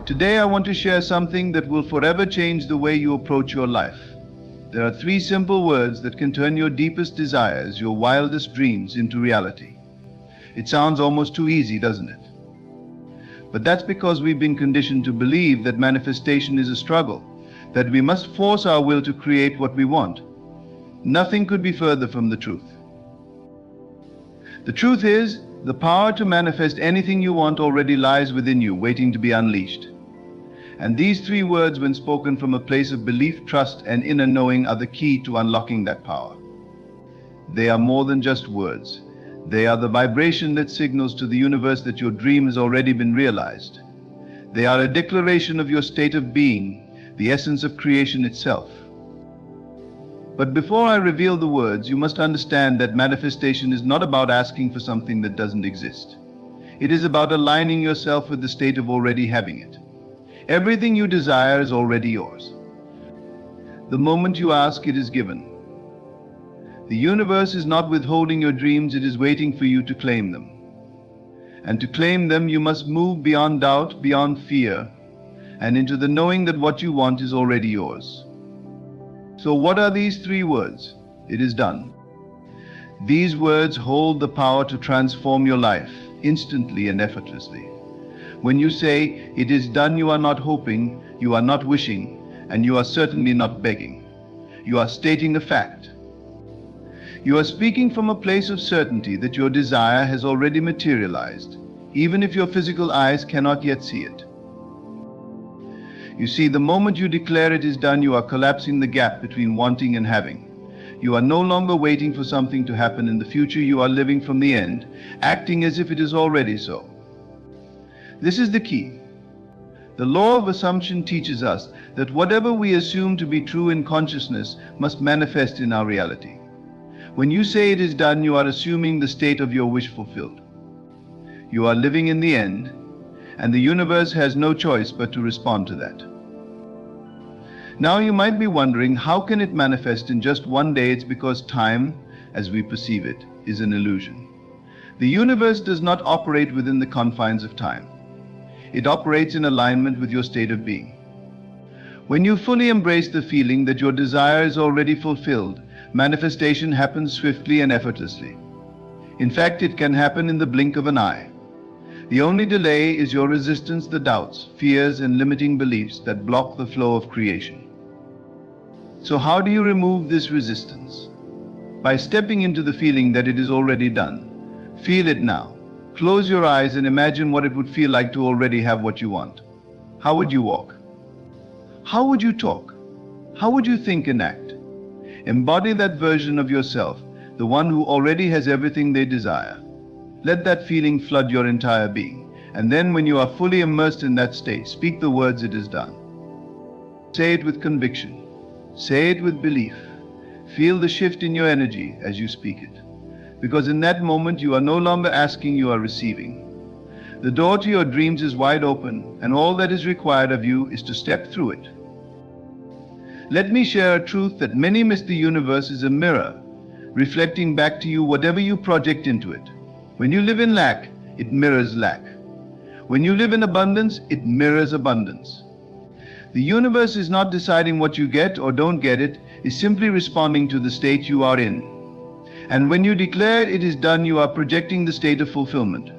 Today I want to share something that will forever change the way you approach your life. There are 3 simple words that can turn your deepest desires, your wildest dreams, into reality. It sounds almost too easy, doesn't it? But that's because we've been conditioned to believe that manifestation is a struggle, that we must force our will to create what we want. Nothing could be further from the truth. The truth is, the power to manifest anything you want already lies within you, waiting to be unleashed. And these 3 words, when spoken from a place of belief, trust, and inner knowing, are the key to unlocking that power. They are more than just words. They are the vibration that signals to the universe that your dream has already been realized. They are a declaration of your state of being, the essence of creation itself. But before I reveal the words, you must understand that manifestation is not about asking for something that doesn't exist. It is about aligning yourself with the state of already having it. Everything you desire is already yours. The moment you ask, it is given. The universe is not withholding your dreams, it is waiting for you to claim them. And to claim them, you must move beyond doubt, beyond fear, and into the knowing that what you want is already yours. So what are these 3 words? It is done. These words hold the power to transform your life instantly and effortlessly. When you say, "It is done," you are not hoping, you are not wishing, and you are certainly not begging. You are stating a fact. You are speaking from a place of certainty that your desire has already materialized, even if your physical eyes cannot yet see it. You see, the moment you declare it is done, you are collapsing the gap between wanting and having. You are no longer waiting for something to happen in the future, you are living from the end, acting as if it is already so. This is the key. The law of assumption teaches us that whatever we assume to be true in consciousness must manifest in our reality. When you say it is done, you are assuming the state of your wish fulfilled. You are living in the end, and the universe has no choice but to respond to that. Now you might be wondering, how can it manifest in just one day? It's because time, as we perceive it, is an illusion. The universe does not operate within the confines of time. It operates in alignment with your state of being. When you fully embrace the feeling that your desire is already fulfilled, manifestation happens swiftly and effortlessly. In fact, it can happen in the blink of an eye. The only delay is your resistance, the doubts, fears, and limiting beliefs that block the flow of creation. So how do you remove this resistance? By stepping into the feeling that it is already done. Feel it now. Close your eyes and imagine what it would feel like to already have what you want. How would you walk? How would you talk? How would you think and act? Embody that version of yourself, the one who already has everything they desire. Let that feeling flood your entire being. And then when you are fully immersed in that state, speak the words, "It is done." Say it with conviction. Say it with belief. Feel the shift in your energy as you speak it. Because in that moment you are no longer asking, you are receiving. The door to your dreams is wide open, and all that is required of you is to step through it. Let me share a truth that many miss. The universe is a mirror, reflecting back to you whatever you project into it. When you live in lack, it mirrors lack. When you live in abundance, it mirrors abundance. The universe is not deciding what you get or don't get, it is simply responding to the state you are in. And when you declare it is done, you are projecting the state of fulfillment.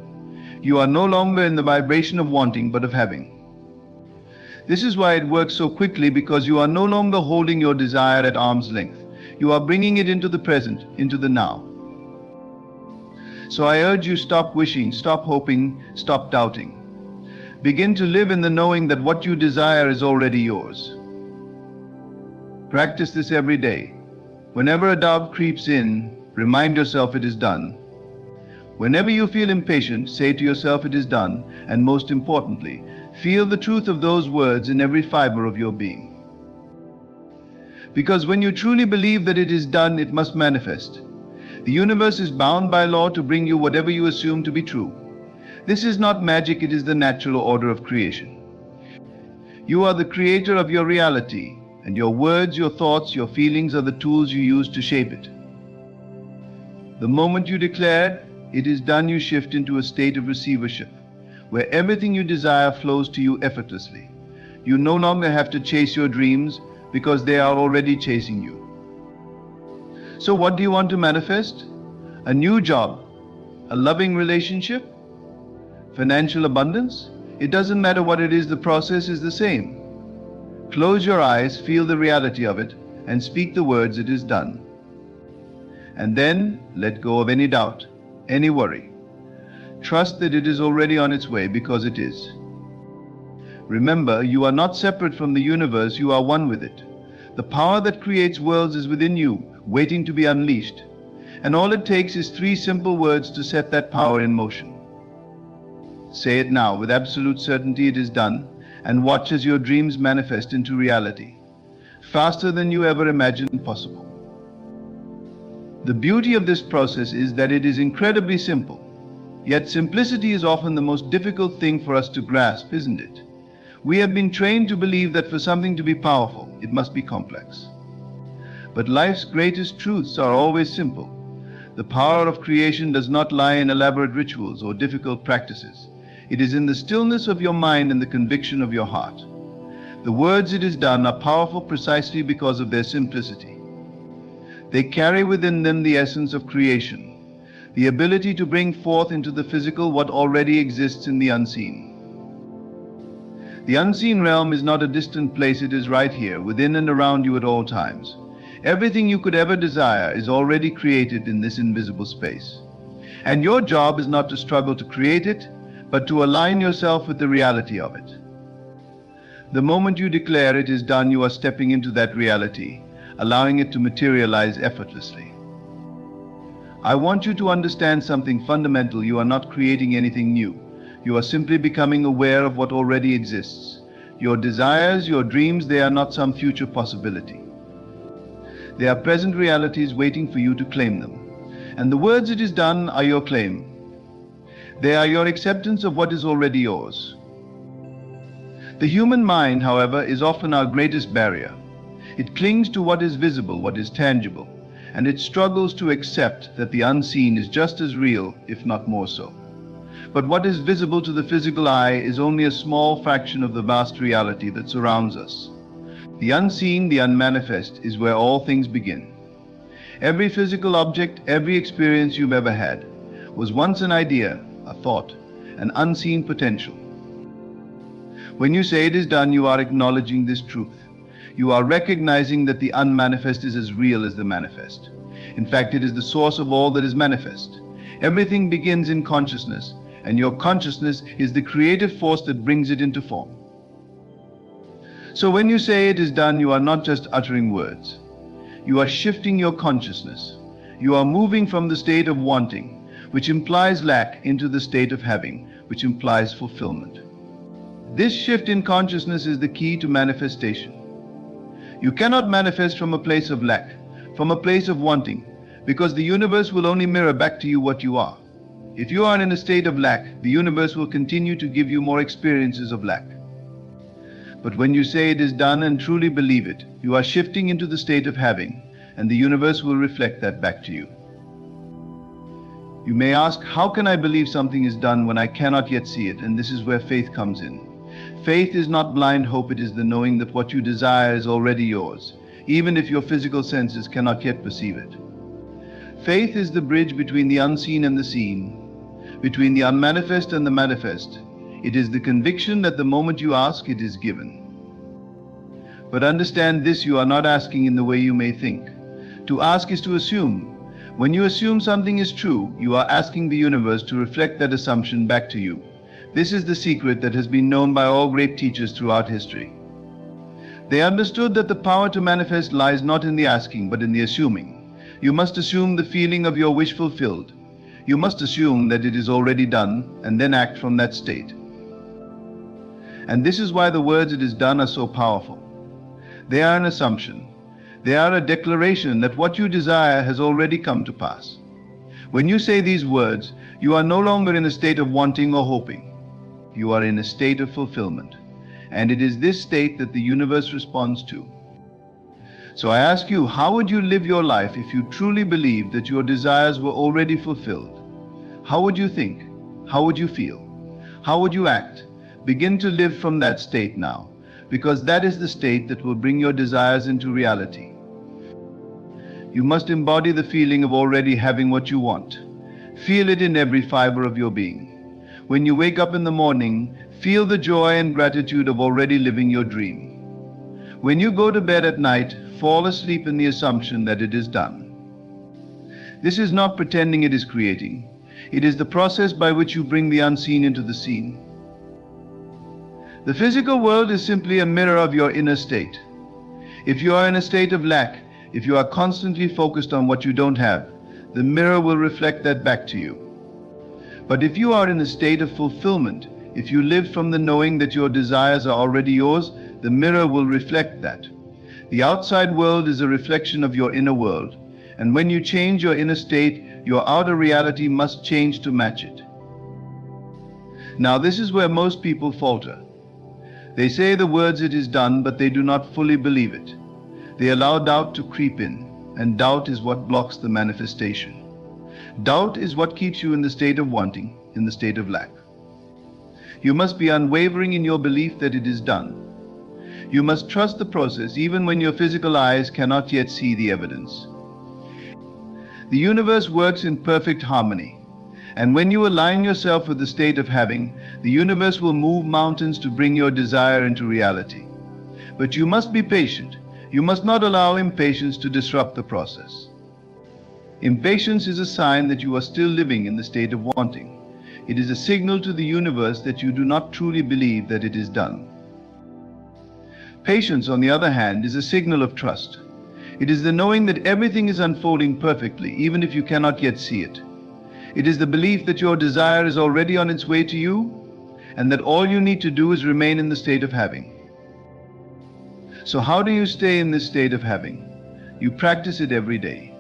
You are no longer in the vibration of wanting, but of having. This is why it works so quickly, because you are no longer holding your desire at arm's length. You are bringing it into the present, into the now. So I urge you, stop wishing, stop hoping, stop doubting. Begin to live in the knowing that what you desire is already yours. Practice this every day. Whenever a doubt creeps in, remind yourself it is done. Whenever you feel impatient, say to yourself it is done, and most importantly, feel the truth of those words in every fiber of your being. Because when you truly believe that it is done, it must manifest. The universe is bound by law to bring you whatever you assume to be true. This is not magic, it is the natural order of creation. You are the creator of your reality, and your words, your thoughts, your feelings are the tools you use to shape it. The moment you declare, "It is done," you shift into a state of receivership, where everything you desire flows to you effortlessly. You no longer have to chase your dreams because they are already chasing you. So what do you want to manifest? A new job, a loving relationship, financial abundance? It doesn't matter what it is, the process is the same. Close your eyes, feel the reality of it, and speak the words, "It is done." And then let go of any doubt, any worry. Trust that it is already on its way, because it is. Remember, you are not separate from the universe, you are one with it. The power that creates worlds is within you, waiting to be unleashed. And all it takes is 3 simple words to set that power in motion. Say it now with absolute certainty, "It is done," and watch as your dreams manifest into reality, faster than you ever imagined possible. The beauty of this process is that it is incredibly simple. Yet simplicity is often the most difficult thing for us to grasp, isn't it? We have been trained to believe that for something to be powerful, it must be complex. But life's greatest truths are always simple. The power of creation does not lie in elaborate rituals or difficult practices. It is in the stillness of your mind and the conviction of your heart. The words "it is done" are powerful precisely because of their simplicity. They carry within them the essence of creation, the ability to bring forth into the physical what already exists in the unseen. The unseen realm is not a distant place, it is right here, within and around you at all times. Everything you could ever desire is already created in this invisible space. And your job is not to struggle to create it, but to align yourself with the reality of it. The moment you declare "it is done," you are stepping into that reality, allowing it to materialize effortlessly. I want you to understand something fundamental. You are not creating anything new. You are simply becoming aware of what already exists. Your desires, your dreams, they are not some future possibility. They are present realities waiting for you to claim them. And the words "it is done" are your claim. They are your acceptance of what is already yours. The human mind, however, is often our greatest barrier. It clings to what is visible, what is tangible, and it struggles to accept that the unseen is just as real, if not more so. But what is visible to the physical eye is only a small fraction of the vast reality that surrounds us. The unseen, the unmanifest, is where all things begin. Every physical object, every experience you've ever had, was once an idea, a thought, an unseen potential. When you say "it is done," you are acknowledging this truth. You are recognizing that the unmanifest is as real as the manifest. In fact, it is the source of all that is manifest. Everything begins in consciousness, and your consciousness is the creative force that brings it into form. So when you say "it is done," you are not just uttering words. You are shifting your consciousness. You are moving from the state of wanting, which implies lack, into the state of having, which implies fulfillment. This shift in consciousness is the key to manifestation. You cannot manifest from a place of lack, from a place of wanting, because the universe will only mirror back to you what you are. If you are in a state of lack, the universe will continue to give you more experiences of lack. But when you say "it is done" and truly believe it, you are shifting into the state of having, and the universe will reflect that back to you. You may ask, how can I believe something is done when I cannot yet see it? And this is where faith comes in. Faith is not blind hope, it is the knowing that what you desire is already yours, even if your physical senses cannot yet perceive it. Faith is the bridge between the unseen and the seen, between the unmanifest and the manifest. It is the conviction that the moment you ask, it is given. But understand this, you are not asking in the way you may think. To ask is to assume. When you assume something is true, you are asking the universe to reflect that assumption back to you. This is the secret that has been known by all great teachers throughout history. They understood that the power to manifest lies not in the asking, but in the assuming. You must assume the feeling of your wish fulfilled. You must assume that it is already done, and then act from that state. And this is why the words "it is done" are so powerful. They are an assumption. They are a declaration that what you desire has already come to pass. When you say these words, you are no longer in a state of wanting or hoping. You are in a state of fulfillment. And it is this state that the universe responds to. So I ask you, how would you live your life if you truly believed that your desires were already fulfilled? How would you think? How would you feel? How would you act? Begin to live from that state now, because that is the state that will bring your desires into reality. You must embody the feeling of already having what you want. Feel it in every fiber of your being. When you wake up in the morning, feel the joy and gratitude of already living your dream. When you go to bed at night, fall asleep in the assumption that it is done. This is not pretending it is creating. It is the process by which you bring the unseen into the seen. The physical world is simply a mirror of your inner state. If you are in a state of lack, if you are constantly focused on what you don't have, the mirror will reflect that back to you. But if you are in a state of fulfillment, if you live from the knowing that your desires are already yours, the mirror will reflect that. The outside world is a reflection of your inner world, and when you change your inner state, your outer reality must change to match it. Now this is where most people falter. They say the words "it is done," but they do not fully believe it. They allow doubt to creep in, and doubt is what blocks the manifestation. Doubt is what keeps you in the state of wanting, in the state of lack. You must be unwavering in your belief that it is done. You must trust the process even when your physical eyes cannot yet see the evidence. The universe works in perfect harmony, and when you align yourself with the state of having, the universe will move mountains to bring your desire into reality. But you must be patient. You must not allow impatience to disrupt the process. Impatience is a sign that you are still living in the state of wanting. It is a signal to the universe that you do not truly believe that it is done. Patience, on the other hand, is a signal of trust. It is the knowing that everything is unfolding perfectly, even if you cannot yet see it. It is the belief that your desire is already on its way to you, and that all you need to do is remain in the state of having. So how do you stay in this state of having? You practice it every day.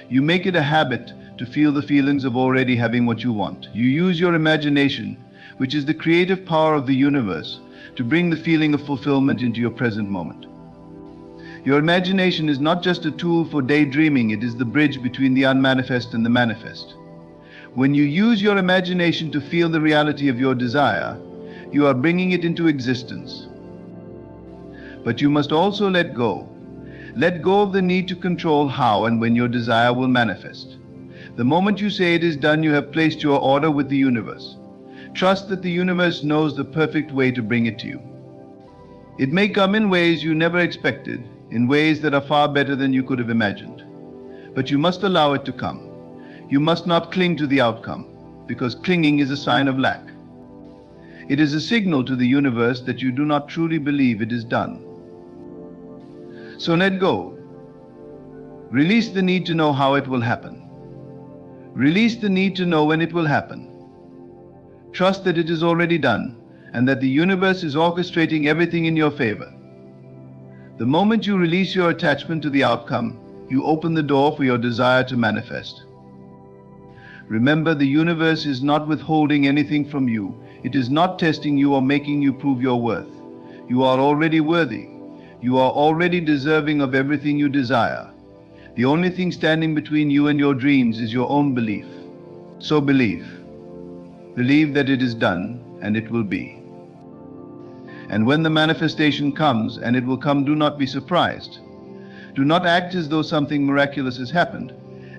You make it a habit to feel the feelings of already having what you want. You use your imagination, which is the creative power of the universe, to bring the feeling of fulfillment into your present moment. Your imagination is not just a tool for daydreaming, it is the bridge between the unmanifest and the manifest. When you use your imagination to feel the reality of your desire, you are bringing it into existence. But you must also let go. Let go of the need to control how and when your desire will manifest. The moment you say it is done, you have placed your order with the universe. Trust that the universe knows the perfect way to bring it to you. It may come in ways you never expected, in ways that are far better than you could have imagined. But you must allow it to come. You must not cling to the outcome, because clinging is a sign of lack. It is a signal to the universe that you do not truly believe it is done. So let go. Release the need to know how it will happen. Release the need to know when it will happen. Trust that it is already done, and that the universe is orchestrating everything in your favor. The moment you release your attachment to the outcome, you open the door for your desire to manifest. Remember, the universe is not withholding anything from you. It is not testing you or making you prove your worth. You are already worthy. You are already deserving of everything you desire. The only thing standing between you and your dreams is your own belief. So believe. Believe that it is done, and it will be. And when the manifestation comes, and it will come, do not be surprised. Do not act as though something miraculous has happened.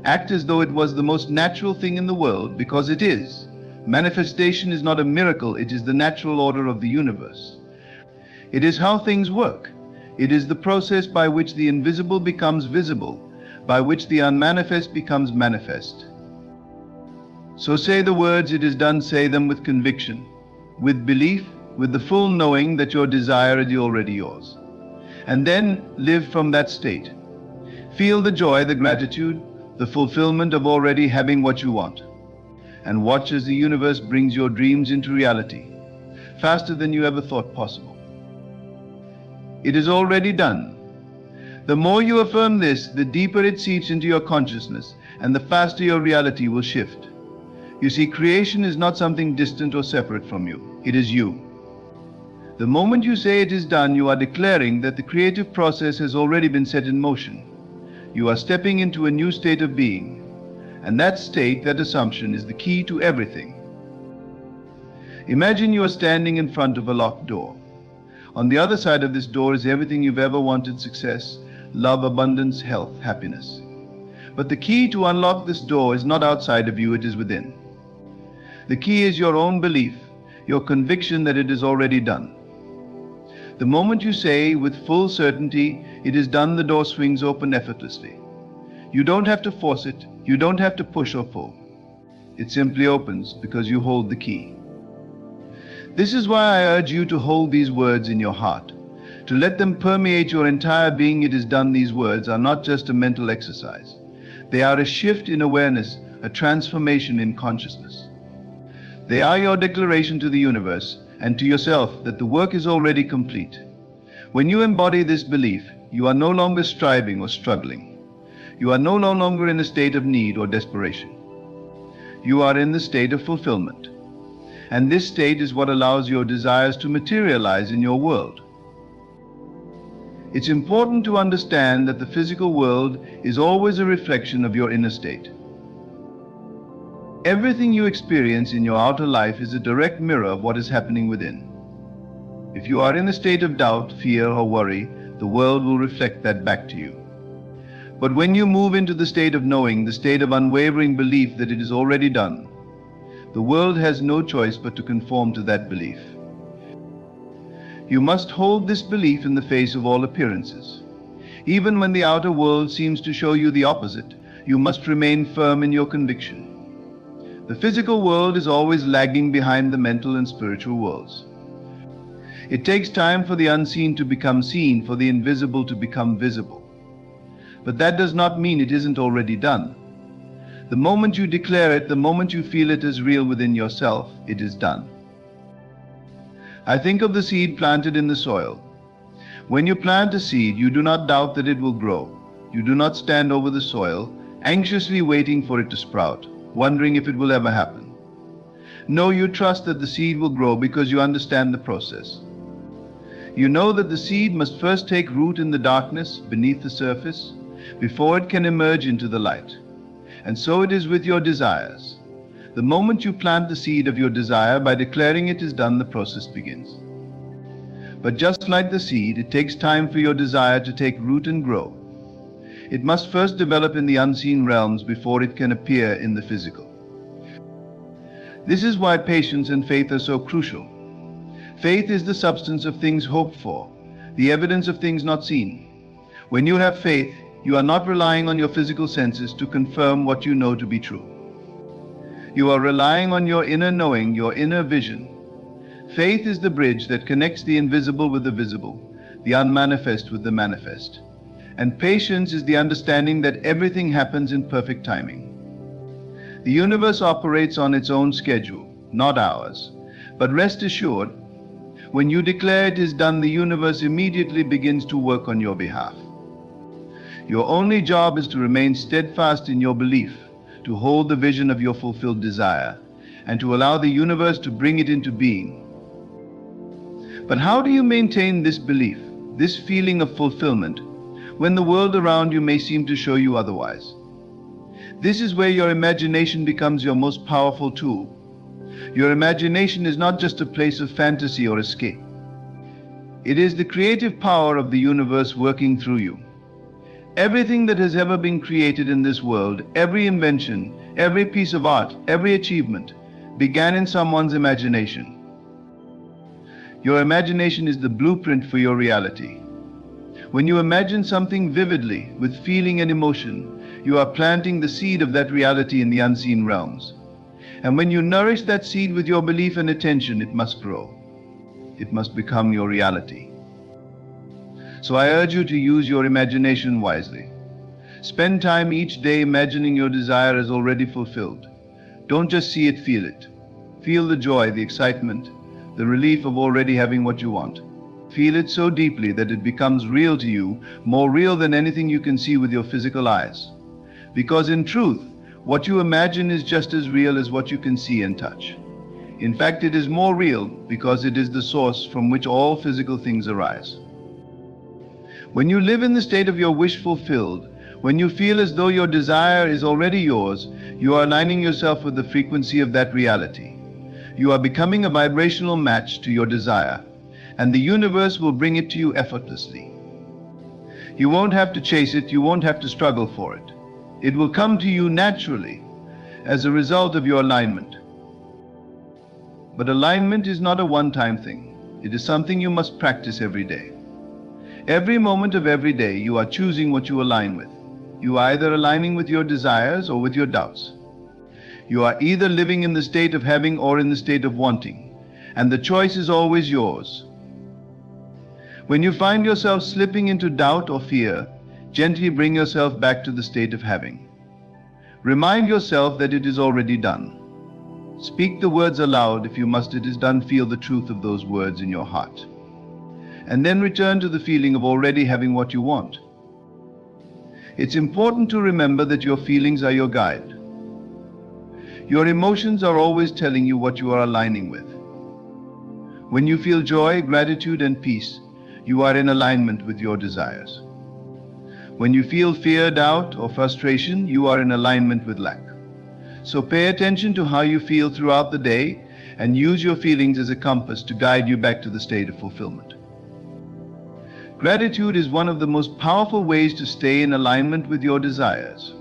Act as though it was the most natural thing in the world, because it is. Manifestation is not a miracle, it is the natural order of the universe. It is how things work. It is the process by which the invisible becomes visible, by which the unmanifest becomes manifest. So say the words "it is done," say them with conviction, with belief, with the full knowing that your desire is already yours. And then live from that state. Feel the joy, the gratitude, the fulfillment of already having what you want. And watch as the universe brings your dreams into reality, faster than you ever thought possible. It is already done. The more you affirm this, the deeper it seeps into your consciousness, and the faster your reality will shift. You see, creation is not something distant or separate from you. It is you. The moment you say it is done, you are declaring that the creative process has already been set in motion. You are stepping into a new state of being, and that state, that assumption, is the key to everything. Imagine you are standing in front of a locked door. On the other side of this door is everything you've ever wanted: success, love, abundance, health, happiness. But the key to unlock this door is not outside of you, it is within. The key is your own belief, your conviction that it is already done. The moment you say with full certainty, "It is done," the door swings open effortlessly. You don't have to force it, you don't have to push or pull. It simply opens because you hold the key. This is why I urge you to hold these words in your heart, to let them permeate your entire being. It is done. These words are not just a mental exercise. They are a shift in awareness, a transformation in consciousness. They are your declaration to the universe and to yourself that the work is already complete. When you embody this belief, you are no longer striving or struggling. You are no longer in a state of need or desperation. You are in the state of fulfillment. And this state is what allows your desires to materialize in your world. It's important to understand that the physical world is always a reflection of your inner state. Everything you experience in your outer life is a direct mirror of what is happening within. If you are in a state of doubt, fear, or worry, the world will reflect that back to you. But when you move into the state of knowing, the state of unwavering belief that it is already done, the world has no choice but to conform to that belief. You must hold this belief in the face of all appearances. Even when the outer world seems to show you the opposite, you must remain firm in your conviction. The physical world is always lagging behind the mental and spiritual worlds. It takes time for the unseen to become seen, for the invisible to become visible. But that does not mean it isn't already done. The moment you declare it, the moment you feel it as real within yourself, it is done. I think of the seed planted in the soil. When you plant a seed, you do not doubt that it will grow. You do not stand over the soil, anxiously waiting for it to sprout, wondering if it will ever happen. No, you trust that the seed will grow because you understand the process. You know that the seed must first take root in the darkness beneath the surface before it can emerge into the light. And so it is with your desires. The moment you plant the seed of your desire, by declaring it is done, the process begins. But just like the seed, it takes time for your desire to take root and grow. It must first develop in the unseen realms before it can appear in the physical. This is why patience and faith are so crucial. Faith is the substance of things hoped for, the evidence of things not seen. When you have faith, you are not relying on your physical senses to confirm what you know to be true. You are relying on your inner knowing, your inner vision. Faith is the bridge that connects the invisible with the visible, the unmanifest with the manifest. And patience is the understanding that everything happens in perfect timing. The universe operates on its own schedule, not ours. But rest assured, when you declare it is done, the universe immediately begins to work on your behalf. Your only job is to remain steadfast in your belief, to hold the vision of your fulfilled desire, and to allow the universe to bring it into being. But how do you maintain this belief, this feeling of fulfillment, when the world around you may seem to show you otherwise? This is where your imagination becomes your most powerful tool. Your imagination is not just a place of fantasy or escape. It is the creative power of the universe working through you. Everything that has ever been created in this world, every invention, every piece of art, every achievement, began in someone's imagination. Your imagination is the blueprint for your reality. When you imagine something vividly, with feeling and emotion, you are planting the seed of that reality in the unseen realms. And when you nourish that seed with your belief and attention, it must grow. It must become your reality. So I urge you to use your imagination wisely. Spend time each day imagining your desire as already fulfilled. Don't just see it, feel it. Feel the joy, the excitement, the relief of already having what you want. Feel it so deeply that it becomes real to you, more real than anything you can see with your physical eyes. Because in truth, what you imagine is just as real as what you can see and touch. In fact, it is more real because it is the source from which all physical things arise. When you live in the state of your wish fulfilled, when you feel as though your desire is already yours, you are aligning yourself with the frequency of that reality. You are becoming a vibrational match to your desire, and the universe will bring it to you effortlessly. You won't have to chase it, you won't have to struggle for it. It will come to you naturally as a result of your alignment. But alignment is not a one-time thing. It is something you must practice every day. Every moment of every day, you are choosing what you align with. You are either aligning with your desires or with your doubts. You are either living in the state of having or in the state of wanting, and the choice is always yours. When you find yourself slipping into doubt or fear, gently bring yourself back to the state of having. Remind yourself that it is already done. Speak the words aloud. If you must, it is done. Feel the truth of those words in your heart. And then return to the feeling of already having what you want. It's important to remember that your feelings are your guide. Your emotions are always telling you what you are aligning with. When you feel joy, gratitude, and peace, you are in alignment with your desires. When you feel fear, doubt, or frustration, you are in alignment with lack. So pay attention to how you feel throughout the day and use your feelings as a compass to guide you back to the state of fulfillment. Gratitude is one of the most powerful ways to stay in alignment with your desires.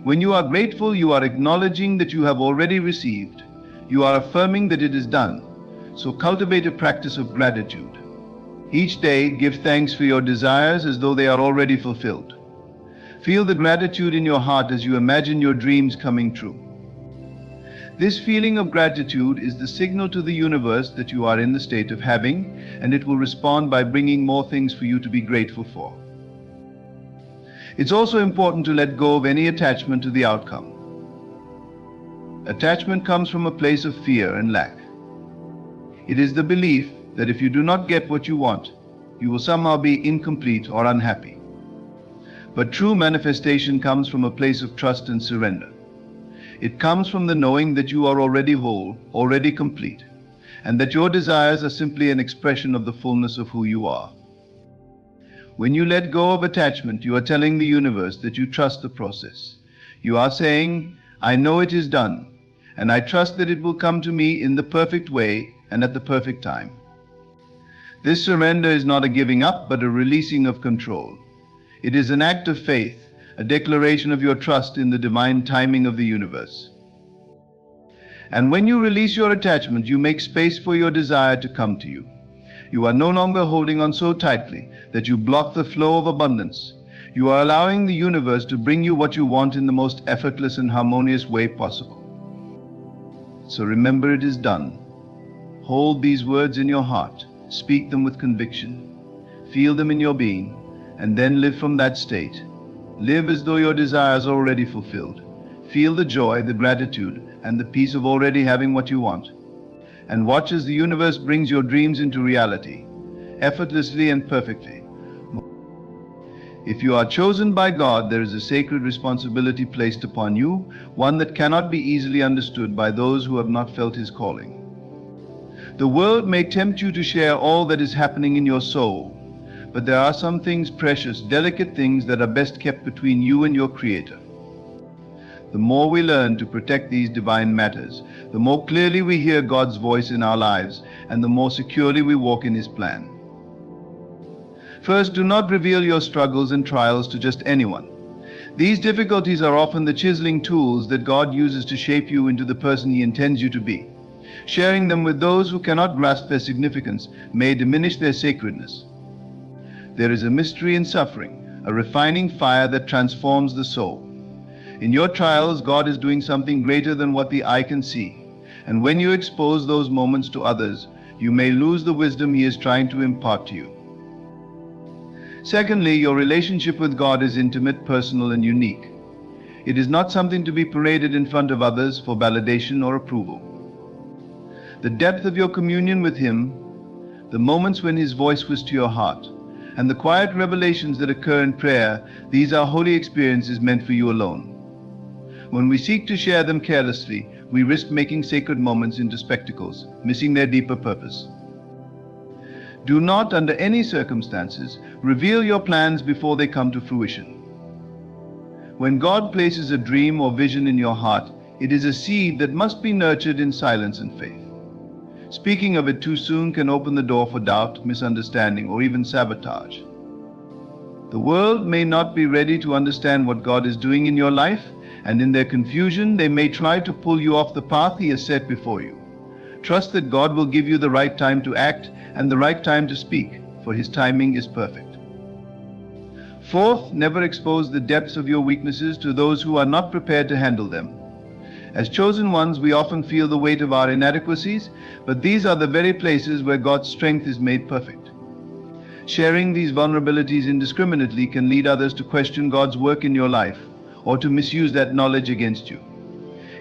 When you are grateful, you are acknowledging that you have already received. You are affirming that it is done. So cultivate a practice of gratitude. Each day, give thanks for your desires as though they are already fulfilled. Feel the gratitude in your heart as you imagine your dreams coming true. This feeling of gratitude is the signal to the universe that you are in the state of having, and it will respond by bringing more things for you to be grateful for. It's also important to let go of any attachment to the outcome. Attachment comes from a place of fear and lack. It is the belief that if you do not get what you want, you will somehow be incomplete or unhappy. But true manifestation comes from a place of trust and surrender. It comes from the knowing that you are already whole, already complete, and that your desires are simply an expression of the fullness of who you are. When you let go of attachment, you are telling the universe that you trust the process. You are saying, I know it is done, and I trust that it will come to me in the perfect way and at the perfect time. This surrender is not a giving up, but a releasing of control. It is an act of faith, a declaration of your trust in the divine timing of the universe. And when you release your attachment, you make space for your desire to come to you. You are no longer holding on so tightly that you block the flow of abundance. You are allowing the universe to bring you what you want in the most effortless and harmonious way possible. So remember, it is done. Hold these words in your heart. Speak them with conviction. Feel them in your being, and then live from that state. Live as though your desires are already fulfilled. Feel the joy, the gratitude, and the peace of already having what you want. And watch as the universe brings your dreams into reality, effortlessly and perfectly. If you are chosen by God, there is a sacred responsibility placed upon you, one that cannot be easily understood by those who have not felt His calling. The world may tempt you to share all that is happening in your soul, but there are some things, precious, delicate things, that are best kept between you and your Creator. The more we learn to protect these divine matters, the more clearly we hear God's voice in our lives, and the more securely we walk in His plan. First, do not reveal your struggles and trials to just anyone. These difficulties are often the chiseling tools that God uses to shape you into the person He intends you to be. Sharing them with those who cannot grasp their significance may diminish their sacredness. There is a mystery in suffering, a refining fire that transforms the soul. In your trials, God is doing something greater than what the eye can see. And when you expose those moments to others, you may lose the wisdom He is trying to impart to you. Secondly, your relationship with God is intimate, personal, and unique. It is not something to be paraded in front of others for validation or approval. The depth of your communion with Him, the moments when His voice whispers to your heart, and the quiet revelations that occur in prayer, these are holy experiences meant for you alone. When we seek to share them carelessly, we risk making sacred moments into spectacles, missing their deeper purpose. Do not, under any circumstances, reveal your plans before they come to fruition. When God places a dream or vision in your heart, it is a seed that must be nurtured in silence and faith. Speaking of it too soon can open the door for doubt, misunderstanding, or even sabotage. The world may not be ready to understand what God is doing in your life, and in their confusion, they may try to pull you off the path He has set before you. Trust that God will give you the right time to act and the right time to speak, for His timing is perfect. Fourth, never expose the depths of your weaknesses to those who are not prepared to handle them. As chosen ones, we often feel the weight of our inadequacies, but these are the very places where God's strength is made perfect. Sharing these vulnerabilities indiscriminately can lead others to question God's work in your life, or to misuse that knowledge against you.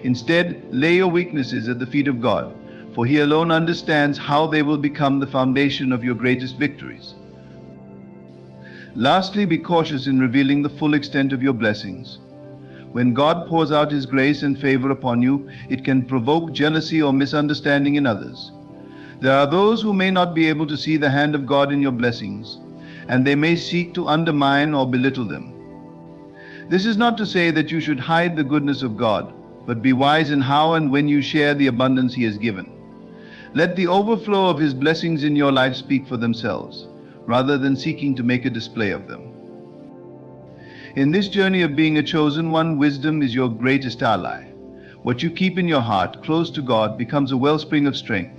Instead, lay your weaknesses at the feet of God, for He alone understands how they will become the foundation of your greatest victories. Lastly, be cautious in revealing the full extent of your blessings. When God pours out His grace and favor upon you, it can provoke jealousy or misunderstanding in others. There are those who may not be able to see the hand of God in your blessings, and they may seek to undermine or belittle them. This is not to say that you should hide the goodness of God, but be wise in how and when you share the abundance He has given. Let the overflow of His blessings in your life speak for themselves, rather than seeking to make a display of them. In this journey of being a chosen one, wisdom is your greatest ally. What you keep in your heart, close to God, becomes a wellspring of strength.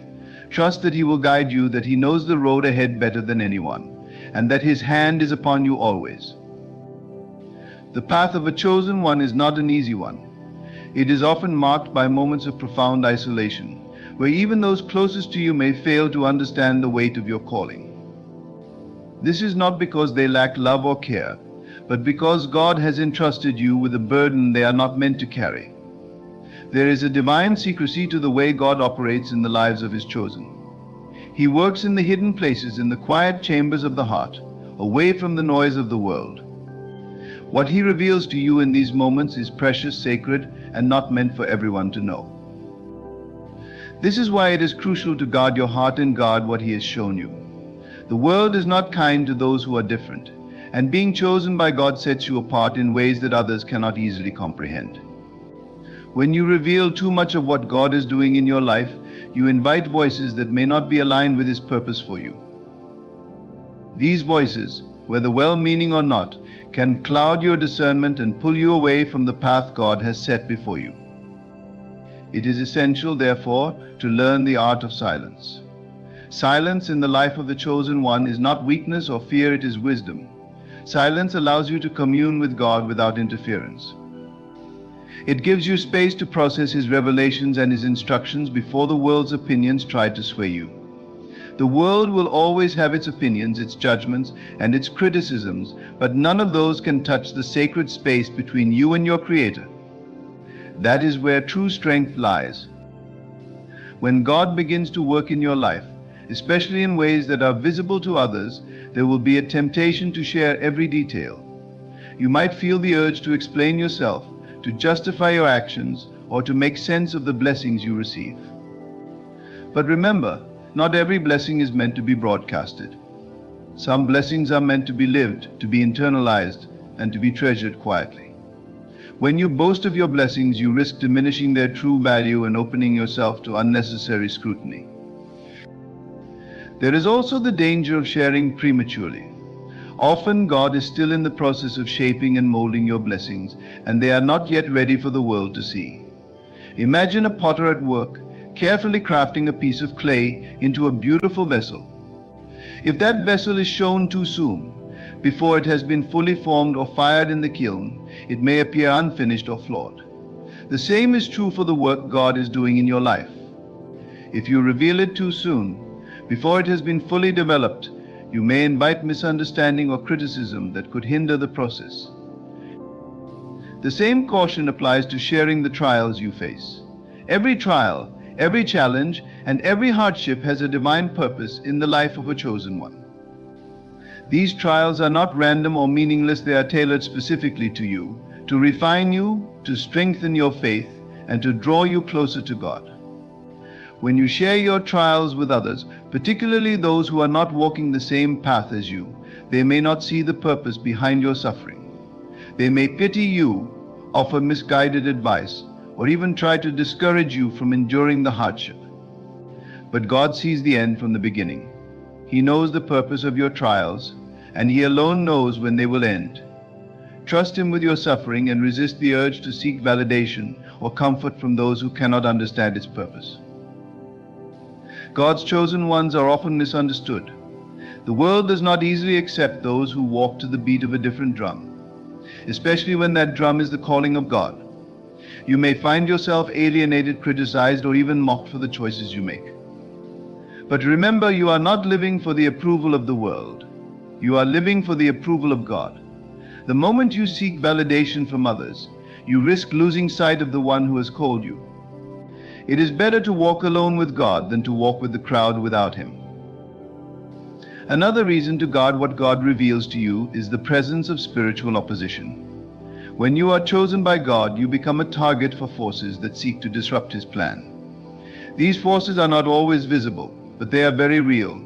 Trust that He will guide you, that He knows the road ahead better than anyone, and that His hand is upon you always. The path of a chosen one is not an easy one. It is often marked by moments of profound isolation, where even those closest to you may fail to understand the weight of your calling. This is not because they lack love or care, but because God has entrusted you with a burden they are not meant to carry. There is a divine secrecy to the way God operates in the lives of His chosen. He works in the hidden places, in the quiet chambers of the heart, away from the noise of the world. What He reveals to you in these moments is precious, sacred, and not meant for everyone to know. This is why it is crucial to guard your heart and guard what He has shown you. The world is not kind to those who are different, and being chosen by God sets you apart in ways that others cannot easily comprehend. When you reveal too much of what God is doing in your life, you invite voices that may not be aligned with His purpose for you. These voices, whether well-meaning or not, can cloud your discernment and pull you away from the path God has set before you. It is essential, therefore, to learn the art of silence. Silence in the life of the chosen one is not weakness or fear, it is wisdom. Silence allows you to commune with God without interference. It gives you space to process His revelations and His instructions before the world's opinions try to sway you. The world will always have its opinions, its judgments, and its criticisms, but none of those can touch the sacred space between you and your Creator. That is where true strength lies. When God begins to work in your life, especially in ways that are visible to others, there will be a temptation to share every detail. You might feel the urge to explain yourself, to justify your actions, or to make sense of the blessings you receive. But remember, not every blessing is meant to be broadcasted. Some blessings are meant to be lived, to be internalized, and to be treasured quietly. When you boast of your blessings, you risk diminishing their true value and opening yourself to unnecessary scrutiny. There is also the danger of sharing prematurely. Often God is still in the process of shaping and molding your blessings, and they are not yet ready for the world to see. Imagine a potter at work, carefully crafting a piece of clay into a beautiful vessel. If that vessel is shown too soon, before it has been fully formed or fired in the kiln, it may appear unfinished or flawed. The same is true for the work God is doing in your life. If you reveal it too soon, before it has been fully developed, you may invite misunderstanding or criticism that could hinder the process. The same caution applies to sharing the trials you face. Every trial, every challenge, and every hardship has a divine purpose in the life of a chosen one. These trials are not random or meaningless, they are tailored specifically to you, to refine you, to strengthen your faith, and to draw you closer to God. When you share your trials with others, particularly those who are not walking the same path as you, they may not see the purpose behind your suffering. They may pity you, offer misguided advice, or even try to discourage you from enduring the hardship. But God sees the end from the beginning. He knows the purpose of your trials, and He alone knows when they will end. Trust Him with your suffering and resist the urge to seek validation or comfort from those who cannot understand its purpose. God's chosen ones are often misunderstood. The world does not easily accept those who walk to the beat of a different drum, especially when that drum is the calling of God. You may find yourself alienated, criticized, or even mocked for the choices you make. But remember, you are not living for the approval of the world. You are living for the approval of God. The moment you seek validation from others, you risk losing sight of the one who has called you. It is better to walk alone with God than to walk with the crowd without Him. Another reason to guard what God reveals to you is the presence of spiritual opposition. When you are chosen by God, you become a target for forces that seek to disrupt His plan. These forces are not always visible, but they are very real.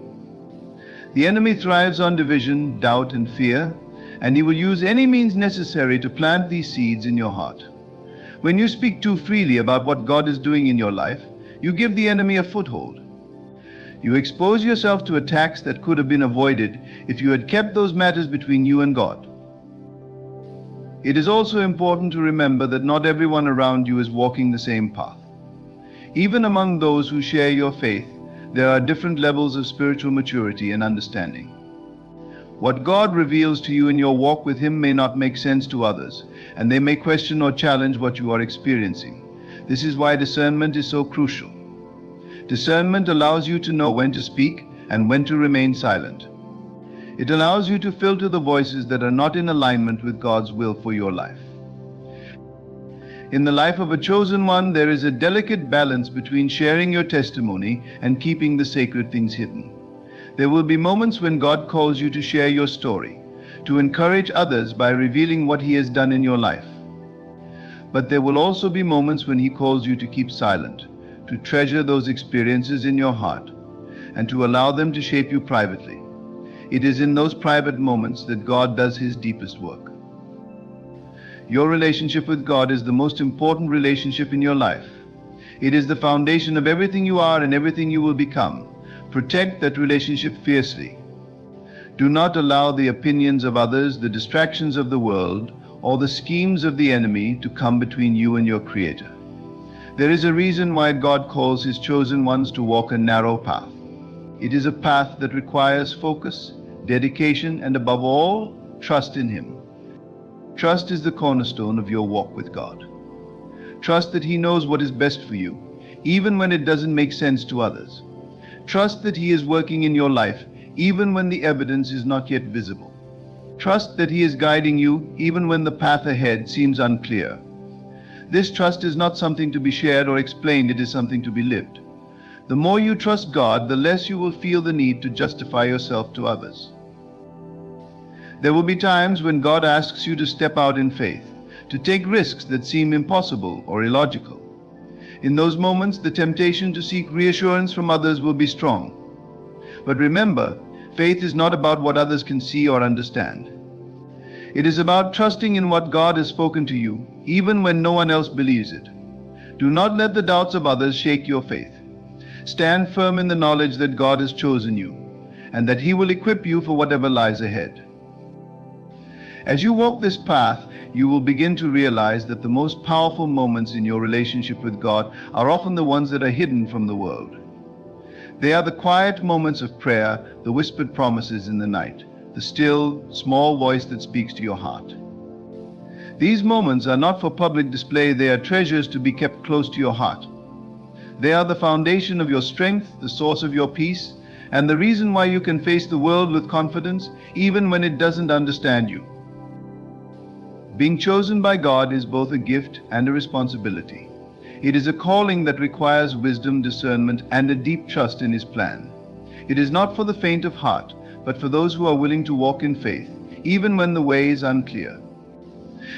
The enemy thrives on division, doubt, and fear, and he will use any means necessary to plant these seeds in your heart. When you speak too freely about what God is doing in your life, you give the enemy a foothold. You expose yourself to attacks that could have been avoided if you had kept those matters between you and God. It is also important to remember that not everyone around you is walking the same path. Even among those who share your faith, there are different levels of spiritual maturity and understanding. What God reveals to you in your walk with Him may not make sense to others, and they may question or challenge what you are experiencing. This is why discernment is so crucial. Discernment allows you to know when to speak and when to remain silent. It allows you to filter the voices that are not in alignment with God's will for your life. In the life of a chosen one, there is a delicate balance between sharing your testimony and keeping the sacred things hidden. There will be moments when God calls you to share your story, to encourage others by revealing what He has done in your life. But there will also be moments when He calls you to keep silent, to treasure those experiences in your heart, and to allow them to shape you privately. It is in those private moments that God does His deepest work. Your relationship with God is the most important relationship in your life. It is the foundation of everything you are and everything you will become. Protect that relationship fiercely. Do not allow the opinions of others, the distractions of the world, or the schemes of the enemy to come between you and your Creator. There is a reason why God calls His chosen ones to walk a narrow path. It is a path that requires focus, dedication, and above all, trust in Him. Trust is the cornerstone of your walk with God. Trust that He knows what is best for you, even when it doesn't make sense to others. Trust that He is working in your life, even when the evidence is not yet visible. Trust that He is guiding you, even when the path ahead seems unclear. This trust is not something to be shared or explained, it is something to be lived. The more you trust God, the less you will feel the need to justify yourself to others. There will be times when God asks you to step out in faith, to take risks that seem impossible or illogical. In those moments, the temptation to seek reassurance from others will be strong. But remember, faith is not about what others can see or understand. It is about trusting in what God has spoken to you, even when no one else believes it. Do not let the doubts of others shake your faith. Stand firm in the knowledge that God has chosen you, and that He will equip you for whatever lies ahead. As you walk this path, you will begin to realize that the most powerful moments in your relationship with God are often the ones that are hidden from the world. They are the quiet moments of prayer, the whispered promises in the night, the still, small voice that speaks to your heart. These moments are not for public display, they are treasures to be kept close to your heart. They are the foundation of your strength, the source of your peace, and the reason why you can face the world with confidence, even when it doesn't understand you. Being chosen by God is both a gift and a responsibility. It is a calling that requires wisdom, discernment, and a deep trust in His plan. It is not for the faint of heart, but for those who are willing to walk in faith, even when the way is unclear.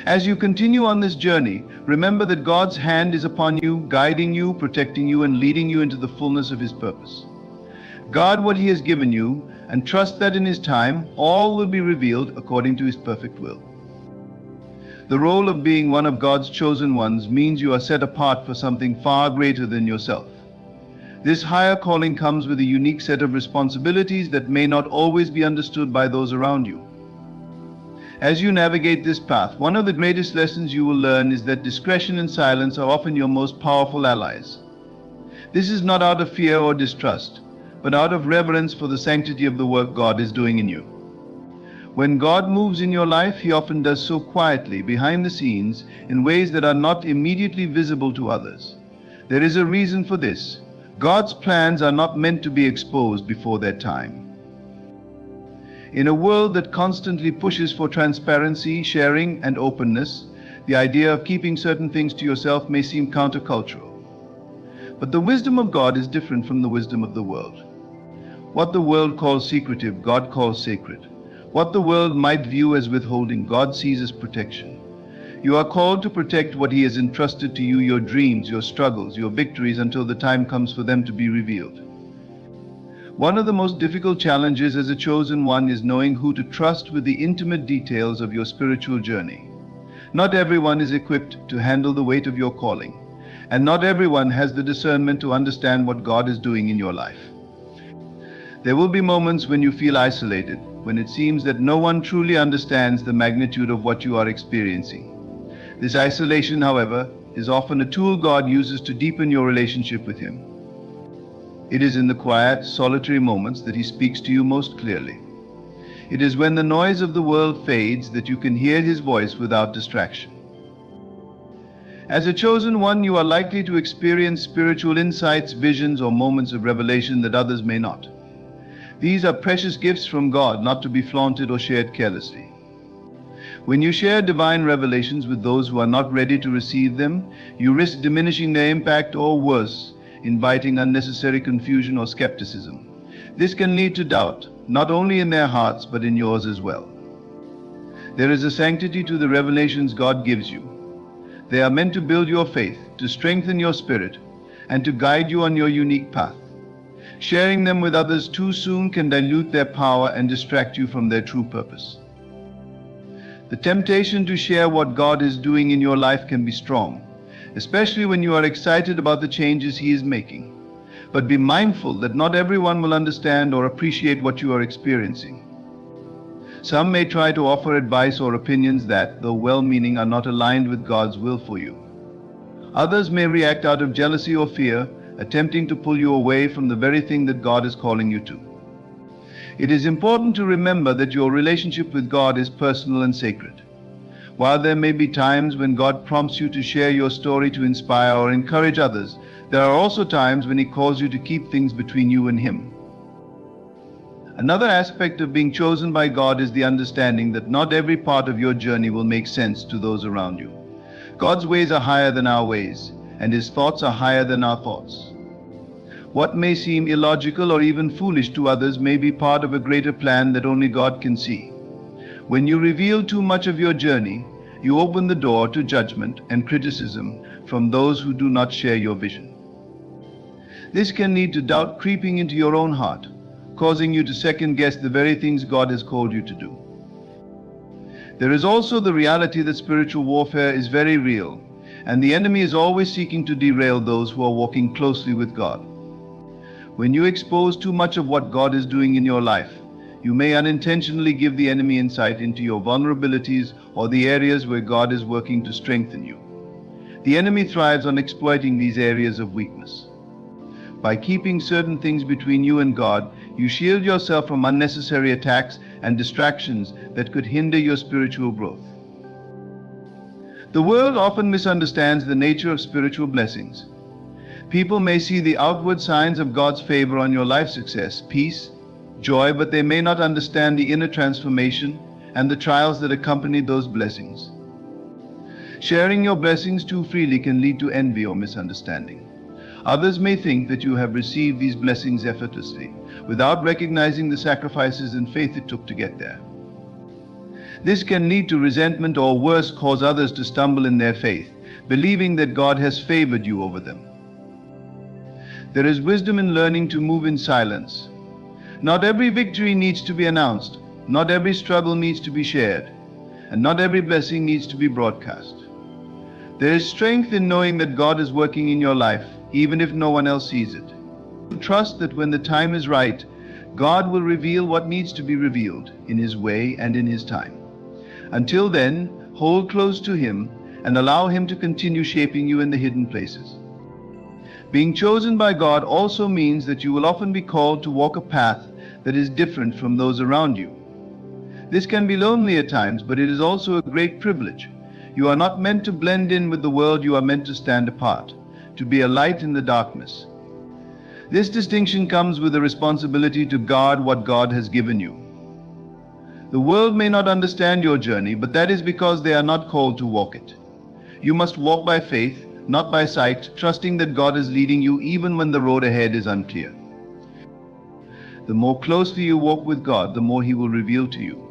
As you continue on this journey, remember that God's hand is upon you, guiding you, protecting you, and leading you into the fullness of His purpose. Guard what He has given you, and trust that in His time, all will be revealed according to His perfect will. The role of being one of God's chosen ones means you are set apart for something far greater than yourself. This higher calling comes with a unique set of responsibilities that may not always be understood by those around you. As you navigate this path, one of the greatest lessons you will learn is that discretion and silence are often your most powerful allies. This is not out of fear or distrust, but out of reverence for the sanctity of the work God is doing in you. When God moves in your life, He often does so quietly, behind the scenes, in ways that are not immediately visible to others. There is a reason for this. God's plans are not meant to be exposed before their time. In a world that constantly pushes for transparency, sharing, and openness, the idea of keeping certain things to yourself may seem countercultural. But the wisdom of God is different from the wisdom of the world. What the world calls secretive, God calls sacred. What the world might view as withholding, God sees as protection. You are called to protect what He has entrusted to you, your dreams, your struggles, your victories, until the time comes for them to be revealed. One of the most difficult challenges as a chosen one is knowing who to trust with the intimate details of your spiritual journey. Not everyone is equipped to handle the weight of your calling, and not everyone has the discernment to understand what God is doing in your life. There will be moments when you feel isolated, when it seems that no one truly understands the magnitude of what you are experiencing. This isolation, however, is often a tool God uses to deepen your relationship with Him. It is in the quiet, solitary moments that He speaks to you most clearly. It is when the noise of the world fades that you can hear His voice without distraction. As a chosen one, you are likely to experience spiritual insights, visions, or moments of revelation that others may not. These are precious gifts from God, not to be flaunted or shared carelessly. When you share divine revelations with those who are not ready to receive them, you risk diminishing their impact, or worse, inviting unnecessary confusion or skepticism. This can lead to doubt, not only in their hearts, but in yours as well. There is a sanctity to the revelations God gives you. They are meant to build your faith, to strengthen your spirit, and to guide you on your unique path. Sharing them with others too soon can dilute their power and distract you from their true purpose. The temptation to share what God is doing in your life can be strong, especially when you are excited about the changes He is making. But be mindful that not everyone will understand or appreciate what you are experiencing. Some may try to offer advice or opinions that, though well-meaning, are not aligned with God's will for you. Others may react out of jealousy or fear, attempting to pull you away from the very thing that God is calling you to. It is important to remember that your relationship with God is personal and sacred. While there may be times when God prompts you to share your story to inspire or encourage others, there are also times when He calls you to keep things between you and Him. Another aspect of being chosen by God is the understanding that not every part of your journey will make sense to those around you. God's ways are higher than our ways, and His thoughts are higher than our thoughts. What may seem illogical or even foolish to others may be part of a greater plan that only God can see. When you reveal too much of your journey, you open the door to judgment and criticism from those who do not share your vision. This can lead to doubt creeping into your own heart, causing you to second-guess the very things God has called you to do. There is also the reality that spiritual warfare is very real, and the enemy is always seeking to derail those who are walking closely with God. When you expose too much of what God is doing in your life, you may unintentionally give the enemy insight into your vulnerabilities or the areas where God is working to strengthen you. The enemy thrives on exploiting these areas of weakness. By keeping certain things between you and God, you shield yourself from unnecessary attacks and distractions that could hinder your spiritual growth. The world often misunderstands the nature of spiritual blessings. People may see the outward signs of God's favor on your life success, peace, joy, but they may not understand the inner transformation and the trials that accompany those blessings. Sharing your blessings too freely can lead to envy or misunderstanding. Others may think that you have received these blessings effortlessly, without recognizing the sacrifices and faith it took to get there. This can lead to resentment, or worse, cause others to stumble in their faith, believing that God has favored you over them. There is wisdom in learning to move in silence. Not every victory needs to be announced, not every struggle needs to be shared, and not every blessing needs to be broadcast. There is strength in knowing that God is working in your life, even if no one else sees it. Trust that when the time is right, God will reveal what needs to be revealed in His way and in His time. Until then, hold close to Him and allow Him to continue shaping you in the hidden places. Being chosen by God also means that you will often be called to walk a path that is different from those around you. This can be lonely at times, but it is also a great privilege. You are not meant to blend in with the world, you are meant to stand apart, to be a light in the darkness. This distinction comes with a responsibility to guard what God has given you. The world may not understand your journey, but that is because they are not called to walk it. You must walk by faith, not by sight, trusting that God is leading you even when the road ahead is unclear. The more closely you walk with God, the more He will reveal to you.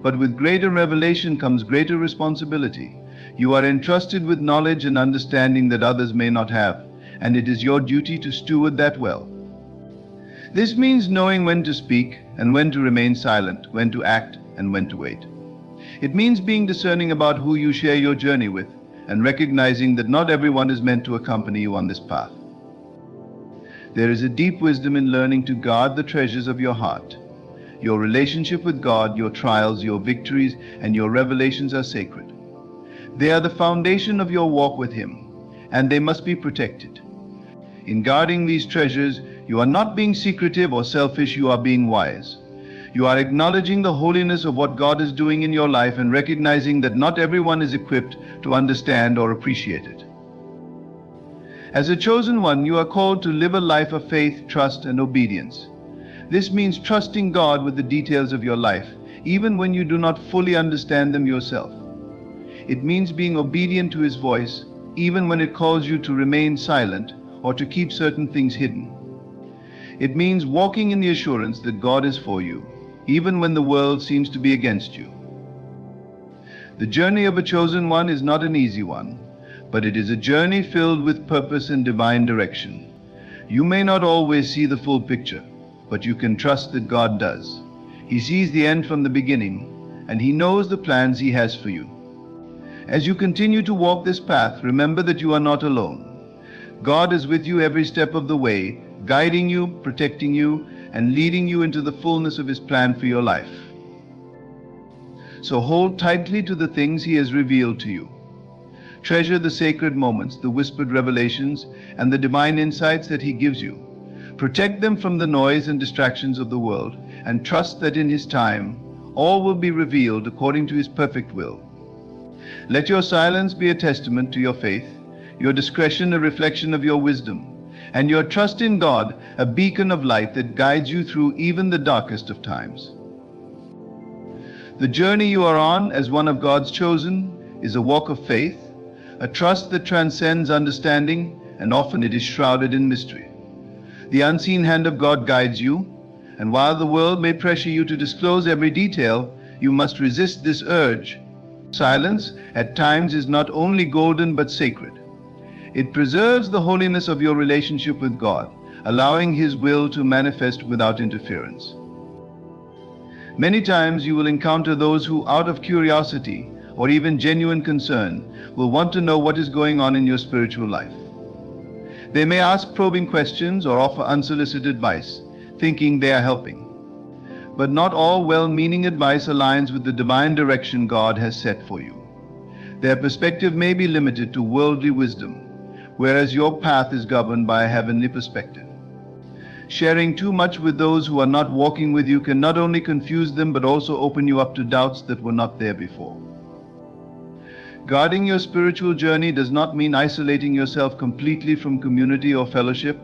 But with greater revelation comes greater responsibility. You are entrusted with knowledge and understanding that others may not have, and it is your duty to steward that well. This means knowing when to speak and when to remain silent, when to act and when to wait. It means being discerning about who you share your journey with and recognizing that not everyone is meant to accompany you on this path. There is a deep wisdom in learning to guard the treasures of your heart. Your relationship with God, your trials, your victories, and your revelations are sacred. They are the foundation of your walk with Him, and they must be protected. In guarding these treasures, you are not being secretive or selfish, you are being wise. You are acknowledging the holiness of what God is doing in your life and recognizing that not everyone is equipped to understand or appreciate it. As a chosen one, you are called to live a life of faith, trust, and obedience. This means trusting God with the details of your life, even when you do not fully understand them yourself. It means being obedient to His voice, even when it calls you to remain silent or to keep certain things hidden. It means walking in the assurance that God is for you, even when the world seems to be against you. The journey of a chosen one is not an easy one, but it is a journey filled with purpose and divine direction. You may not always see the full picture, but you can trust that God does. He sees the end from the beginning, and He knows the plans He has for you. As you continue to walk this path, remember that you are not alone. God is with you every step of the way, guiding you, protecting you, and leading you into the fullness of His plan for your life. So hold tightly to the things He has revealed to you. Treasure the sacred moments, the whispered revelations, and the divine insights that He gives you. Protect them from the noise and distractions of the world, and trust that in His time, all will be revealed according to His perfect will. Let your silence be a testament to your faith, your discretion a reflection of your wisdom, and your trust in God a beacon of light that guides you through even the darkest of times. The journey you are on as one of God's chosen is a walk of faith, a trust that transcends understanding, and often it is shrouded in mystery. The unseen hand of God guides you, and while the world may pressure you to disclose every detail, you must resist this urge. Silence at times is not only golden but sacred. It preserves the holiness of your relationship with God, allowing His will to manifest without interference. Many times you will encounter those who, out of curiosity or even genuine concern, will want to know what is going on in your spiritual life. They may ask probing questions or offer unsolicited advice, thinking they are helping. But not all well-meaning advice aligns with the divine direction God has set for you. Their perspective may be limited to worldly wisdom, whereas your path is governed by a heavenly perspective. Sharing too much with those who are not walking with you can not only confuse them but also open you up to doubts that were not there before. Guarding your spiritual journey does not mean isolating yourself completely from community or fellowship,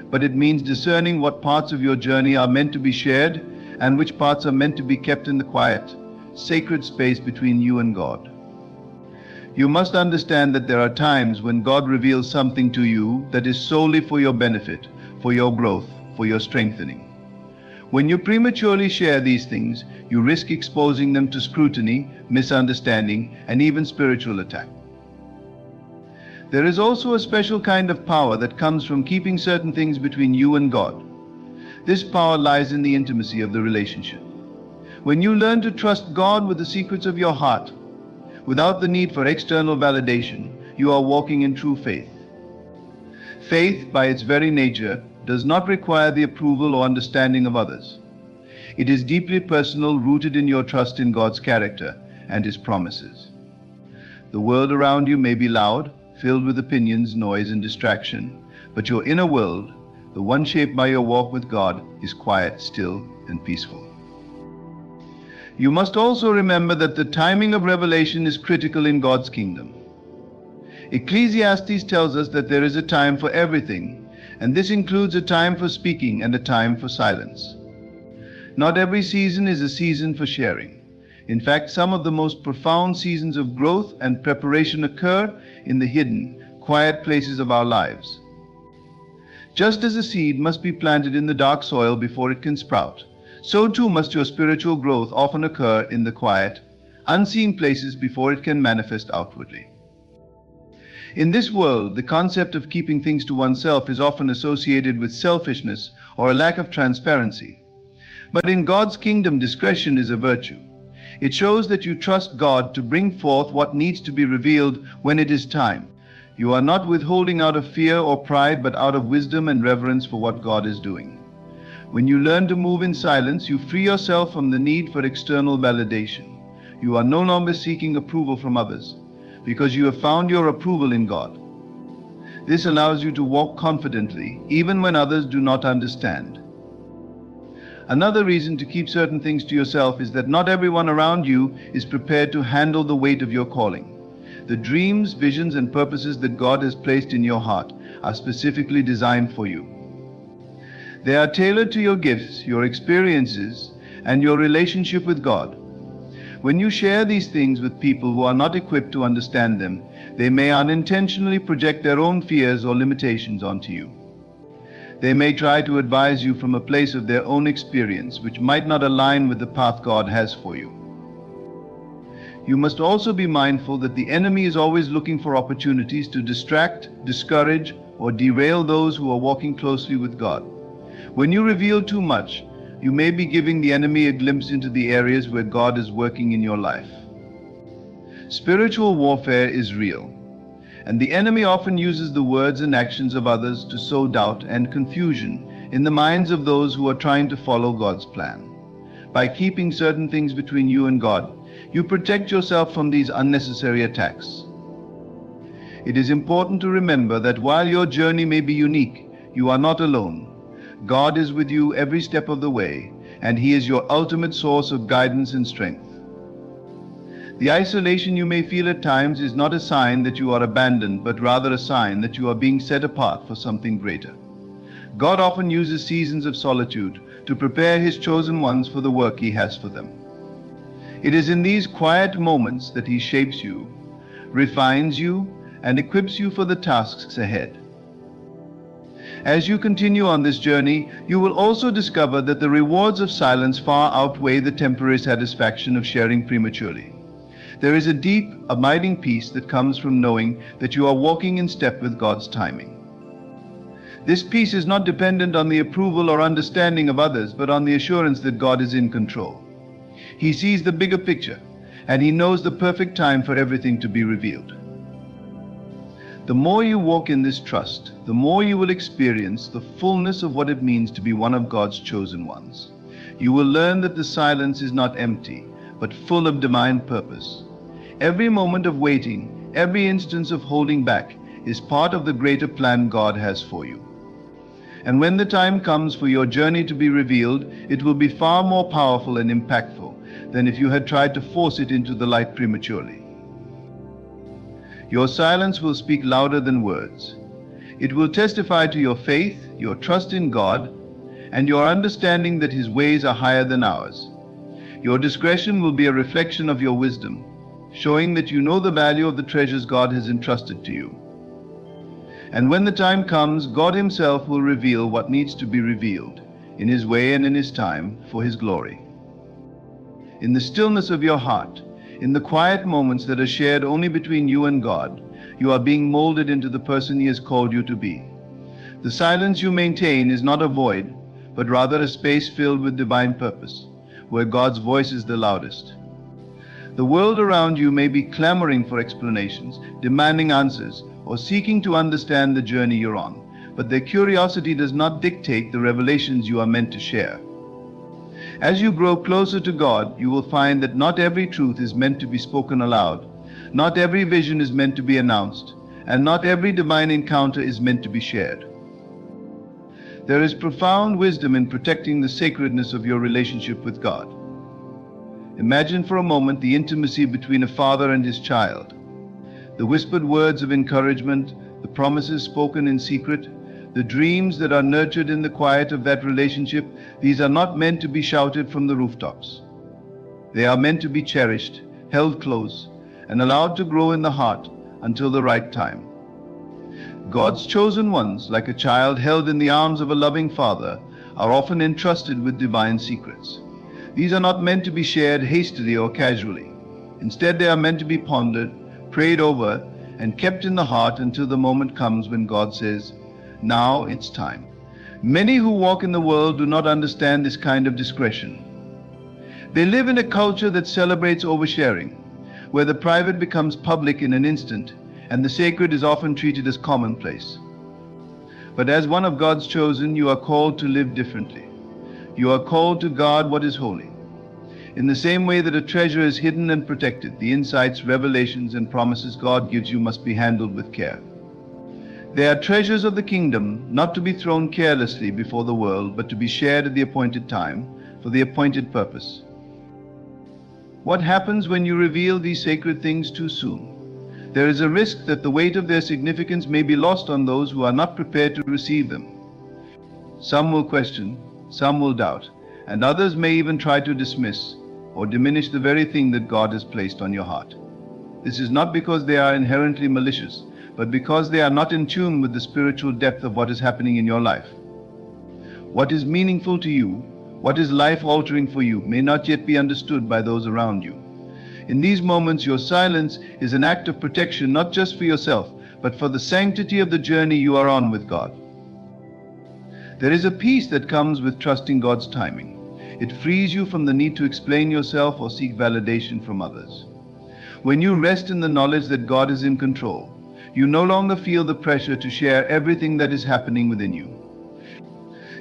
but it means discerning what parts of your journey are meant to be shared and which parts are meant to be kept in the quiet, sacred space between you and God. You must understand that there are times when God reveals something to you that is solely for your benefit, for your growth, for your strengthening. When you prematurely share these things, you risk exposing them to scrutiny, misunderstanding, and even spiritual attack. There is also a special kind of power that comes from keeping certain things between you and God. This power lies in the intimacy of the relationship. When you learn to trust God with the secrets of your heart, without the need for external validation, you are walking in true faith. Faith, by its very nature, does not require the approval or understanding of others. It is deeply personal, rooted in your trust in God's character and His promises. The world around you may be loud, filled with opinions, noise, and distraction, but your inner world, the one shaped by your walk with God, is quiet, still, and peaceful. You must also remember that the timing of revelation is critical in God's kingdom. Ecclesiastes tells us that there is a time for everything, and this includes a time for speaking and a time for silence. Not every season is a season for sharing. In fact, some of the most profound seasons of growth and preparation occur in the hidden, quiet places of our lives. Just as a seed must be planted in the dark soil before it can sprout, so too must your spiritual growth often occur in the quiet, unseen places before it can manifest outwardly. In this world, the concept of keeping things to oneself is often associated with selfishness or a lack of transparency. But in God's kingdom, discretion is a virtue. It shows that you trust God to bring forth what needs to be revealed when it is time. You are not withholding out of fear or pride, but out of wisdom and reverence for what God is doing. When you learn to move in silence, you free yourself from the need for external validation. You are no longer seeking approval from others, because you have found your approval in God. This allows you to walk confidently, even when others do not understand. Another reason to keep certain things to yourself is that not everyone around you is prepared to handle the weight of your calling. The dreams, visions, and purposes that God has placed in your heart are specifically designed for you. They are tailored to your gifts, your experiences, and your relationship with God. When you share these things with people who are not equipped to understand them, they may unintentionally project their own fears or limitations onto you. They may try to advise you from a place of their own experience, which might not align with the path God has for you. You must also be mindful that the enemy is always looking for opportunities to distract, discourage, or derail those who are walking closely with God. When you reveal too much, you may be giving the enemy a glimpse into the areas where God is working in your life. Spiritual warfare is real, and the enemy often uses the words and actions of others to sow doubt and confusion in the minds of those who are trying to follow God's plan. By keeping certain things between you and God, you protect yourself from these unnecessary attacks. It is important to remember that while your journey may be unique, you are not alone. God is with you every step of the way, and He is your ultimate source of guidance and strength. The isolation you may feel at times is not a sign that you are abandoned, but rather a sign that you are being set apart for something greater. God often uses seasons of solitude to prepare His chosen ones for the work He has for them. It is in these quiet moments that He shapes you, refines you, and equips you for the tasks ahead. As you continue on this journey, you will also discover that the rewards of silence far outweigh the temporary satisfaction of sharing prematurely. There is a deep, abiding peace that comes from knowing that you are walking in step with God's timing. This peace is not dependent on the approval or understanding of others, but on the assurance that God is in control. He sees the bigger picture, and He knows the perfect time for everything to be revealed. The more you walk in this trust, the more you will experience the fullness of what it means to be one of God's chosen ones. You will learn that the silence is not empty, but full of divine purpose. Every moment of waiting, every instance of holding back, is part of the greater plan God has for you. And when the time comes for your journey to be revealed, it will be far more powerful and impactful than if you had tried to force it into the light prematurely. Your silence will speak louder than words. It will testify to your faith, your trust in God, and your understanding that His ways are higher than ours. Your discretion will be a reflection of your wisdom, showing that you know the value of the treasures God has entrusted to you. And when the time comes, God Himself will reveal what needs to be revealed, in His way and in His time, for His glory. In the stillness of your heart, in the quiet moments that are shared only between you and God, you are being molded into the person He has called you to be. The silence you maintain is not a void, but rather a space filled with divine purpose, where God's voice is the loudest. The world around you may be clamoring for explanations, demanding answers, or seeking to understand the journey you're on. but their curiosity does not dictate the revelations you are meant to share. As you grow closer to God, you will find that not every truth is meant to be spoken aloud, not every vision is meant to be announced, and not every divine encounter is meant to be shared. There is profound wisdom in protecting the sacredness of your relationship with God. Imagine for a moment the intimacy between a father and his child. The whispered words of encouragement, the promises spoken in secret, the dreams that are nurtured in the quiet of that relationship, these are not meant to be shouted from the rooftops. They are meant to be cherished, held close, and allowed to grow in the heart until the right time. God's chosen ones, like a child held in the arms of a loving father, are often entrusted with divine secrets. These are not meant to be shared hastily or casually. Instead, they are meant to be pondered, prayed over, and kept in the heart until the moment comes when God says, "Now it's time." Many who walk in the world do not understand this kind of discretion. They live in a culture that celebrates oversharing, where the private becomes public in an instant, and the sacred is often treated as commonplace. But as one of God's chosen, you are called to live differently. You are called to guard what is holy. In the same way that a treasure is hidden and protected, the insights, revelations, and promises God gives you must be handled with care. They are treasures of the kingdom, not to be thrown carelessly before the world, but to be shared at the appointed time, for the appointed purpose. What happens when you reveal these sacred things too soon? There is a risk that the weight of their significance may be lost on those who are not prepared to receive them. Some will question, some will doubt, and others may even try to dismiss or diminish the very thing that God has placed on your heart. This is not because they are inherently malicious, but because they are not in tune with the spiritual depth of what is happening in your life. What is meaningful to you, what is life-altering for you, may not yet be understood by those around you. In these moments, your silence is an act of protection, not just for yourself, but for the sanctity of the journey you are on with God. There is a peace that comes with trusting God's timing. It frees you from the need to explain yourself or seek validation from others. When you rest in the knowledge that God is in control, you no longer feel the pressure to share everything that is happening within you.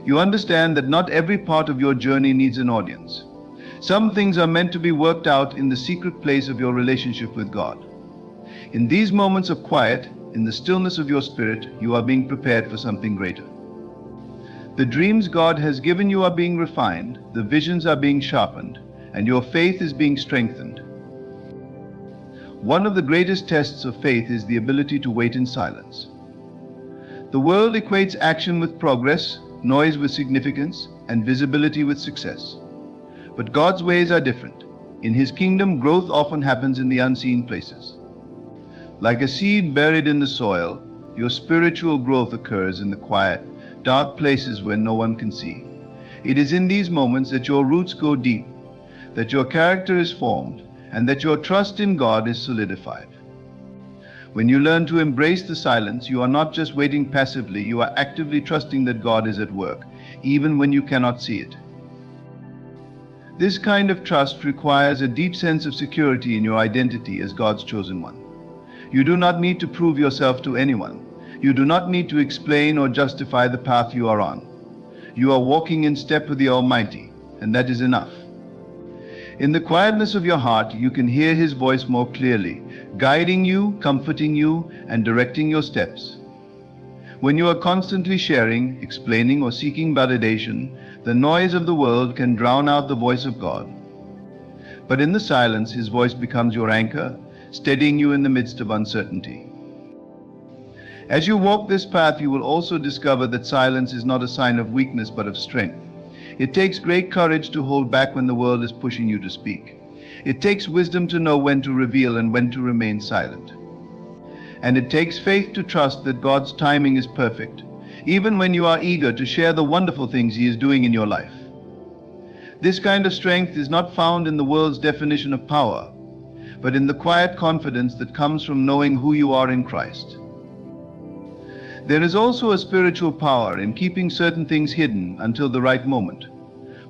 You understand that not every part of your journey needs an audience. Some things are meant to be worked out in the secret place of your relationship with God. In these moments of quiet, in the stillness of your spirit, you are being prepared for something greater. The dreams God has given you are being refined, the visions are being sharpened, and your faith is being strengthened. One of the greatest tests of faith is the ability to wait in silence. The world equates action with progress, noise with significance, and visibility with success. But God's ways are different. In His kingdom, growth often happens in the unseen places. Like a seed buried in the soil, your spiritual growth occurs in the quiet, dark places where no one can see. It is in these moments that your roots go deep, that your character is formed, and that your trust in God is solidified. When you learn to embrace the silence, you are not just waiting passively, you are actively trusting that God is at work, even when you cannot see it. This kind of trust requires a deep sense of security in your identity as God's chosen one. You do not need to prove yourself to anyone. You do not need to explain or justify the path you are on. You are walking in step with the Almighty, and that is enough. In the quietness of your heart, you can hear His voice more clearly, guiding you, comforting you, and directing your steps. When you are constantly sharing, explaining, or seeking validation, the noise of the world can drown out the voice of God. But in the silence, His voice becomes your anchor, steadying you in the midst of uncertainty. As you walk this path, you will also discover that silence is not a sign of weakness but of strength. It takes great courage to hold back when the world is pushing you to speak. It takes wisdom to know when to reveal and when to remain silent. And it takes faith to trust that God's timing is perfect, even when you are eager to share the wonderful things He is doing in your life. This kind of strength is not found in the world's definition of power, but in the quiet confidence that comes from knowing who you are in Christ. There is also a spiritual power in keeping certain things hidden until the right moment.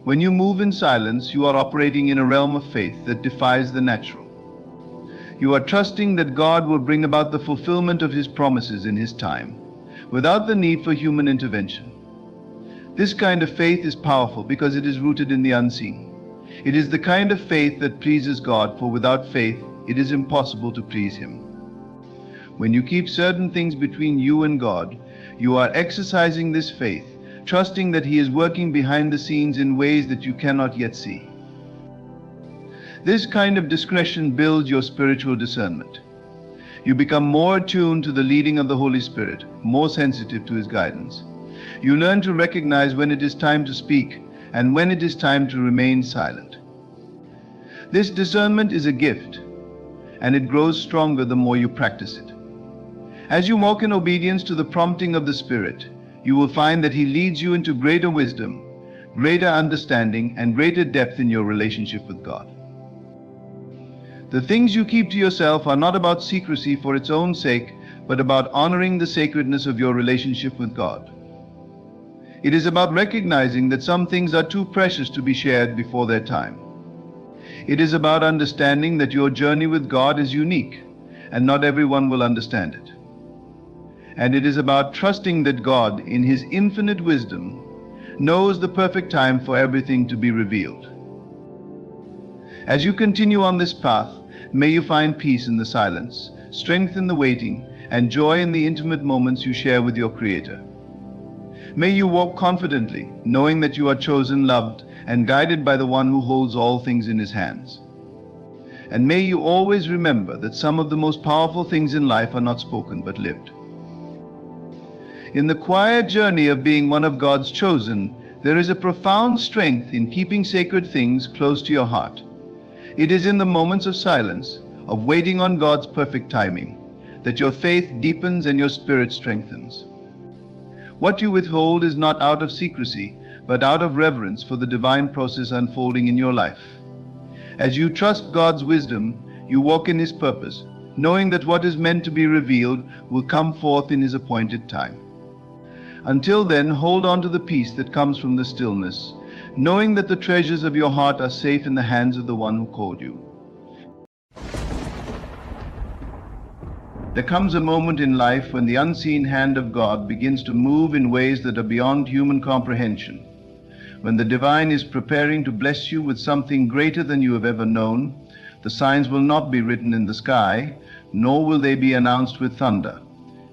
When you move in silence, you are operating in a realm of faith that defies the natural. You are trusting that God will bring about the fulfillment of His promises in His time. without the need for human intervention. This kind of faith is powerful because it is rooted in the unseen. It is the kind of faith that pleases God, for without faith it is impossible to please Him. When you keep certain things between you and God, you are exercising this faith, trusting that He is working behind the scenes in ways that you cannot yet see. This kind of discretion builds your spiritual discernment. You become more attuned to the leading of the Holy Spirit, more sensitive to His guidance. You learn to recognize when it is time to speak and when it is time to remain silent. This discernment is a gift, and it grows stronger the more you practice it. As you walk in obedience to the prompting of the Spirit, you will find that He leads you into greater wisdom, greater understanding, and greater depth in your relationship with God. The things you keep to yourself are not about secrecy for its own sake, but about honoring the sacredness of your relationship with God. It is about recognizing that some things are too precious to be shared before their time. It is about understanding that your journey with God is unique, and not everyone will understand it. And it is about trusting that God, in His infinite wisdom, knows the perfect time for everything to be revealed. As you continue on this path, may you find peace in the silence, strength in the waiting, and joy in the intimate moments you share with your Creator. May you walk confidently, knowing that you are chosen, loved, and guided by the One who holds all things in His hands. And may you always remember that some of the most powerful things in life are not spoken but lived. In the quiet journey of being one of God's chosen, there is a profound strength in keeping sacred things close to your heart. It is in the moments of silence, of waiting on God's perfect timing, that your faith deepens and your spirit strengthens. What you withhold is not out of secrecy, but out of reverence for the divine process unfolding in your life. As you trust God's wisdom, you walk in His purpose, knowing that what is meant to be revealed will come forth in His appointed time. Until then, hold on to the peace that comes from the stillness, knowing that the treasures of your heart are safe in the hands of the One who called you. There comes a moment in life when the unseen hand of God begins to move in ways that are beyond human comprehension. When the divine is preparing to bless you with something greater than you have ever known, the signs will not be written in the sky, nor will they be announced with thunder.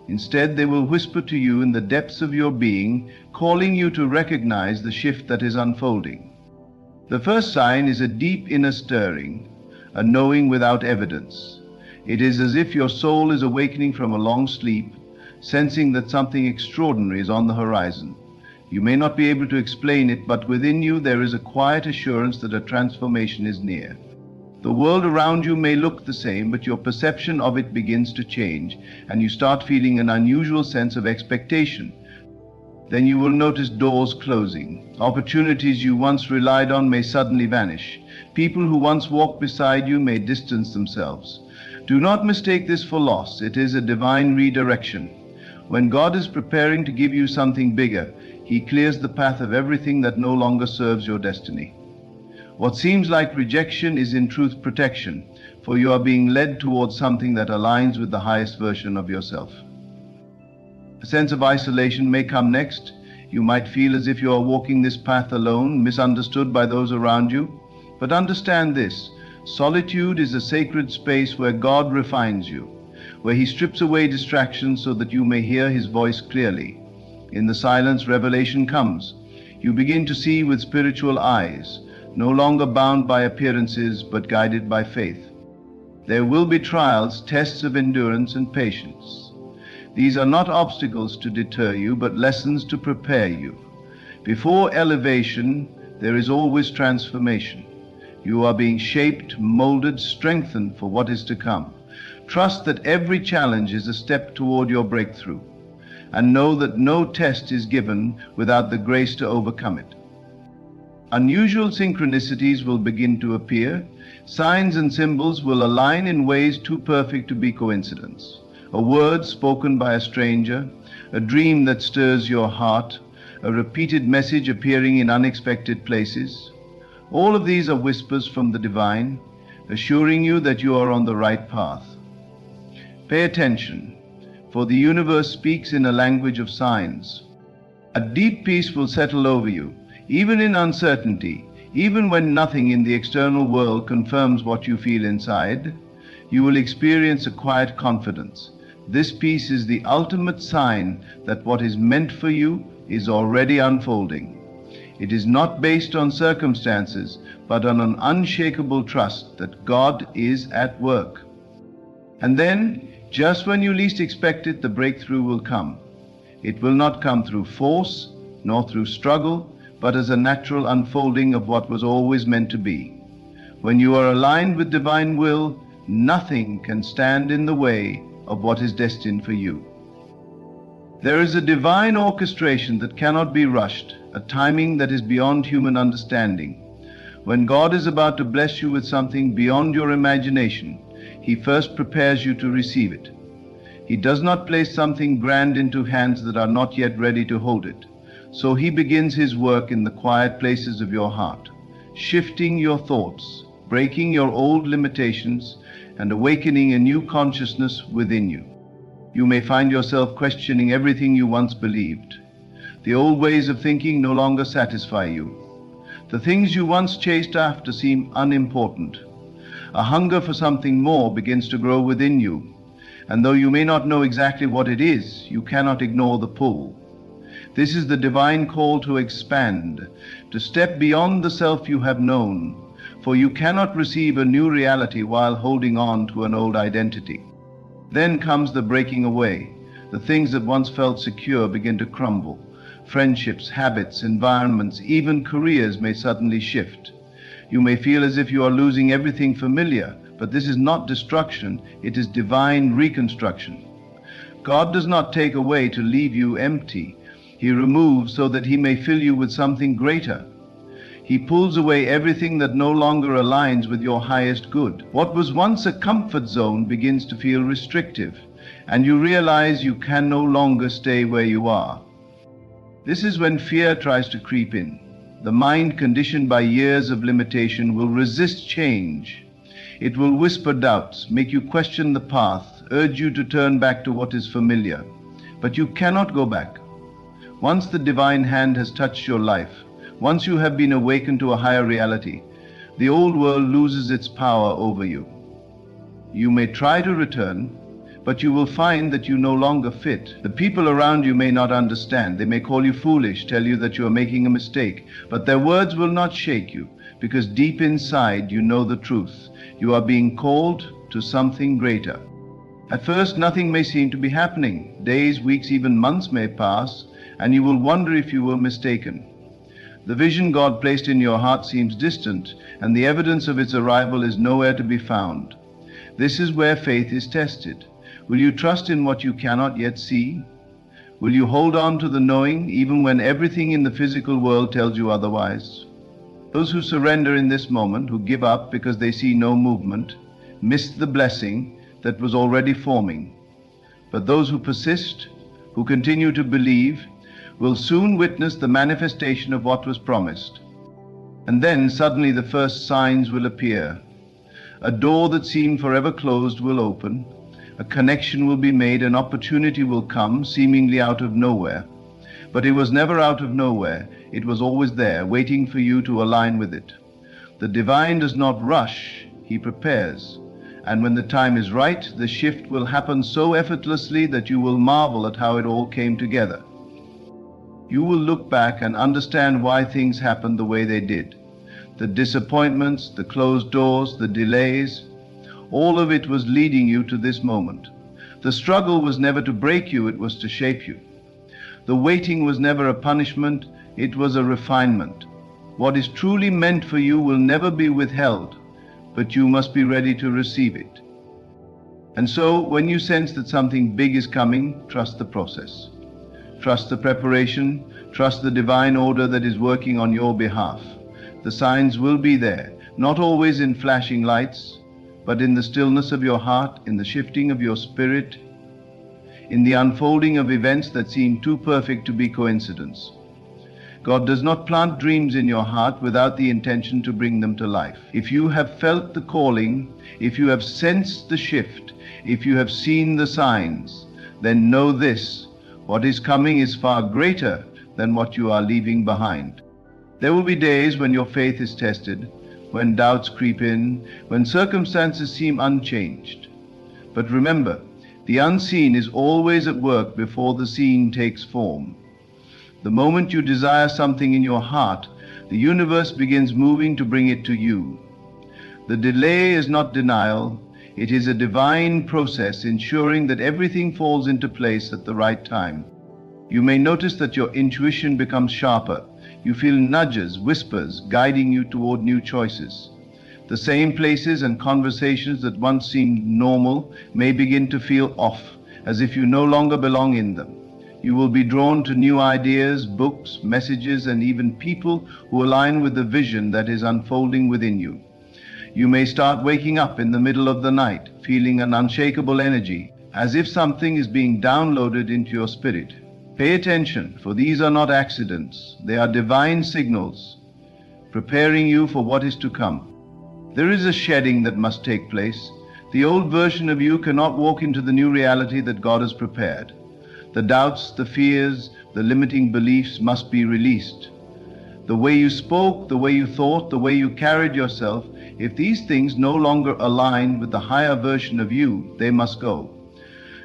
Instead, they will whisper to you in the depths of your being, calling you to recognize the shift that is unfolding. The first sign is a deep inner stirring, a knowing without evidence. It is as if your soul is awakening from a long sleep, sensing that something extraordinary is on the horizon. You may not be able to explain it, but within you there is a quiet assurance that a transformation is near. The world around you may look the same, but your perception of it begins to change, and you start feeling an unusual sense of expectation. Then you will notice doors closing. Opportunities you once relied on may suddenly vanish. People who once walked beside you may distance themselves. Do not mistake this for loss. It is a divine redirection. When God is preparing to give you something bigger, He clears the path of everything that no longer serves your destiny. What seems like rejection is in truth protection, for you are being led towards something that aligns with the highest version of yourself. A sense of isolation may come next. You might feel as if you are walking this path alone, misunderstood by those around you. But understand this: solitude is a sacred space where God refines you, where He strips away distractions so that you may hear His voice clearly. In the silence, revelation comes. You begin to see with spiritual eyes, no longer bound by appearances, but guided by faith. There will be trials, tests of endurance and patience. These are not obstacles to deter you, but lessons to prepare you. Before elevation, there is always transformation. You are being shaped, molded, strengthened for what is to come. Trust that every challenge is a step toward your breakthrough, and know that no test is given without the grace to overcome it. Unusual synchronicities will begin to appear. Signs and symbols will align in ways too perfect to be coincidence. A word spoken by a stranger, a dream that stirs your heart, a repeated message appearing in unexpected places. All of these are whispers from the divine, assuring you that you are on the right path. Pay attention, for the universe speaks in a language of signs. A deep peace will settle over you, even in uncertainty, even when nothing in the external world confirms what you feel inside. You will experience a quiet confidence. This peace is the ultimate sign that what is meant for you is already unfolding. It is not based on circumstances, but on an unshakable trust that God is at work. And then, just when you least expect it, the breakthrough will come. It will not come through force, nor through struggle, but as a natural unfolding of what was always meant to be. When you are aligned with divine will, nothing can stand in the way of what is destined for you. There is a divine orchestration that cannot be rushed, a timing that is beyond human understanding. When God is about to bless you with something beyond your imagination, He first prepares you to receive it. He does not place something grand into hands that are not yet ready to hold it. So He begins His work in the quiet places of your heart, shifting your thoughts, breaking your old limitations, and awakening a new consciousness within you. You may find yourself questioning everything you once believed. The old ways of thinking no longer satisfy you. The things you once chased after seem unimportant. A hunger for something more begins to grow within you, and though you may not know exactly what it is, you cannot ignore the pull. This is the divine call to expand, to step beyond the self you have known, for you cannot receive a new reality while holding on to an old identity. Then comes the breaking away. The things that once felt secure begin to crumble. Friendships, habits, environments, even careers may suddenly shift. You may feel as if you are losing everything familiar, but this is not destruction, it is divine reconstruction. God does not take away to leave you empty. He removes so that He may fill you with something greater. He pulls away everything that no longer aligns with your highest good. What was once a comfort zone begins to feel restrictive, and you realize you can no longer stay where you are. This is when fear tries to creep in. The mind, conditioned by years of limitation, will resist change. It will whisper doubts, make you question the path, urge you to turn back to what is familiar. But you cannot go back. Once the divine hand has touched your life, once you have been awakened to a higher reality, the old world loses its power over you. You may try to return, but you will find that you no longer fit. The people around you may not understand. They may call you foolish, tell you that you are making a mistake, but their words will not shake you, because deep inside you know the truth. You are being called to something greater. At first, nothing may seem to be happening. Days, weeks, even months may pass, and you will wonder if you were mistaken. The vision God placed in your heart seems distant, and the evidence of its arrival is nowhere to be found. This is where faith is tested. Will you trust in what you cannot yet see? Will you hold on to the knowing even when everything in the physical world tells you otherwise? Those who surrender in this moment, who give up because they see no movement, miss the blessing that was already forming. But those who persist, who continue to believe, will soon witness the manifestation of what was promised. And then suddenly the first signs will appear. A door that seemed forever closed will open. A connection will be made, an opportunity will come, seemingly out of nowhere. But it was never out of nowhere. It was always there, waiting for you to align with it. The divine does not rush, He prepares. And when the time is right, the shift will happen so effortlessly that you will marvel at how it all came together. You will look back and understand why things happened the way they did. The disappointments, the closed doors, the delays, all of it was leading you to this moment. The struggle was never to break you, it was to shape you. The waiting was never a punishment, it was a refinement. What is truly meant for you will never be withheld, but you must be ready to receive it. And so, when you sense that something big is coming, trust the process. Trust the preparation, trust the divine order that is working on your behalf. The signs will be there, not always in flashing lights, but in the stillness of your heart, in the shifting of your spirit, in the unfolding of events that seem too perfect to be coincidence. God does not plant dreams in your heart without the intention to bring them to life. If you have felt the calling, if you have sensed the shift, if you have seen the signs, then know this: what is coming is far greater than what you are leaving behind. There will be days when your faith is tested, when doubts creep in, when circumstances seem unchanged. But remember, the unseen is always at work before the seen takes form. The moment you desire something in your heart, the universe begins moving to bring it to you. The delay is not denial, it is a divine process ensuring that everything falls into place at the right time. You may notice that your intuition becomes sharper. You feel nudges, whispers, guiding you toward new choices. The same places and conversations that once seemed normal may begin to feel off, as if you no longer belong in them. You will be drawn to new ideas, books, messages, and even people who align with the vision that is unfolding within you. You may start waking up in the middle of the night, feeling an unshakable energy, as if something is being downloaded into your spirit. Pay attention, for these are not accidents. They are divine signals, preparing you for what is to come. There is a shedding that must take place. The old version of you cannot walk into the new reality that God has prepared. The doubts, the fears, the limiting beliefs must be released. The way you spoke, the way you thought, the way you carried yourself, if these things no longer align with the higher version of you, they must go.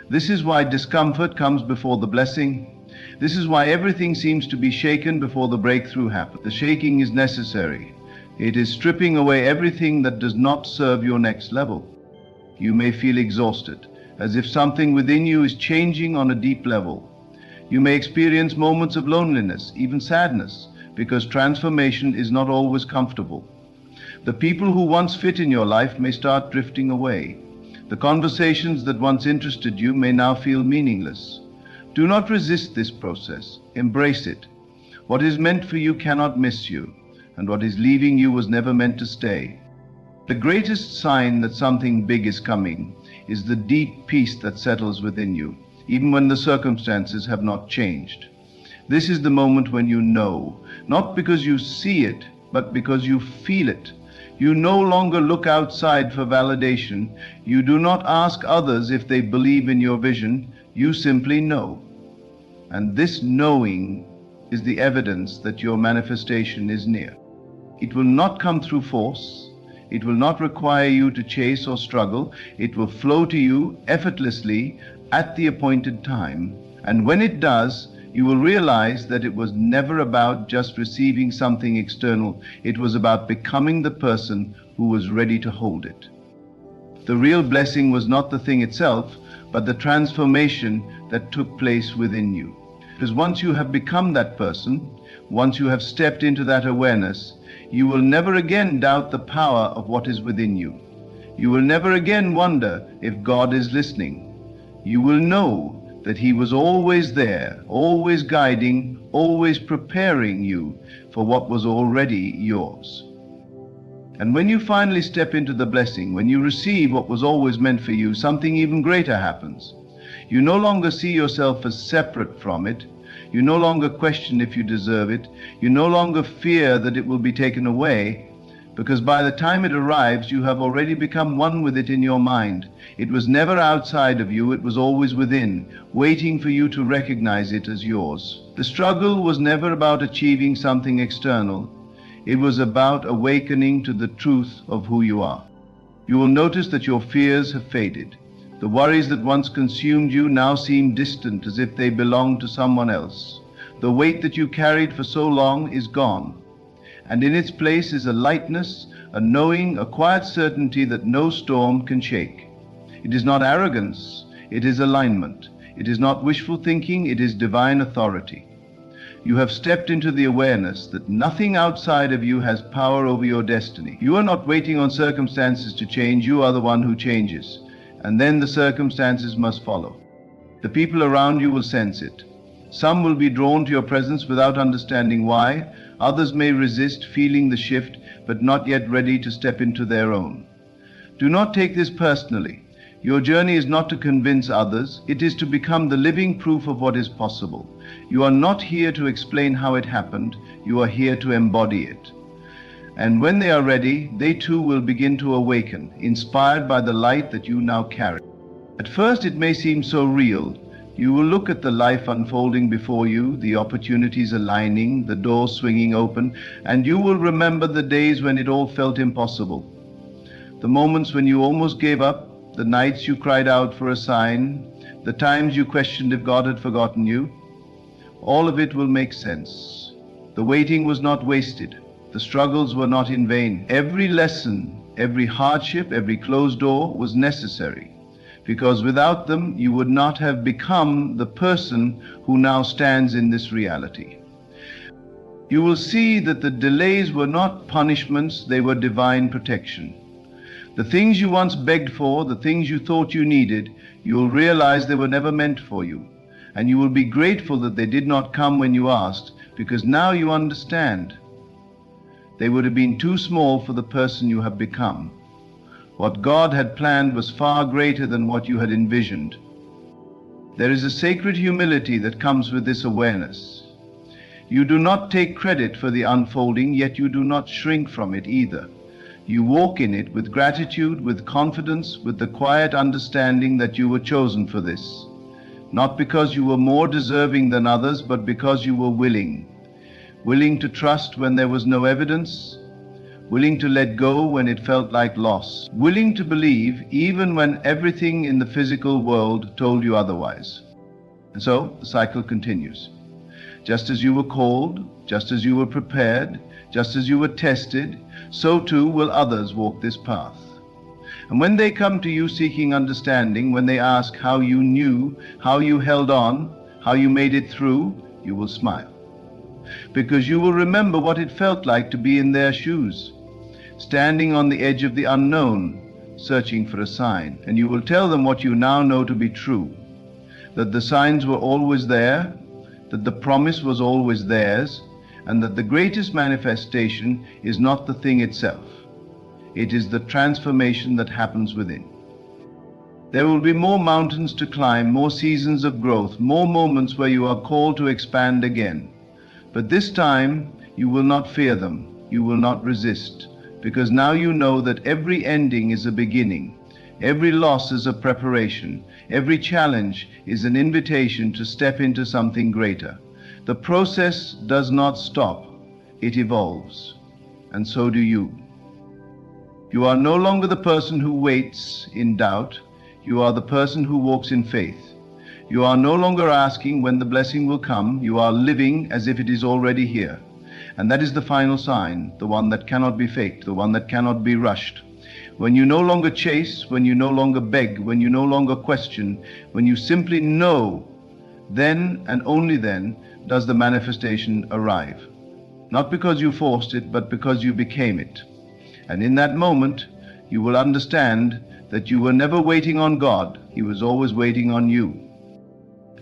This is why discomfort comes before the blessing. This is why everything seems to be shaken before the breakthrough happens. The shaking is necessary. It is stripping away everything that does not serve your next level. You may feel exhausted, as if something within you is changing on a deep level. You may experience moments of loneliness, even sadness, because transformation is not always comfortable. The people who once fit in your life may start drifting away. The conversations that once interested you may now feel meaningless. Do not resist this process. Embrace it. What is meant for you cannot miss you, and what is leaving you was never meant to stay. The greatest sign that something big is coming is the deep peace that settles within you, even when the circumstances have not changed. This is the moment when you know, not because you see it, but because you feel it. You no longer look outside for validation. You do not ask others if they believe in your vision. You simply know. And this knowing is the evidence that your manifestation is near. It will not come through force. It will not require you to chase or struggle. It will flow to you effortlessly at the appointed time. And when it does, you will realize that it was never about just receiving something external. It was about becoming the person who was ready to hold it. The real blessing was not the thing itself, but the transformation that took place within you. Because once you have become that person, once you have stepped into that awareness, you will never again doubt the power of what is within you. You will never again wonder if God is listening. You will know that He was always there, always guiding, always preparing you for what was already yours. And when you finally step into the blessing, when you receive what was always meant for you, something even greater happens. You no longer see yourself as separate from it. You no longer question if you deserve it. You no longer fear that it will be taken away, because by the time it arrives, you have already become one with it in your mind. It was never outside of you, it was always within, waiting for you to recognize it as yours. The struggle was never about achieving something external. It was about awakening to the truth of who you are. You will notice that your fears have faded. The worries that once consumed you now seem distant, as if they belonged to someone else. The weight that you carried for so long is gone, and in its place is a lightness, a knowing, a quiet certainty that no storm can shake. It is not arrogance, it is alignment. It is not wishful thinking, it is divine authority. You have stepped into the awareness that nothing outside of you has power over your destiny. You are not waiting on circumstances to change, you are the one who changes. And then the circumstances must follow. The people around you will sense it. Some will be drawn to your presence without understanding why. Others may resist, feeling the shift, but not yet ready to step into their own. Do not take this personally. Your journey is not to convince others. It is to become the living proof of what is possible. You are not here to explain how it happened. You are here to embody it. And when they are ready, they too will begin to awaken, inspired by the light that you now carry. At first it may seem so real, You will look at the life unfolding before you, the opportunities aligning, the doors swinging open, and you will remember the days when it all felt impossible. The moments when you almost gave up, the nights you cried out for a sign, the times you questioned if God had forgotten you. All of it will make sense. The waiting was not wasted. The struggles were not in vain. Every lesson, every hardship, every closed door was necessary, because without them you would not have become the person who now stands in this reality. You will see that the delays were not punishments, they were divine protection. The things you once begged for, the things you thought you needed, you will realize they were never meant for you. And you will be grateful that they did not come when you asked, because now you understand. They would have been too small for the person you have become. What God had planned was far greater than what you had envisioned. There is a sacred humility that comes with this awareness. You do not take credit for the unfolding, yet you do not shrink from it either. You walk in it with gratitude, with confidence, with the quiet understanding that you were chosen for this. Not because you were more deserving than others, but because you were willing. Willing to trust when there was no evidence, willing to let go when it felt like loss, willing to believe even when everything in the physical world told you otherwise. And so the cycle continues. Just as you were called, just as you were prepared, just as you were tested, so too will others walk this path. And when they come to you seeking understanding, when they ask how you knew, how you held on, how you made it through, you will smile. Because you will remember what it felt like to be in their shoes, standing on the edge of the unknown, searching for a sign. And you will tell them what you now know to be true, that the signs were always there, that the promise was always theirs, and that the greatest manifestation is not the thing itself. It is the transformation that happens within. There will be more mountains to climb, more seasons of growth, more moments where you are called to expand again. But this time, you will not fear them, you will not resist, because now you know that every ending is a beginning, every loss is a preparation, every challenge is an invitation to step into something greater. The process does not stop, it evolves, and so do you. You are no longer the person who waits in doubt, you are the person who walks in faith. You are no longer asking when the blessing will come, you are living as if it is already here. And that is the final sign, the one that cannot be faked, the one that cannot be rushed. When you no longer chase, when you no longer beg, when you no longer question, when you simply know, then and only then does the manifestation arrive. Not because you forced it, but because you became it. And in that moment, you will understand that you were never waiting on God, He was always waiting on you.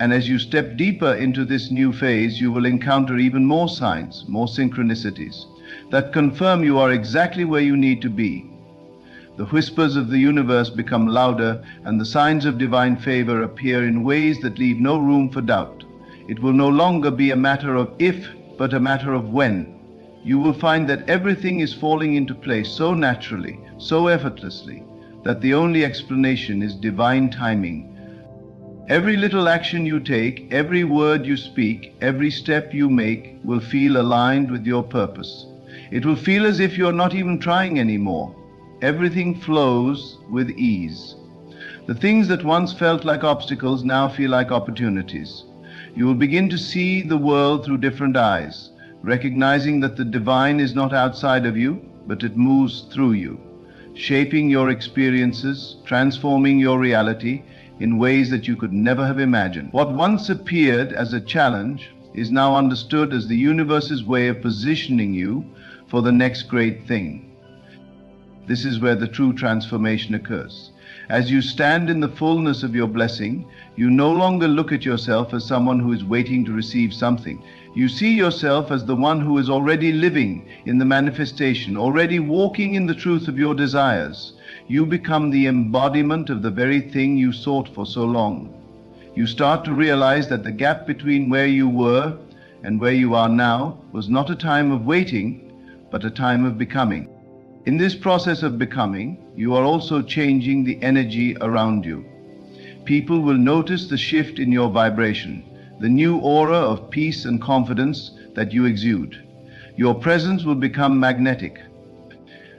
And as you step deeper into this new phase, you will encounter even more signs, more synchronicities, that confirm you are exactly where you need to be. The whispers of the universe become louder, and the signs of divine favor appear in ways that leave no room for doubt. It will no longer be a matter of if, but a matter of when. You will find that everything is falling into place so naturally, so effortlessly, that the only explanation is divine timing. Every little action you take, every word you speak, every step you make will feel aligned with your purpose. It will feel as if you're not even trying anymore. Everything flows with ease. The things that once felt like obstacles now feel like opportunities. You will begin to see the world through different eyes, recognizing that the divine is not outside of you, but it moves through you, shaping your experiences, transforming your reality in ways that you could never have imagined. What once appeared as a challenge is now understood as the universe's way of positioning you for the next great thing. This is where the true transformation occurs. As you stand in the fullness of your blessing, you no longer look at yourself as someone who is waiting to receive something. You see yourself as the one who is already living in the manifestation, already walking in the truth of your desires. You become the embodiment of the very thing you sought for so long. You start to realize that the gap between where you were and where you are now was not a time of waiting, but a time of becoming. In this process of becoming, you are also changing the energy around you. People will notice the shift in your vibration, the new aura of peace and confidence that you exude. Your presence will become magnetic.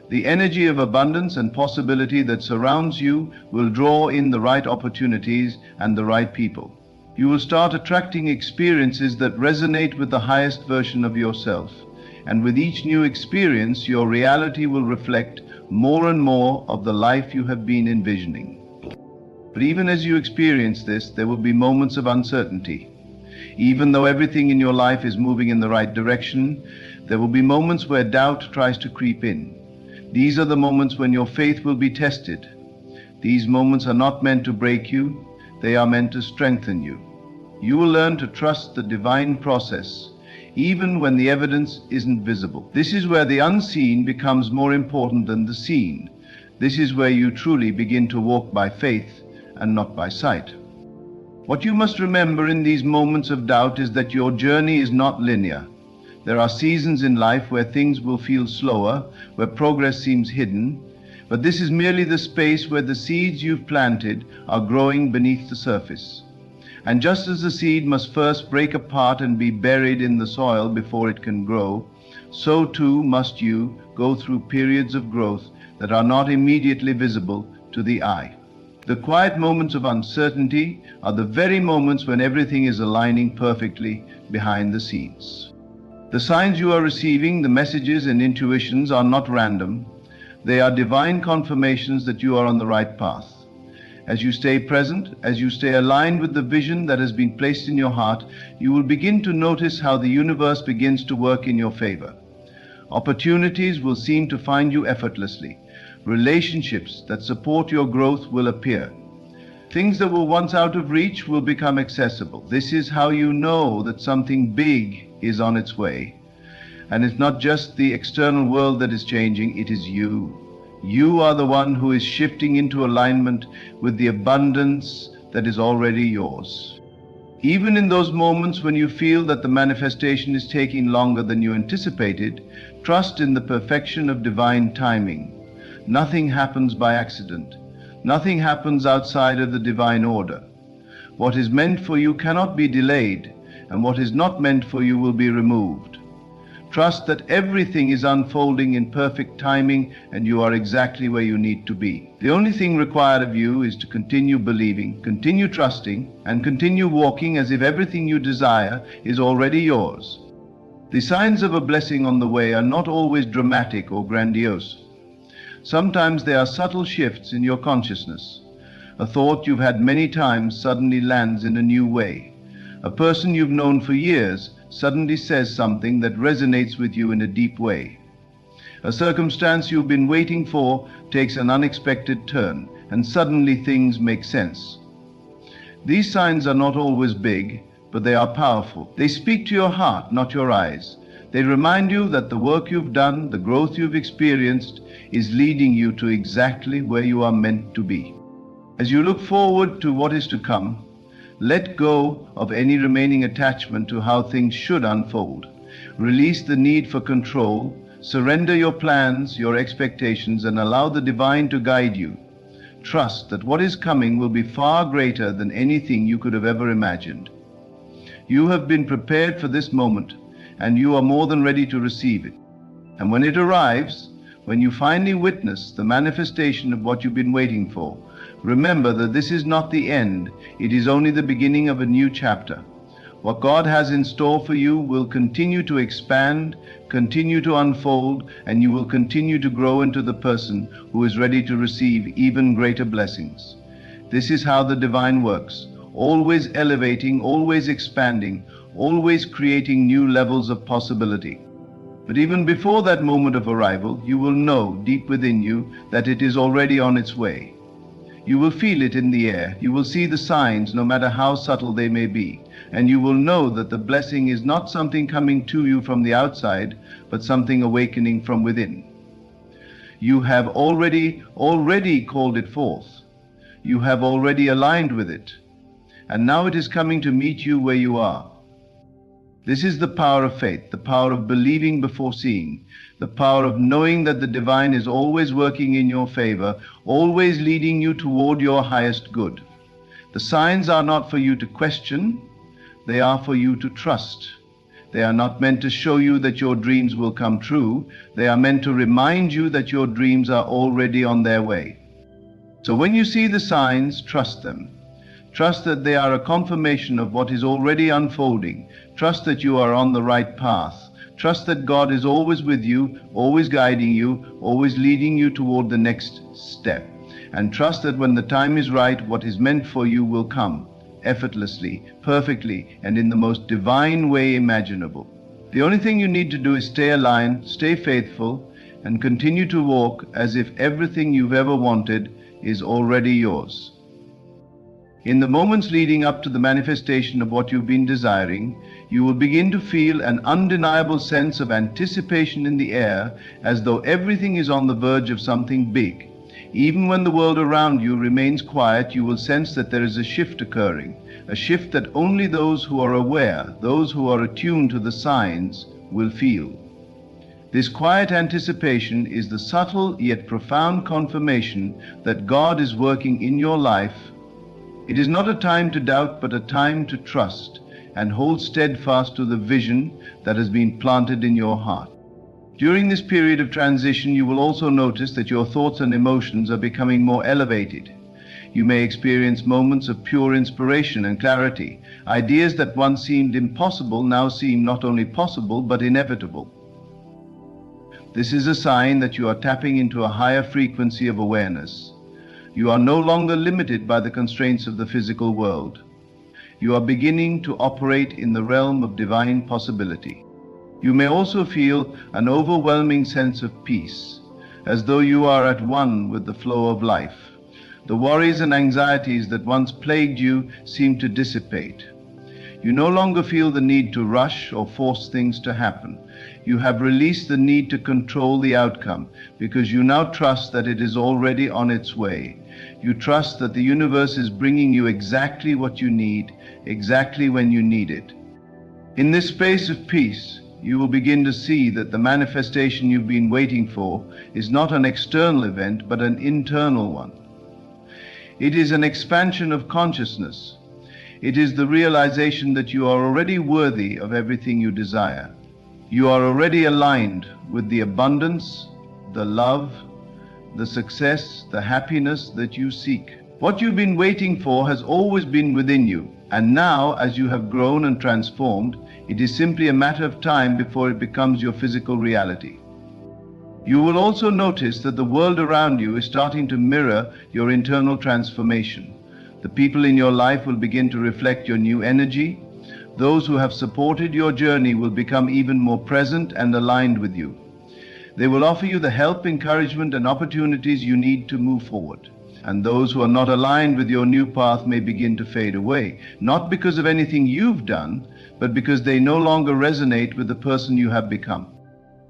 The energy of abundance and possibility that surrounds you will draw in the right opportunities and the right people. You will start attracting experiences that resonate with the highest version of yourself. And with each new experience, your reality will reflect more and more of the life you have been envisioning. But even as you experience this, there will be moments of uncertainty. Even though everything in your life is moving in the right direction, there will be moments where doubt tries to creep in. These are the moments when your faith will be tested. These moments are not meant to break you, they are meant to strengthen you. You will learn to trust the divine process, even when the evidence isn't visible. This is where the unseen becomes more important than the seen. This is where you truly begin to walk by faith and not by sight. What you must remember in these moments of doubt is that your journey is not linear. There are seasons in life where things will feel slower, where progress seems hidden, but this is merely the space where the seeds you've planted are growing beneath the surface. And just as the seed must first break apart and be buried in the soil before it can grow, so too must you go through periods of growth that are not immediately visible to the eye. The quiet moments of uncertainty are the very moments when everything is aligning perfectly behind the scenes. The signs you are receiving, the messages and intuitions, are not random. They are divine confirmations that you are on the right path. As you stay present, as you stay aligned with the vision that has been placed in your heart, you will begin to notice how the universe begins to work in your favor. Opportunities will seem to find you effortlessly. Relationships that support your growth will appear. Things that were once out of reach will become accessible. This is how you know that something big is on its way. And it's not just the external world that is changing, it is you. You are the one who is shifting into alignment with the abundance that is already yours. Even in those moments when you feel that the manifestation is taking longer than you anticipated, trust in the perfection of divine timing. Nothing happens by accident. Nothing happens outside of the divine order. What is meant for you cannot be delayed, and what is not meant for you will be removed. Trust that everything is unfolding in perfect timing and you are exactly where you need to be. The only thing required of you is to continue believing, continue trusting, and continue walking as if everything you desire is already yours. The signs of a blessing on the way are not always dramatic or grandiose. Sometimes they are subtle shifts in your consciousness. A thought you've had many times suddenly lands in a new way. A person you've known for years suddenly says something that resonates with you in a deep way. A circumstance you've been waiting for takes an unexpected turn, and suddenly things make sense. These signs are not always big, but they are powerful. They speak to your heart, not your eyes. They remind you that the work you've done, the growth you've experienced, is leading you to exactly where you are meant to be. As you look forward to what is to come, let go of any remaining attachment to how things should unfold. Release the need for control, surrender your plans, your expectations, and allow the divine to guide you. Trust that what is coming will be far greater than anything you could have ever imagined. You have been prepared for this moment, and you are more than ready to receive it. And when it arrives, when you finally witness the manifestation of what you've been waiting for, remember that this is not the end, it is only the beginning of a new chapter. What God has in store for you will continue to expand, continue to unfold, and you will continue to grow into the person who is ready to receive even greater blessings. This is how the divine works, always elevating, always expanding, always creating new levels of possibility. But even before that moment of arrival, you will know deep within you that it is already on its way. You will feel it in the air. You will see the signs, no matter how subtle they may be. And you will know that the blessing is not something coming to you from the outside, but something awakening from within. You have already called it forth. You have already aligned with it. And now it is coming to meet you where you are. This is the power of faith, the power of believing before seeing, the power of knowing that the divine is always working in your favor, always leading you toward your highest good. The signs are not for you to question, they are for you to trust. They are not meant to show you that your dreams will come true. They are meant to remind you that your dreams are already on their way. So when you see the signs, trust them. Trust that they are a confirmation of what is already unfolding. Trust that you are on the right path. Trust that God is always with you, always guiding you, always leading you toward the next step. And trust that when the time is right, what is meant for you will come, effortlessly, perfectly, and in the most divine way imaginable. The only thing you need to do is stay aligned, stay faithful, and continue to walk as if everything you've ever wanted is already yours. In the moments leading up to the manifestation of what you've been desiring, you will begin to feel an undeniable sense of anticipation in the air, as though everything is on the verge of something big. Even when the world around you remains quiet, you will sense that there is a shift occurring, a shift that only those who are aware, those who are attuned to the signs, will feel. This quiet anticipation is the subtle yet profound confirmation that God is working in your life. It is not a time to doubt, but a time to trust and hold steadfast to the vision that has been planted in your heart. During this period of transition, you will also notice that your thoughts and emotions are becoming more elevated. You may experience moments of pure inspiration and clarity. Ideas that once seemed impossible now seem not only possible, but inevitable. This is a sign that you are tapping into a higher frequency of awareness. You are no longer limited by the constraints of the physical world. You are beginning to operate in the realm of divine possibility. You may also feel an overwhelming sense of peace, as though you are at one with the flow of life. The worries and anxieties that once plagued you seem to dissipate. You no longer feel the need to rush or force things to happen. You have released the need to control the outcome, because you now trust that it is already on its way. You trust that the universe is bringing you exactly what you need, exactly when you need it. In this space of peace, you will begin to see that the manifestation you've been waiting for is not an external event, but an internal one. It is an expansion of consciousness. It is the realization that you are already worthy of everything you desire. You are already aligned with the abundance, the love, the success, the happiness that you seek. What you've been waiting for has always been within you, and now, as you have grown and transformed, it is simply a matter of time before it becomes your physical reality. You will also notice that the world around you is starting to mirror your internal transformation. The people in your life will begin to reflect your new energy. Those who have supported your journey will become even more present and aligned with you. They will offer you the help, encouragement, and opportunities you need to move forward. And those who are not aligned with your new path may begin to fade away, not because of anything you've done, but because they no longer resonate with the person you have become.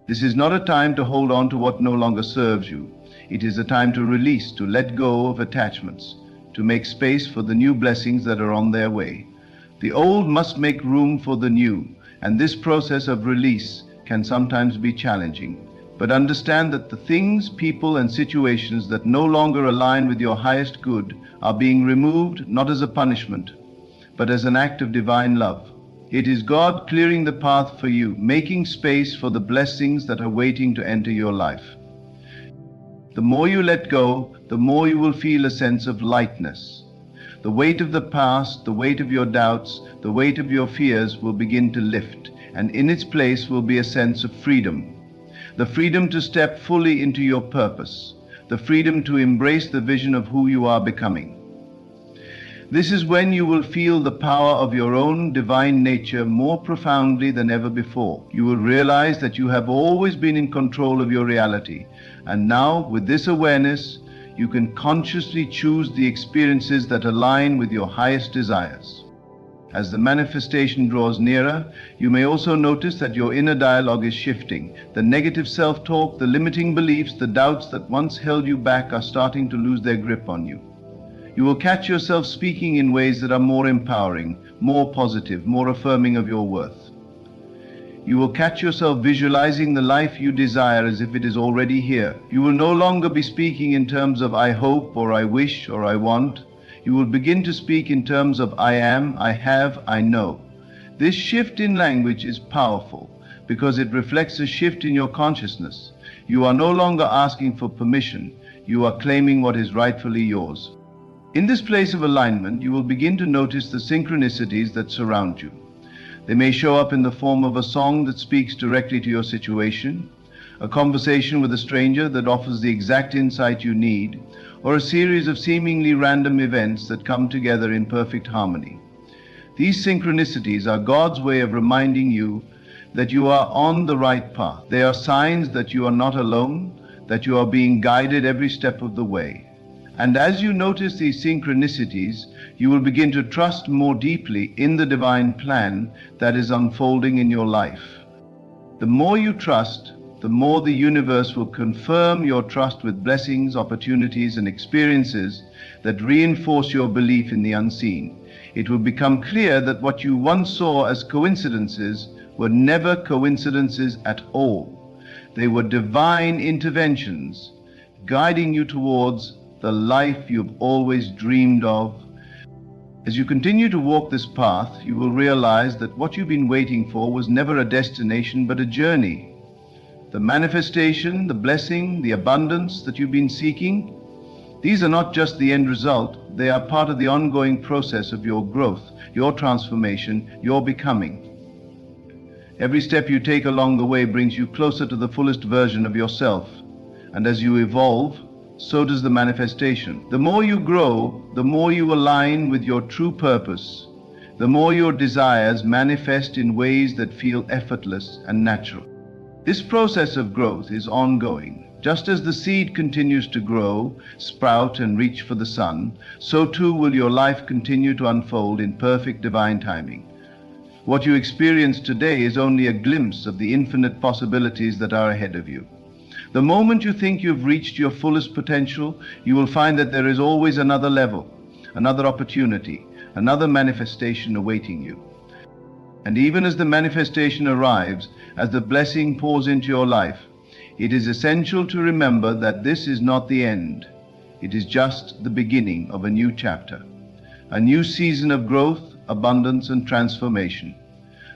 This is not a time to hold on to what no longer serves you. It is a time to release, to let go of attachments, to make space for the new blessings that are on their way. The old must make room for the new, and this process of release can sometimes be challenging. But understand that the things, people, and situations that no longer align with your highest good are being removed not as a punishment, but as an act of divine love. It is God clearing the path for you, making space for the blessings that are waiting to enter your life. The more you let go, the more you will feel a sense of lightness. The weight of the past, the weight of your doubts, the weight of your fears will begin to lift, and in its place will be a sense of freedom. The freedom to step fully into your purpose, the freedom to embrace the vision of who you are becoming. This is when you will feel the power of your own divine nature more profoundly than ever before. You will realize that you have always been in control of your reality, and now, with this awareness, you can consciously choose the experiences that align with your highest desires. As the manifestation draws nearer, you may also notice that your inner dialogue is shifting. The negative self-talk, the limiting beliefs, the doubts that once held you back are starting to lose their grip on you. You will catch yourself speaking in ways that are more empowering, more positive, more affirming of your worth. You will catch yourself visualizing the life you desire as if it is already here. You will no longer be speaking in terms of I hope or I wish or I want. You will begin to speak in terms of I am, I have, I know. This shift in language is powerful because it reflects a shift in your consciousness. You are no longer asking for permission. You are claiming what is rightfully yours. In this place of alignment, you will begin to notice the synchronicities that surround you. They may show up in the form of a song that speaks directly to your situation, a conversation with a stranger that offers the exact insight you need, or a series of seemingly random events that come together in perfect harmony. These synchronicities are God's way of reminding you that you are on the right path. They are signs that you are not alone, that you are being guided every step of the way. And as you notice these synchronicities, you will begin to trust more deeply in the divine plan that is unfolding in your life. The more you trust, the more the universe will confirm your trust with blessings, opportunities, and experiences that reinforce your belief in the unseen. It will become clear that what you once saw as coincidences were never coincidences at all. They were divine interventions guiding you towards the life you've always dreamed of. As you continue to walk this path, you will realize that what you've been waiting for was never a destination but a journey. The manifestation, the blessing, the abundance that you've been seeking, these are not just the end result, they are part of the ongoing process of your growth, your transformation, your becoming. Every step you take along the way brings you closer to the fullest version of yourself, and as you evolve, so does the manifestation. The more you grow, the more you align with your true purpose, the more your desires manifest in ways that feel effortless and natural. This process of growth is ongoing. Just as the seed continues to grow, sprout, and reach for the sun, so too will your life continue to unfold in perfect divine timing. What you experience today is only a glimpse of the infinite possibilities that are ahead of you. The moment you think you've reached your fullest potential, you will find that there is always another level, another opportunity, another manifestation awaiting you. And even as the manifestation arrives, as the blessing pours into your life, it is essential to remember that this is not the end. It is just the beginning of a new chapter, a new season of growth, abundance, and transformation.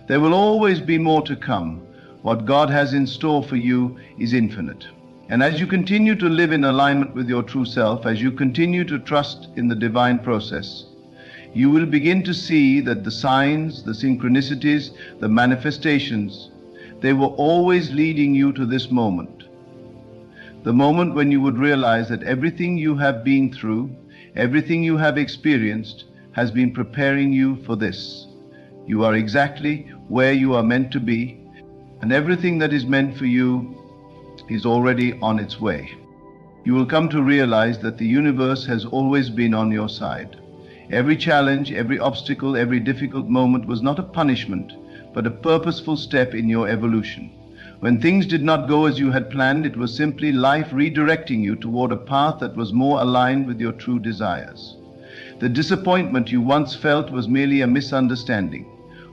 There will always be more to come. What God has in store for you is infinite. And as you continue to live in alignment with your true self, as you continue to trust in the divine process, you will begin to see that the signs, the synchronicities, the manifestations, they were always leading you to this moment. The moment when you would realize that everything you have been through, everything you have experienced, has been preparing you for this. You are exactly where you are meant to be, and everything that is meant for you is already on its way. You will come to realize that the universe has always been on your side. Every challenge, every obstacle, every difficult moment was not a punishment, but a purposeful step in your evolution. When things did not go as you had planned, it was simply life redirecting you toward a path that was more aligned with your true desires. The disappointment you once felt was merely a misunderstanding.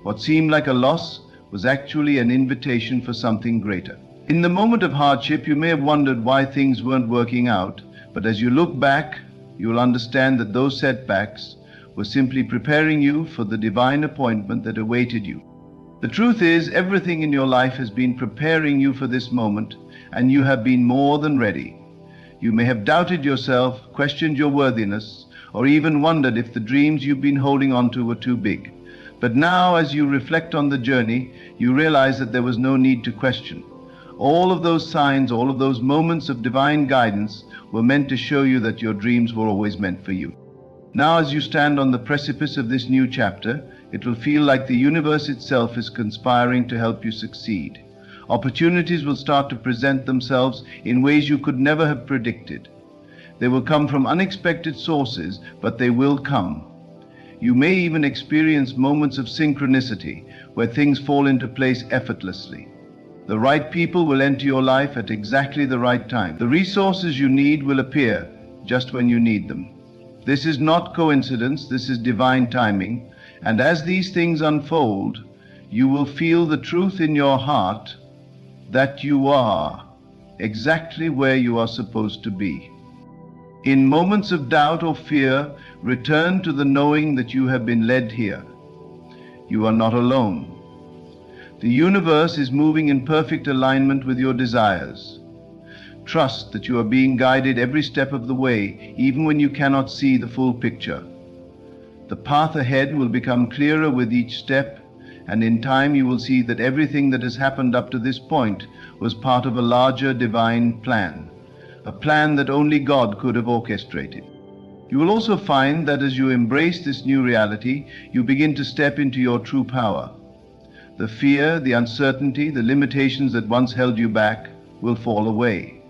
What seemed like a loss was actually an invitation for something greater. In the moment of hardship, you may have wondered why things weren't working out, but as you look back, you will understand that those setbacks were simply preparing you for the divine appointment that awaited you. The truth is, everything in your life has been preparing you for this moment, and you have been more than ready. You may have doubted yourself, questioned your worthiness, or even wondered if the dreams you've been holding on to were too big. But now, as you reflect on the journey, you realize that there was no need to question. All of those signs, all of those moments of divine guidance were meant to show you that your dreams were always meant for you. Now, as you stand on the precipice of this new chapter, it will feel like the universe itself is conspiring to help you succeed. Opportunities will start to present themselves in ways you could never have predicted. They will come from unexpected sources, but they will come. You may even experience moments of synchronicity where things fall into place effortlessly. The right people will enter your life at exactly the right time. The resources you need will appear just when you need them. This is not coincidence, this is divine timing. And as these things unfold, you will feel the truth in your heart that you are exactly where you are supposed to be. In moments of doubt or fear, return to the knowing that you have been led here. You are not alone. The universe is moving in perfect alignment with your desires. Trust that you are being guided every step of the way, even when you cannot see the full picture. The path ahead will become clearer with each step, and in time you will see that everything that has happened up to this point was part of a larger divine plan, a plan that only God could have orchestrated. You will also find that as you embrace this new reality, you begin to step into your true power. The fear, the uncertainty, the limitations that once held you back will fall away.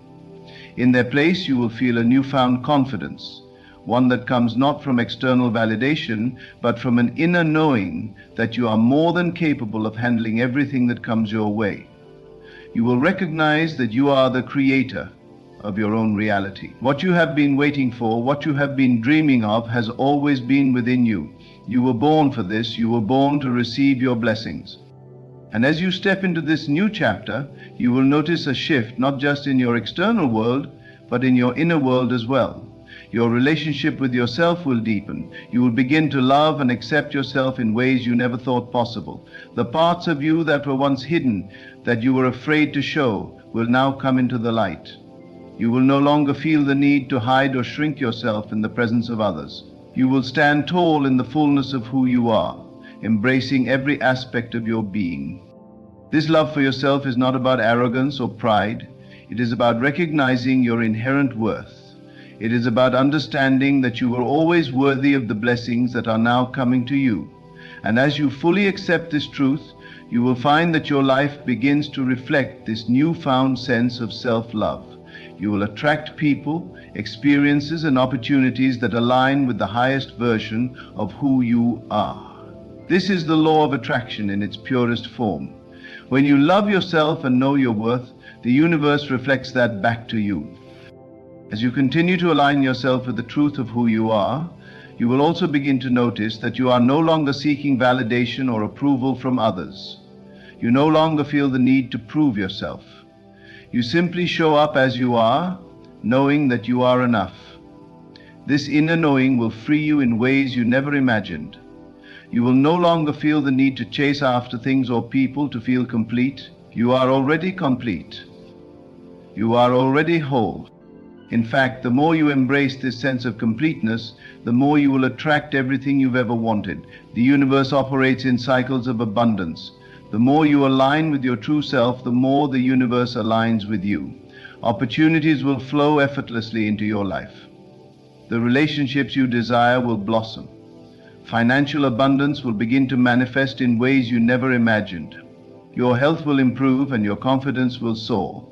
In their place, you will feel a newfound confidence, one that comes not from external validation, but from an inner knowing that you are more than capable of handling everything that comes your way. You will recognize that you are the creator of your own reality. What you have been waiting for, what you have been dreaming of, has always been within you. You were born for this. You were born to receive your blessings. And as you step into this new chapter, you will notice a shift not just in your external world, but in your inner world as well. Your relationship with yourself will deepen. You will begin to love and accept yourself in ways you never thought possible. The parts of you that were once hidden, that you were afraid to show, will now come into the light. You will no longer feel the need to hide or shrink yourself in the presence of others. You will stand tall in the fullness of who you are, embracing every aspect of your being. This love for yourself is not about arrogance or pride. It is about recognizing your inherent worth. It is about understanding that you were always worthy of the blessings that are now coming to you. And as you fully accept this truth, you will find that your life begins to reflect this newfound sense of self-love. You will attract people, experiences, and opportunities that align with the highest version of who you are. This is the law of attraction in its purest form. When you love yourself and know your worth, the universe reflects that back to you. As you continue to align yourself with the truth of who you are, you will also begin to notice that you are no longer seeking validation or approval from others. You no longer feel the need to prove yourself. You simply show up as you are, knowing that you are enough. This inner knowing will free you in ways you never imagined. You will no longer feel the need to chase after things or people to feel complete. You are already complete. You are already whole. In fact, the more you embrace this sense of completeness, the more you will attract everything you've ever wanted. The universe operates in cycles of abundance. The more you align with your true self, the more the universe aligns with you. Opportunities will flow effortlessly into your life. The relationships you desire will blossom. Financial abundance will begin to manifest in ways you never imagined. Your health will improve and your confidence will soar.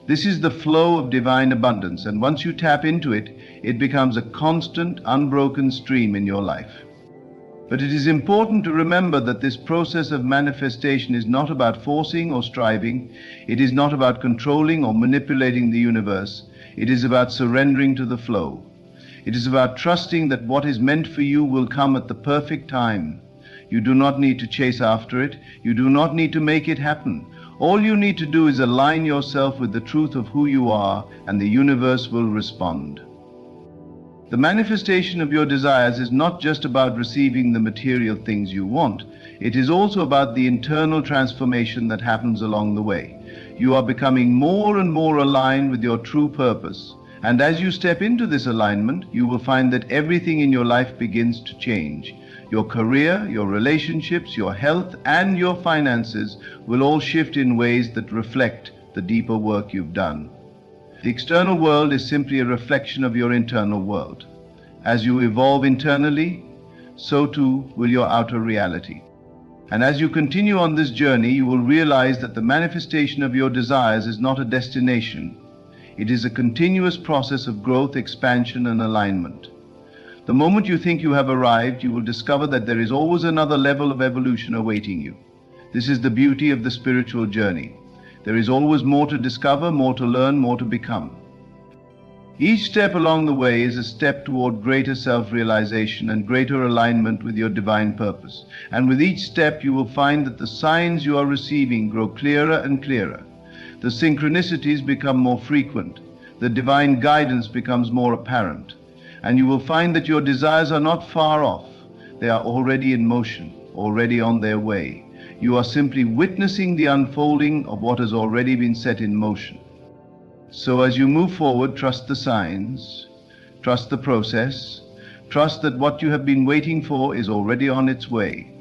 This is the flow of divine abundance, and once you tap into it, it becomes a constant, unbroken stream in your life. But it is important to remember that this process of manifestation is not about forcing or striving. It is not about controlling or manipulating the universe. It is about surrendering to the flow. It is about trusting that what is meant for you will come at the perfect time. You do not need to chase after it. You do not need to make it happen. All you need to do is align yourself with the truth of who you are, and the universe will respond. The manifestation of your desires is not just about receiving the material things you want. It is also about the internal transformation that happens along the way. You are becoming more and more aligned with your true purpose. And as you step into this alignment, you will find that everything in your life begins to change. Your career, your relationships, your health, and your finances will all shift in ways that reflect the deeper work you've done. The external world is simply a reflection of your internal world. As you evolve internally, so too will your outer reality. And as you continue on this journey, you will realize that the manifestation of your desires is not a destination. It is a continuous process of growth, expansion, and alignment. The moment you think you have arrived, you will discover that there is always another level of evolution awaiting you. This is the beauty of the spiritual journey. There is always more to discover, more to learn, more to become. Each step along the way is a step toward greater self-realization and greater alignment with your divine purpose. And with each step, you will find that the signs you are receiving grow clearer and clearer. The synchronicities become more frequent. the divine guidance becomes more apparent, and you will find that your desires are not far off. They are already in motion, already on their way. You are simply witnessing the unfolding of what has already been set in motion. So as you move forward, trust the signs, trust the process, trust that what you have been waiting for is already on its way.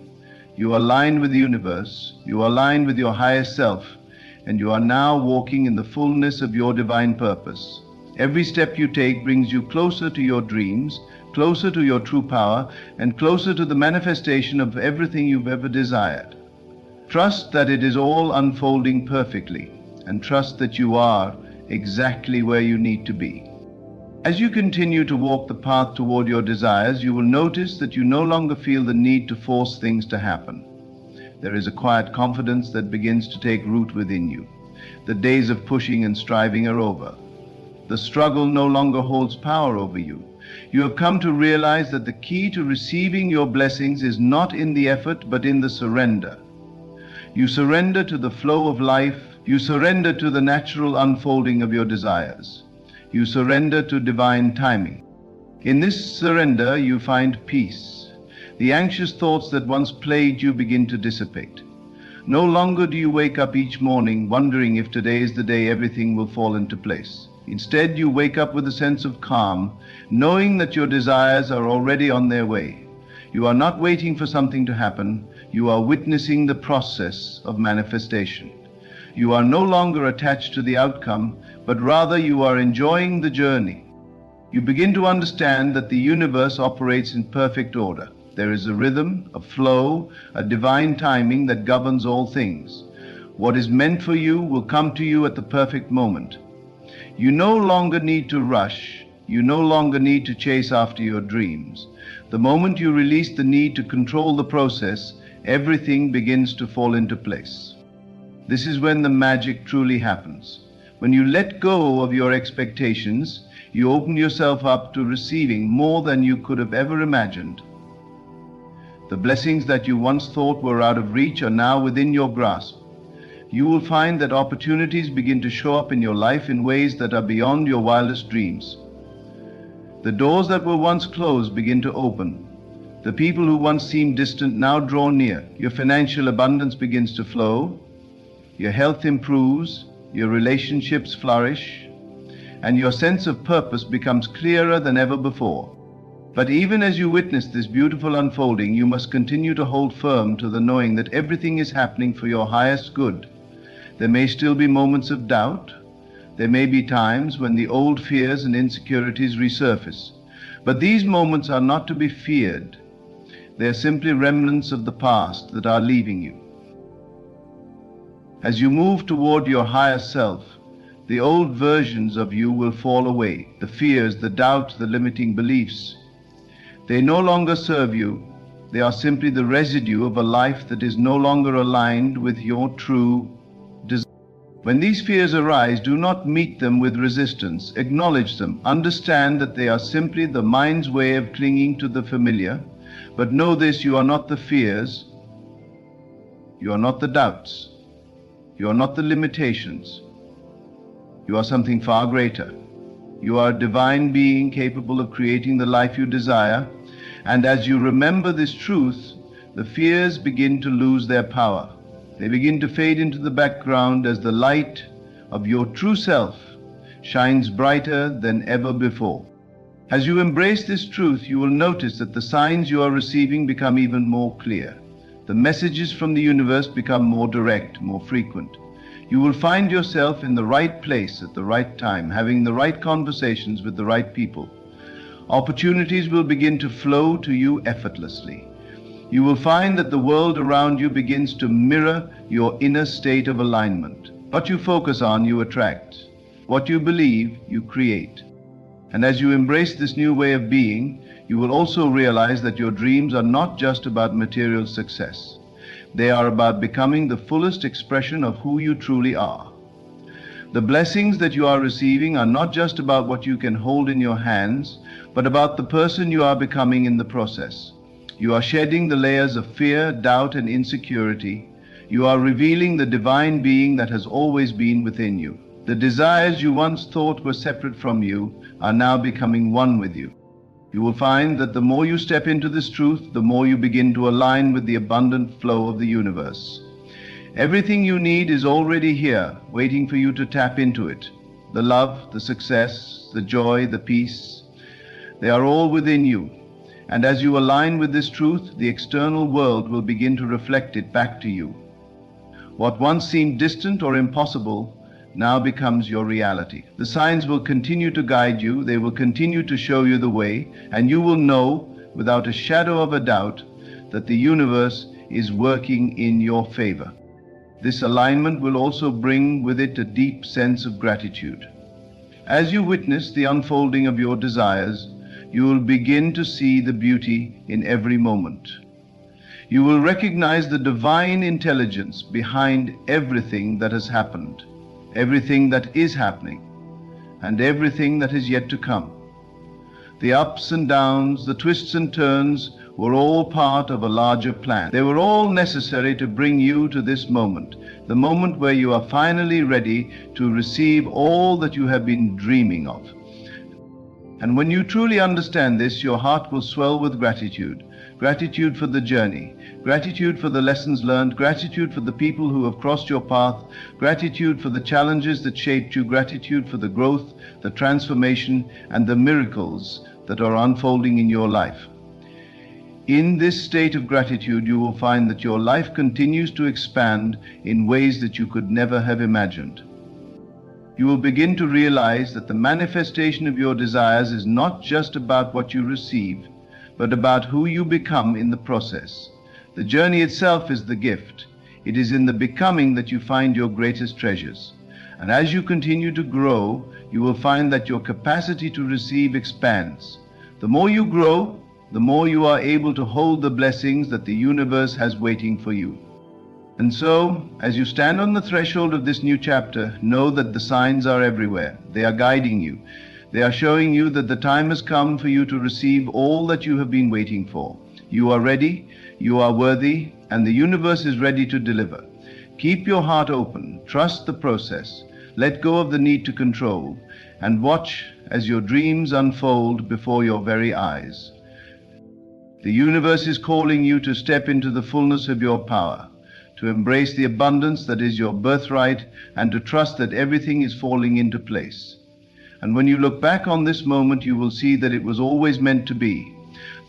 You are aligned with the universe, you are aligned with your highest self, and you are now walking in the fullness of your divine purpose. Every step you take brings you closer to your dreams, closer to your true power, and closer to the manifestation of everything you've ever desired. Trust that it is all unfolding perfectly, and trust that you are exactly where you need to be. As you continue to walk the path toward your desires, you will notice that you no longer feel the need to force things to happen. There is a quiet confidence that begins to take root within you. The days of pushing and striving are over. The struggle no longer holds power over you. You have come to realize that the key to receiving your blessings is not in the effort, but in the surrender. You surrender to the flow of life. You surrender to the natural unfolding of your desires. You surrender to divine timing. In this surrender, you find peace. The anxious thoughts that once plagued you begin to dissipate. No longer do you wake up each morning wondering if today is the day everything will fall into place. Instead, you wake up with a sense of calm, knowing that your desires are already on their way. You are not waiting for something to happen. You are witnessing the process of manifestation. You are no longer attached to the outcome, but rather you are enjoying the journey. You begin to understand that the universe operates in perfect order. There is a rhythm, a flow, a divine timing that governs all things. What is meant for you will come to you at the perfect moment. You no longer need to rush. You no longer need to chase after your dreams. The moment you release the need to control the process, everything begins to fall into place. This is when the magic truly happens. When you let go of your expectations, you open yourself up to receiving more than you could have ever imagined. The blessings that you once thought were out of reach are now within your grasp. You will find that opportunities begin to show up in your life in ways that are beyond your wildest dreams. The doors that were once closed begin to open. The people who once seemed distant now draw near. Your financial abundance begins to flow. Your health improves. Your relationships flourish. And your sense of purpose becomes clearer than ever before. But even as you witness this beautiful unfolding, you must continue to hold firm to the knowing that everything is happening for your highest good. There may still be moments of doubt. There may be times when the old fears and insecurities resurface. But these moments are not to be feared. They are simply remnants of the past that are leaving you. As you move toward your higher self, the old versions of you will fall away. The fears, the doubts, the limiting beliefs. They no longer serve you. They are simply the residue of a life that is no longer aligned with your true desire. When these fears arise, do not meet them with resistance. Acknowledge them. Understand that they are simply the mind's way of clinging to the familiar. But know this, you are not the fears. You are not the doubts. You are not the limitations. You are something far greater. You are a divine being capable of creating the life you desire. And as you remember this truth, the fears begin to lose their power. They begin to fade into the background as the light of your true self shines brighter than ever before. As you embrace this truth, you will notice that the signs you are receiving become even more clear. The messages from the universe become more direct, more frequent. You will find yourself in the right place at the right time, having the right conversations with the right people. Opportunities will begin to flow to you effortlessly. You will find that the world around you begins to mirror your inner state of alignment. What you focus on, you attract. What you believe, you create. And as you embrace this new way of being, you will also realize that your dreams are not just about material success. They are about becoming the fullest expression of who you truly are. The blessings that you are receiving are not just about what you can hold in your hands, but about the person you are becoming in the process. You are shedding the layers of fear, doubt, and insecurity. You are revealing the divine being that has always been within you. The desires you once thought were separate from you are now becoming one with you. You will find that the more you step into this truth, the more you begin to align with the abundant flow of the universe. Everything you need is already here, waiting for you to tap into it. The love, the success, the joy, the peace, they are all within you. And as you align with this truth, the external world will begin to reflect it back to you. What once seemed distant or impossible now becomes your reality. The signs will continue to guide you, they will continue to show you the way, and you will know, without a shadow of a doubt, that the universe is working in your favor. This alignment will also bring with it a deep sense of gratitude. As you witness the unfolding of your desires, you will begin to see the beauty in every moment. You will recognize the divine intelligence behind everything that has happened, everything that is happening, and everything that is yet to come. The ups and downs, the twists and turns were all part of a larger plan. They were all necessary to bring you to this moment, the moment where you are finally ready to receive all that you have been dreaming of. And when you truly understand this, your heart will swell with gratitude. Gratitude for the journey, gratitude for the lessons learned, gratitude for the people who have crossed your path, gratitude for the challenges that shaped you, gratitude for the growth, the transformation, and the miracles that are unfolding in your life. In this state of gratitude, you will find that your life continues to expand in ways that you could never have imagined. You will begin to realize that the manifestation of your desires is not just about what you receive, but about who you become in the process. The journey itself is the gift. It is in the becoming that you find your greatest treasures. And as you continue to grow, you will find that your capacity to receive expands. The more you grow, the more you are able to hold the blessings that the universe has waiting for you. And so, as you stand on the threshold of this new chapter, know that the signs are everywhere. They are guiding you. They are showing you that the time has come for you to receive all that you have been waiting for. You are ready, you are worthy, and the universe is ready to deliver. Keep your heart open, trust the process, let go of the need to control, and watch as your dreams unfold before your very eyes. The universe is calling you to step into the fullness of your power, to embrace the abundance that is your birthright, and to trust that everything is falling into place. And when you look back on this moment, you will see that it was always meant to be.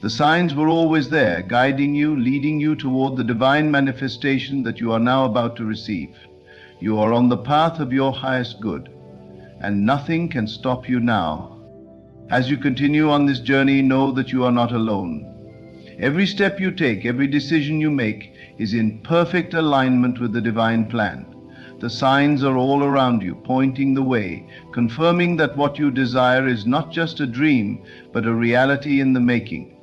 The signs were always there, guiding you, leading you toward the divine manifestation that you are now about to receive. You are on the path of your highest good, and nothing can stop you now. As you continue on this journey, know that you are not alone. Every step you take, every decision you make is in perfect alignment with the divine plan. The signs are all around you, pointing the way, confirming that what you desire is not just a dream, but a reality in the making.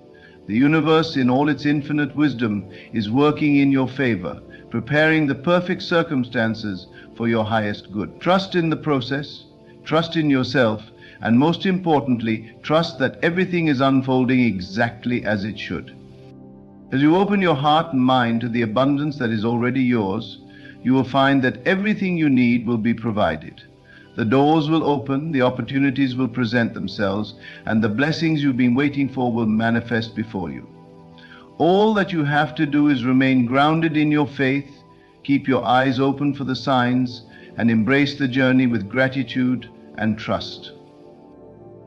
The universe, in all its infinite wisdom, is working in your favor, preparing the perfect circumstances for your highest good. Trust in the process, trust in yourself, and most importantly, trust that everything is unfolding exactly as it should. As you open your heart and mind to the abundance that is already yours, you will find that everything you need will be provided. The doors will open, the opportunities will present themselves, and the blessings you've been waiting for will manifest before you. All that you have to do is remain grounded in your faith, keep your eyes open for the signs, and embrace the journey with gratitude and trust.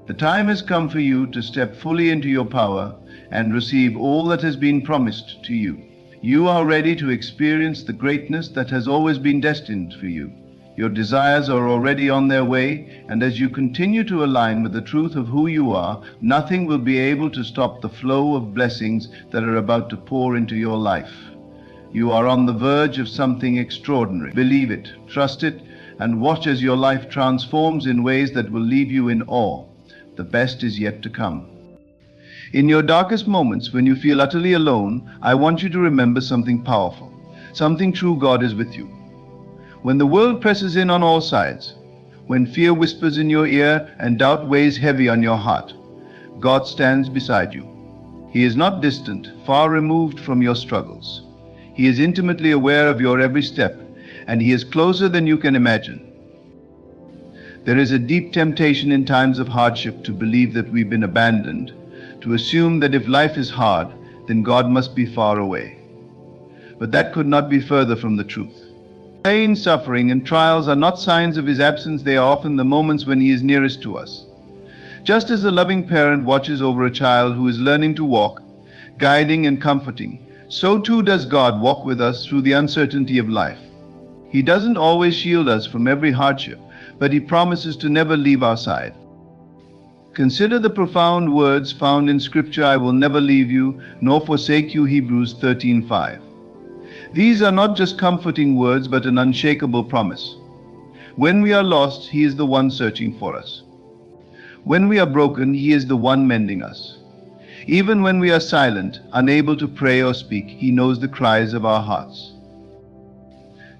The time has come for you to step fully into your power and receive all that has been promised to you. You are ready to experience the greatness that has always been destined for you. Your desires are already on their way, and as you continue to align with the truth of who you are, nothing will be able to stop the flow of blessings that are about to pour into your life. You are on the verge of something extraordinary. Believe it, trust it, and watch as your life transforms in ways that will leave you in awe. The best is yet to come. In your darkest moments, when you feel utterly alone, I want you to remember something powerful. Something true: God is with you. When the world presses in on all sides, when fear whispers in your ear and doubt weighs heavy on your heart, God stands beside you. He is not distant, far removed from your struggles. He is intimately aware of your every step, and He is closer than you can imagine. There is a deep temptation in times of hardship to believe that we've been abandoned, to assume that if life is hard, then God must be far away. But that could not be further from the truth. Pain, suffering, and trials are not signs of His absence, they are often the moments when He is nearest to us. Just as a loving parent watches over a child who is learning to walk, guiding and comforting, so too does God walk with us through the uncertainty of life. He doesn't always shield us from every hardship, but He promises to never leave our side. Consider the profound words found in Scripture, "I will never leave you nor forsake you," Hebrews 13:5. These are not just comforting words, but an unshakable promise. When we are lost, He is the one searching for us. When we are broken, He is the one mending us. Even when we are silent, unable to pray or speak, He knows the cries of our hearts.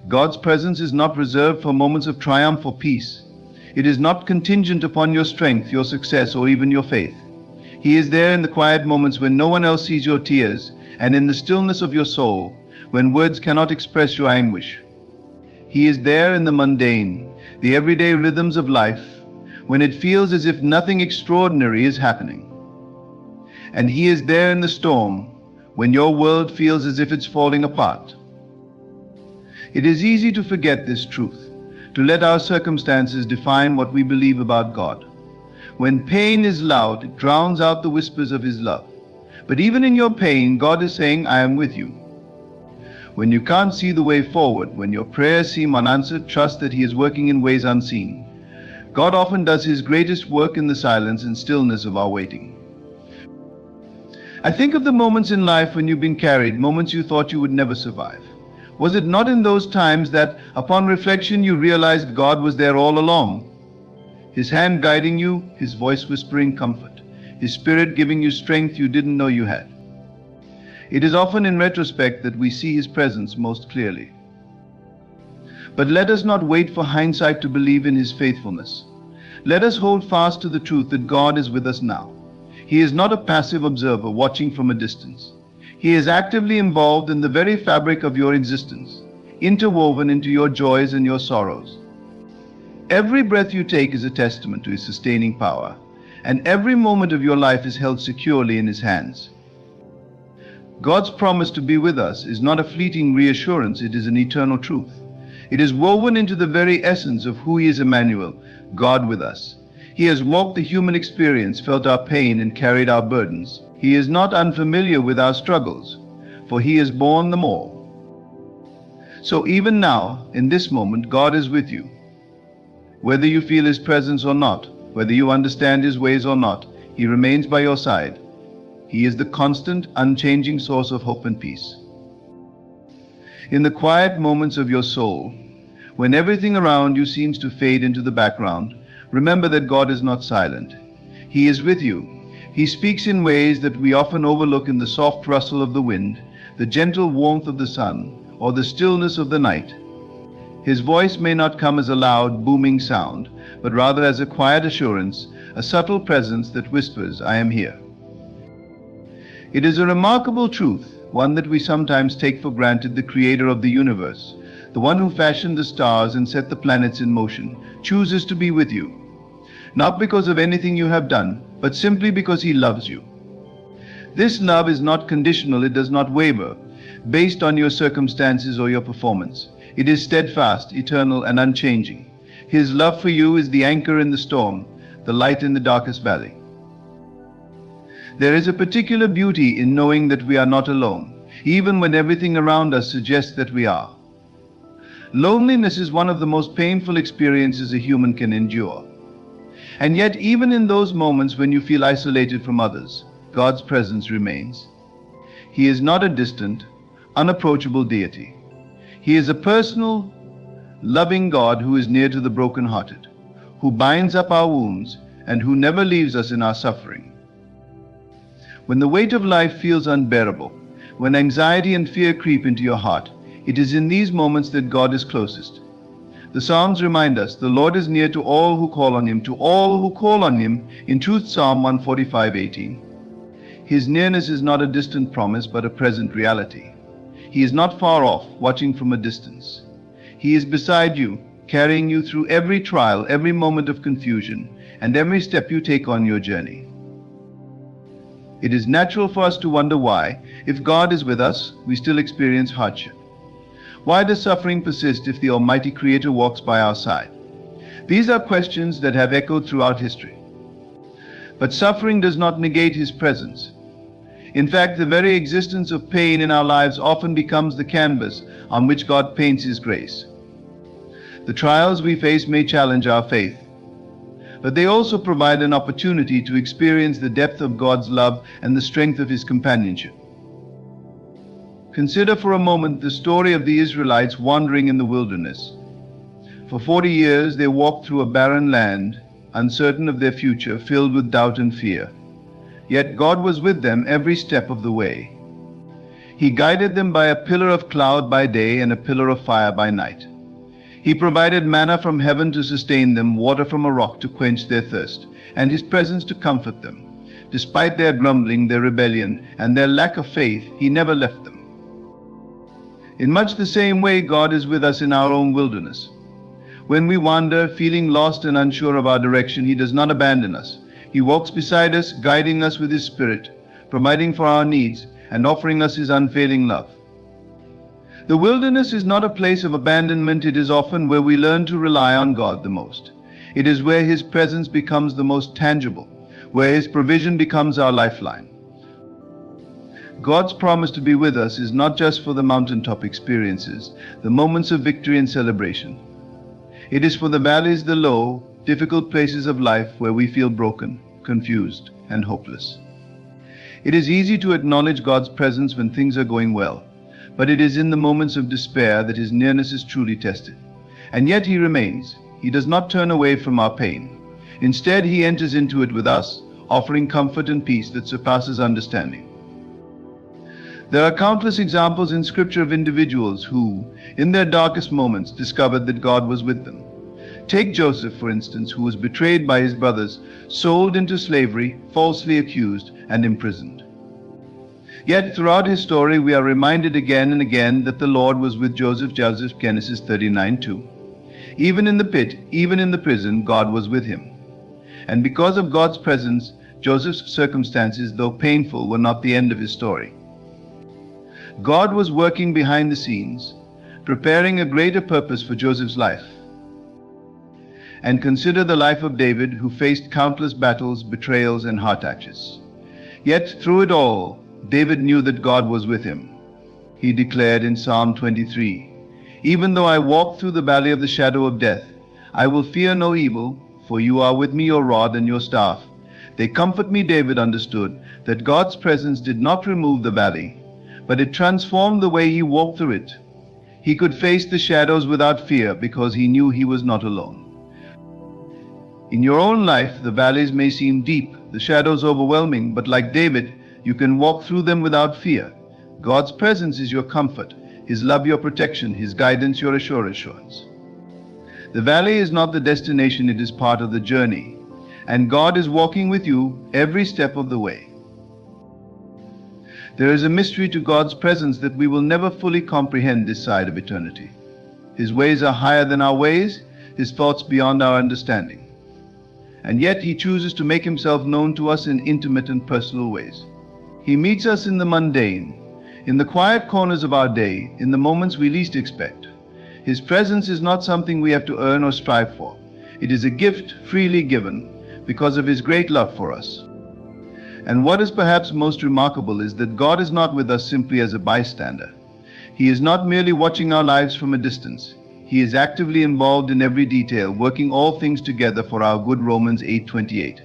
God's presence is not reserved for moments of triumph or peace. It is not contingent upon your strength, your success, or even your faith. He is there in the quiet moments when no one else sees your tears, and in the stillness of your soul, when words cannot express your anguish. He is there in the mundane, the everyday rhythms of life, when it feels as if nothing extraordinary is happening. And He is there in the storm, when your world feels as if it's falling apart. It is easy to forget this truth, to let our circumstances define what we believe about God. When pain is loud, it drowns out the whispers of His love. But even in your pain, God is saying, "I am with you." When you can't see the way forward, when your prayers seem unanswered, trust that He is working in ways unseen. God often does His greatest work in the silence and stillness of our waiting. I think of the moments in life when you've been carried, moments you thought you would never survive. Was it not in those times that, upon reflection, you realized God was there all along? His hand guiding you, His voice whispering comfort, His Spirit giving you strength you didn't know you had. It is often in retrospect that we see His presence most clearly. But let us not wait for hindsight to believe in His faithfulness. Let us hold fast to the truth that God is with us now. He is not a passive observer watching from a distance. He is actively involved in the very fabric of your existence, interwoven into your joys and your sorrows. Every breath you take is a testament to His sustaining power, and every moment of your life is held securely in His hands. God's promise to be with us is not a fleeting reassurance, it is an eternal truth. It is woven into the very essence of who He is, Emmanuel, God with us. He has walked the human experience, felt our pain, and carried our burdens. He is not unfamiliar with our struggles, for He has borne them all. So even now, in this moment, God is with you. Whether you feel His presence or not, whether you understand His ways or not, He remains by your side. He is the constant, unchanging source of hope and peace. In the quiet moments of your soul, when everything around you seems to fade into the background, remember that God is not silent. He is with you. He speaks in ways that we often overlook, in the soft rustle of the wind, the gentle warmth of the sun, or the stillness of the night. His voice may not come as a loud, booming sound, but rather as a quiet assurance, a subtle presence that whispers, "I am here." It is a remarkable truth, one that we sometimes take for granted. The Creator of the universe, the one who fashioned the stars and set the planets in motion, chooses to be with you. Not because of anything you have done, but simply because He loves you. This love is not conditional, it does not waver, based on your circumstances or your performance. It is steadfast, eternal, and unchanging. His love for you is the anchor in the storm, the light in the darkest valley. There is a particular beauty in knowing that we are not alone, even when everything around us suggests that we are. Loneliness is one of the most painful experiences a human can endure. And yet, even in those moments when you feel isolated from others, God's presence remains. He is not a distant, unapproachable deity. He is a personal, loving God who is near to the brokenhearted, who binds up our wounds, and who never leaves us in our suffering. When the weight of life feels unbearable, when anxiety and fear creep into your heart, it is in these moments that God is closest. The Psalms remind us, the Lord is near to all who call on Him, to all who call on Him. In truth, Psalm 145:18. His nearness is not a distant promise, but a present reality. He is not far off, watching from a distance. He is beside you, carrying you through every trial, every moment of confusion, and every step you take on your journey. It is natural for us to wonder why, if God is with us, we still experience hardship. Why does suffering persist if the Almighty Creator walks by our side? These are questions that have echoed throughout history. But suffering does not negate His presence. In fact, the very existence of pain in our lives often becomes the canvas on which God paints His grace. The trials we face may challenge our faith, but they also provide an opportunity to experience the depth of God's love and the strength of His companionship. Consider for a moment the story of the Israelites wandering in the wilderness. For 40 years they walked through a barren land, uncertain of their future, filled with doubt and fear. Yet God was with them every step of the way. He guided them by a pillar of cloud by day and a pillar of fire by night. He provided manna from heaven to sustain them, water from a rock to quench their thirst, and His presence to comfort them. Despite their grumbling, their rebellion, and their lack of faith, He never left them. In much the same way, God is with us in our own wilderness. When we wander, feeling lost and unsure of our direction, He does not abandon us. He walks beside us, guiding us with His Spirit, providing for our needs, and offering us His unfailing love. The wilderness is not a place of abandonment. It is often where we learn to rely on God the most. It is where His presence becomes the most tangible, where His provision becomes our lifeline. God's promise to be with us is not just for the mountaintop experiences, the moments of victory and celebration. It is for the valleys, the low, difficult places of life where we feel broken, confused, and hopeless. It is easy to acknowledge God's presence when things are going well, but it is in the moments of despair that His nearness is truly tested. And yet He remains. He does not turn away from our pain. Instead, He enters into it with us, offering comfort and peace that surpasses understanding. There are countless examples in Scripture of individuals who, in their darkest moments, discovered that God was with them. Take Joseph, for instance, who was betrayed by his brothers, sold into slavery, falsely accused, and imprisoned. Yet throughout his story, we are reminded again and again that the Lord was with Joseph, Genesis 39:2. Even in the pit, even in the prison, God was with him. And because of God's presence, Joseph's circumstances, though painful, were not the end of his story. God was working behind the scenes, preparing a greater purpose for Joseph's life. And consider the life of David, who faced countless battles, betrayals, and heart attacks. Yet through it all, David knew that God was with him. He declared in Psalm 23, "Even though I walk through the valley of the shadow of death, I will fear no evil, for you are with me, your rod and your staff. They comfort me." David understood that God's presence did not remove the valley, but it transformed the way he walked through it. He could face the shadows without fear because he knew he was not alone. In your own life, the valleys may seem deep, the shadows overwhelming, but like David, you can walk through them without fear. God's presence is your comfort, His love your protection, His guidance your assurance. The valley is not the destination, it is part of the journey, and God is walking with you every step of the way. There is a mystery to God's presence that we will never fully comprehend this side of eternity. His ways are higher than our ways, His thoughts beyond our understanding. And yet He chooses to make Himself known to us in intimate and personal ways. He meets us in the mundane, in the quiet corners of our day, in the moments we least expect. His presence is not something we have to earn or strive for. It is a gift freely given because of His great love for us. And what is perhaps most remarkable is that God is not with us simply as a bystander. He is not merely watching our lives from a distance. He is actively involved in every detail, working all things together for our good. Romans 8:28.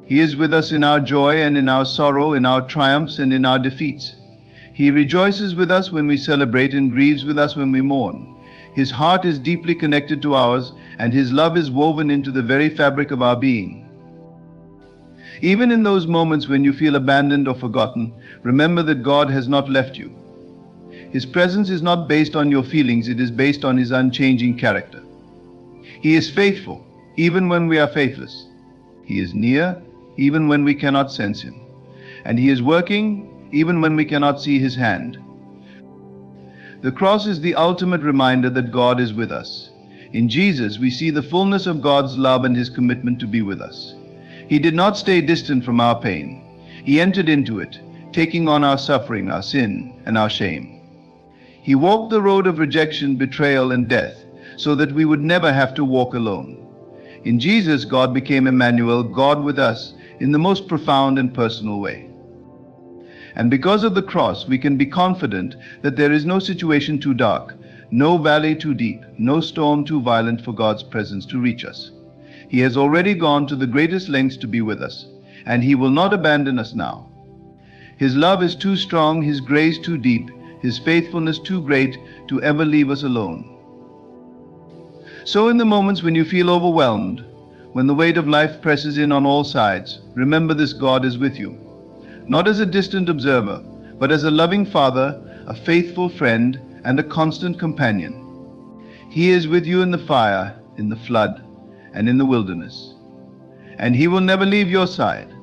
He is with us in our joy and in our sorrow, in our triumphs and in our defeats. He rejoices with us when we celebrate and grieves with us when we mourn. His heart is deeply connected to ours, and His love is woven into the very fabric of our being. Even in those moments when you feel abandoned or forgotten, remember that God has not left you. His presence is not based on your feelings, it is based on His unchanging character. He is faithful, even when we are faithless. He is near, even when we cannot sense Him. And He is working, even when we cannot see His hand. The cross is the ultimate reminder that God is with us. In Jesus, we see the fullness of God's love and his commitment to be with us. He did not stay distant from our pain. He entered into it, taking on our suffering, our sin, and our shame. He walked the road of rejection, betrayal, and death, so that we would never have to walk alone. In Jesus, God became Emmanuel, God with us, in the most profound and personal way. And because of the cross, we can be confident that there is no situation too dark, no valley too deep, no storm too violent for God's presence to reach us. He has already gone to the greatest lengths to be with us, and he will not abandon us now. His love is too strong, his grace too deep, his faithfulness too great to ever leave us alone. So in the moments when you feel overwhelmed, when the weight of life presses in on all sides, remember this: God is with you. Not as a distant observer, but as a loving father, a faithful friend, and a constant companion. He is with you in the fire, in the flood, and in the wilderness. And he will never leave your side.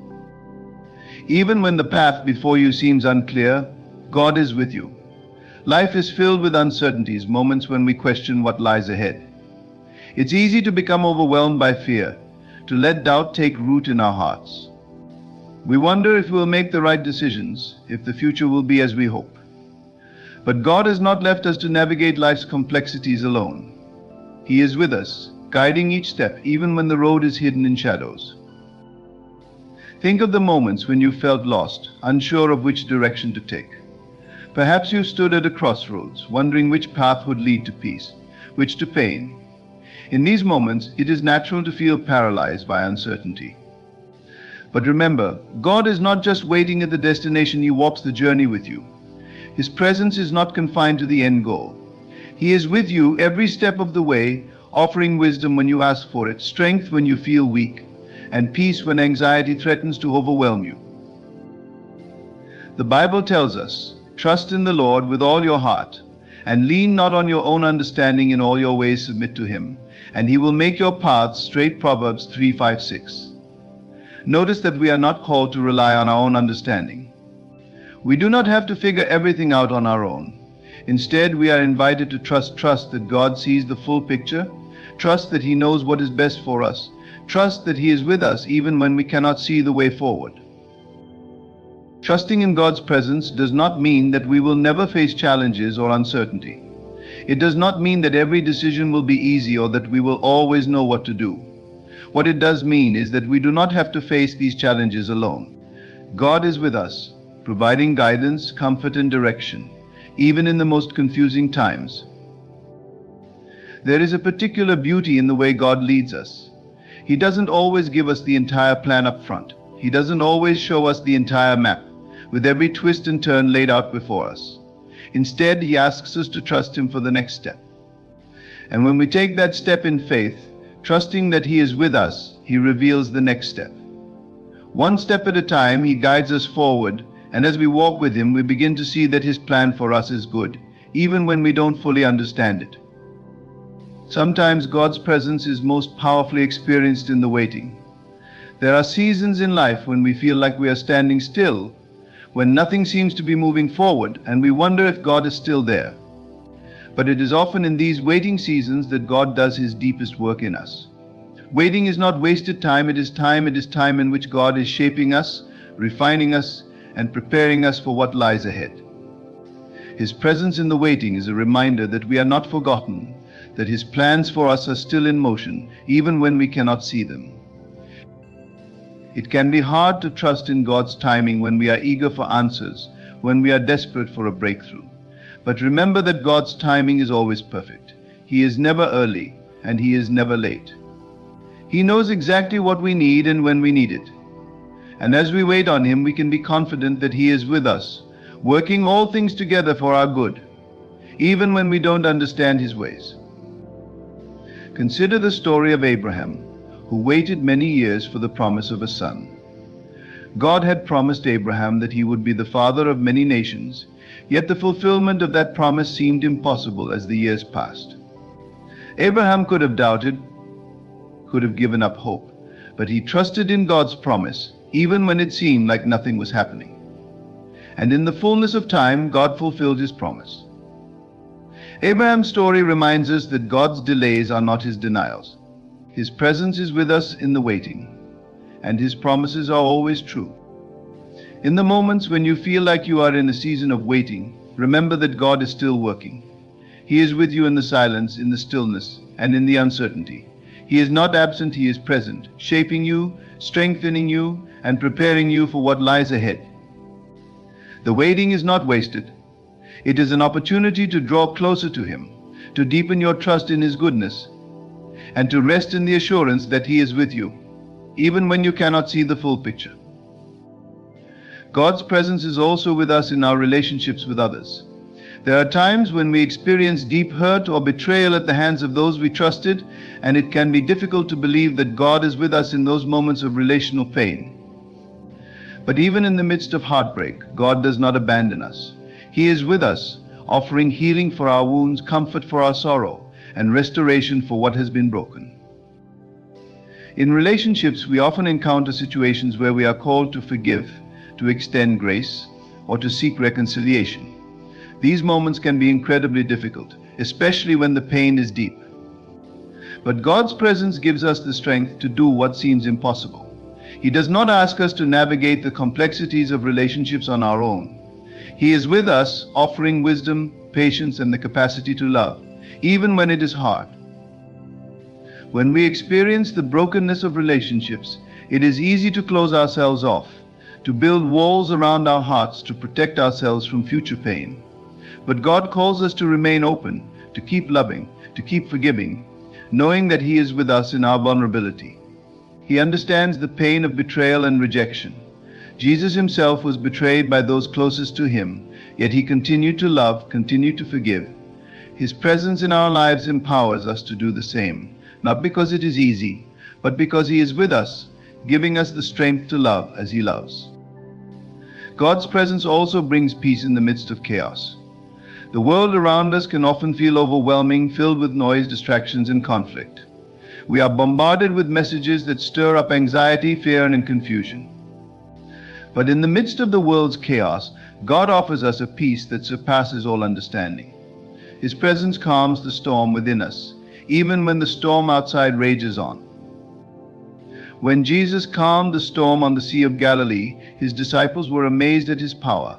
Even when the path before you seems unclear, God is with you. Life is filled with uncertainties, moments when we question what lies ahead. It's easy to become overwhelmed by fear, to let doubt take root in our hearts. We wonder if we'll make the right decisions, if the future will be as we hope. But God has not left us to navigate life's complexities alone. He is with us, guiding each step, even when the road is hidden in shadows. Think of the moments when you felt lost, unsure of which direction to take. Perhaps you stood at a crossroads, wondering which path would lead to peace, which to pain. In these moments, it is natural to feel paralyzed by uncertainty. But remember, God is not just waiting at the destination, he walks the journey with you. His presence is not confined to the end goal. He is with you every step of the way, offering wisdom when you ask for it, strength when you feel weak, and peace when anxiety threatens to overwhelm you. The Bible tells us, trust in the Lord with all your heart, and lean not on your own understanding. In all your ways submit to him, and he will make your paths straight. Proverbs 3:5-6. Notice that we are not called to rely on our own understanding. We do not have to figure everything out on our own. Instead, we are invited to trust that God sees the full picture, trust that he knows what is best for us, trust that he is with us even when we cannot see the way forward. Trusting in God's presence does not mean that we will never face challenges or uncertainty. It does not mean that every decision will be easy or that we will always know what to do. What it does mean is that we do not have to face these challenges alone. God is with us, providing guidance, comfort, and direction, even in the most confusing times. There is a particular beauty in the way God leads us. He doesn't always give us the entire plan up front. He doesn't always show us the entire map, with every twist and turn laid out before us. Instead, he asks us to trust him for the next step. And when we take that step in faith, trusting that he is with us, he reveals the next step. One step at a time, he guides us forward, and as we walk with him, we begin to see that his plan for us is good, even when we don't fully understand it. Sometimes God's presence is most powerfully experienced in the waiting. There are seasons in life when we feel like we are standing still, when nothing seems to be moving forward, and we wonder if God is still there. But it is often in these waiting seasons that God does his deepest work in us. Waiting is not wasted time, it is time in which God is shaping us, refining us, and preparing us for what lies ahead. His presence in the waiting is a reminder that we are not forgotten, that his plans for us are still in motion, even when we cannot see them. It can be hard to trust in God's timing when we are eager for answers, when we are desperate for a breakthrough. But remember that God's timing is always perfect. He is never early, and he is never late. He knows exactly what we need and when we need it. And as we wait on him, we can be confident that he is with us, working all things together for our good, even when we don't understand his ways. Consider the story of Abraham, who waited many years for the promise of a son. God had promised Abraham that he would be the father of many nations, yet the fulfillment of that promise seemed impossible as the years passed. Abraham could have doubted, could have given up hope, but he trusted in God's promise, even when it seemed like nothing was happening. And in the fullness of time, God fulfilled his promise. Abraham's story reminds us that God's delays are not his denials. His presence is with us in the waiting, and his promises are always true. In the moments when you feel like you are in a season of waiting, remember that God is still working. He is with you in the silence, in the stillness, and in the uncertainty. He is not absent, he is present, shaping you, strengthening you, and preparing you for what lies ahead. The waiting is not wasted. It is an opportunity to draw closer to him, to deepen your trust in his goodness, and to rest in the assurance that he is with you, even when you cannot see the full picture. God's presence is also with us in our relationships with others. There are times when we experience deep hurt or betrayal at the hands of those we trusted, and it can be difficult to believe that God is with us in those moments of relational pain. But even in the midst of heartbreak, God does not abandon us. He is with us, offering healing for our wounds, comfort for our sorrow, and restoration for what has been broken. In relationships, we often encounter situations where we are called to forgive, to extend grace, or to seek reconciliation. These moments can be incredibly difficult, especially when the pain is deep. But God's presence gives us the strength to do what seems impossible. He does not ask us to navigate the complexities of relationships on our own. He is with us, offering wisdom, patience, and the capacity to love, even when it is hard. When we experience the brokenness of relationships, it is easy to close ourselves off, to build walls around our hearts to protect ourselves from future pain. But God calls us to remain open, to keep loving, to keep forgiving, knowing that He is with us in our vulnerability. He understands the pain of betrayal and rejection. Jesus Himself was betrayed by those closest to Him, yet He continued to love, continued to forgive. His presence in our lives empowers us to do the same, not because it is easy, but because He is with us, giving us the strength to love as He loves. God's presence also brings peace in the midst of chaos. The world around us can often feel overwhelming, filled with noise, distractions, and conflict. We are bombarded with messages that stir up anxiety, fear, and confusion. But in the midst of the world's chaos, God offers us a peace that surpasses all understanding. His presence calms the storm within us, even when the storm outside rages on. When Jesus calmed the storm on the Sea of Galilee, His disciples were amazed at His power.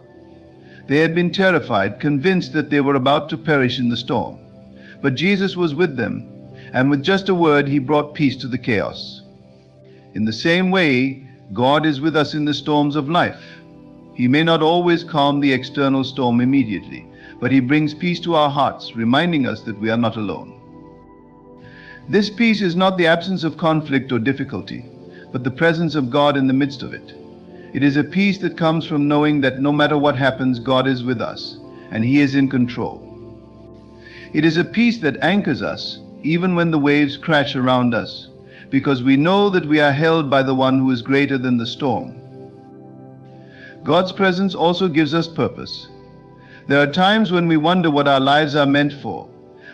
They had been terrified, convinced that they were about to perish in the storm. But Jesus was with them, and with just a word, He brought peace to the chaos. In the same way, God is with us in the storms of life. He may not always calm the external storm immediately, but He brings peace to our hearts, reminding us that we are not alone. This peace is not the absence of conflict or difficulty, but the presence of God in the midst of it. It is a peace that comes from knowing that no matter what happens, God is with us, and He is in control. It is a peace that anchors us, even when the waves crash around us, because we know that we are held by the one who is greater than the storm. God's presence also gives us purpose. There are times when we wonder what our lives are meant for,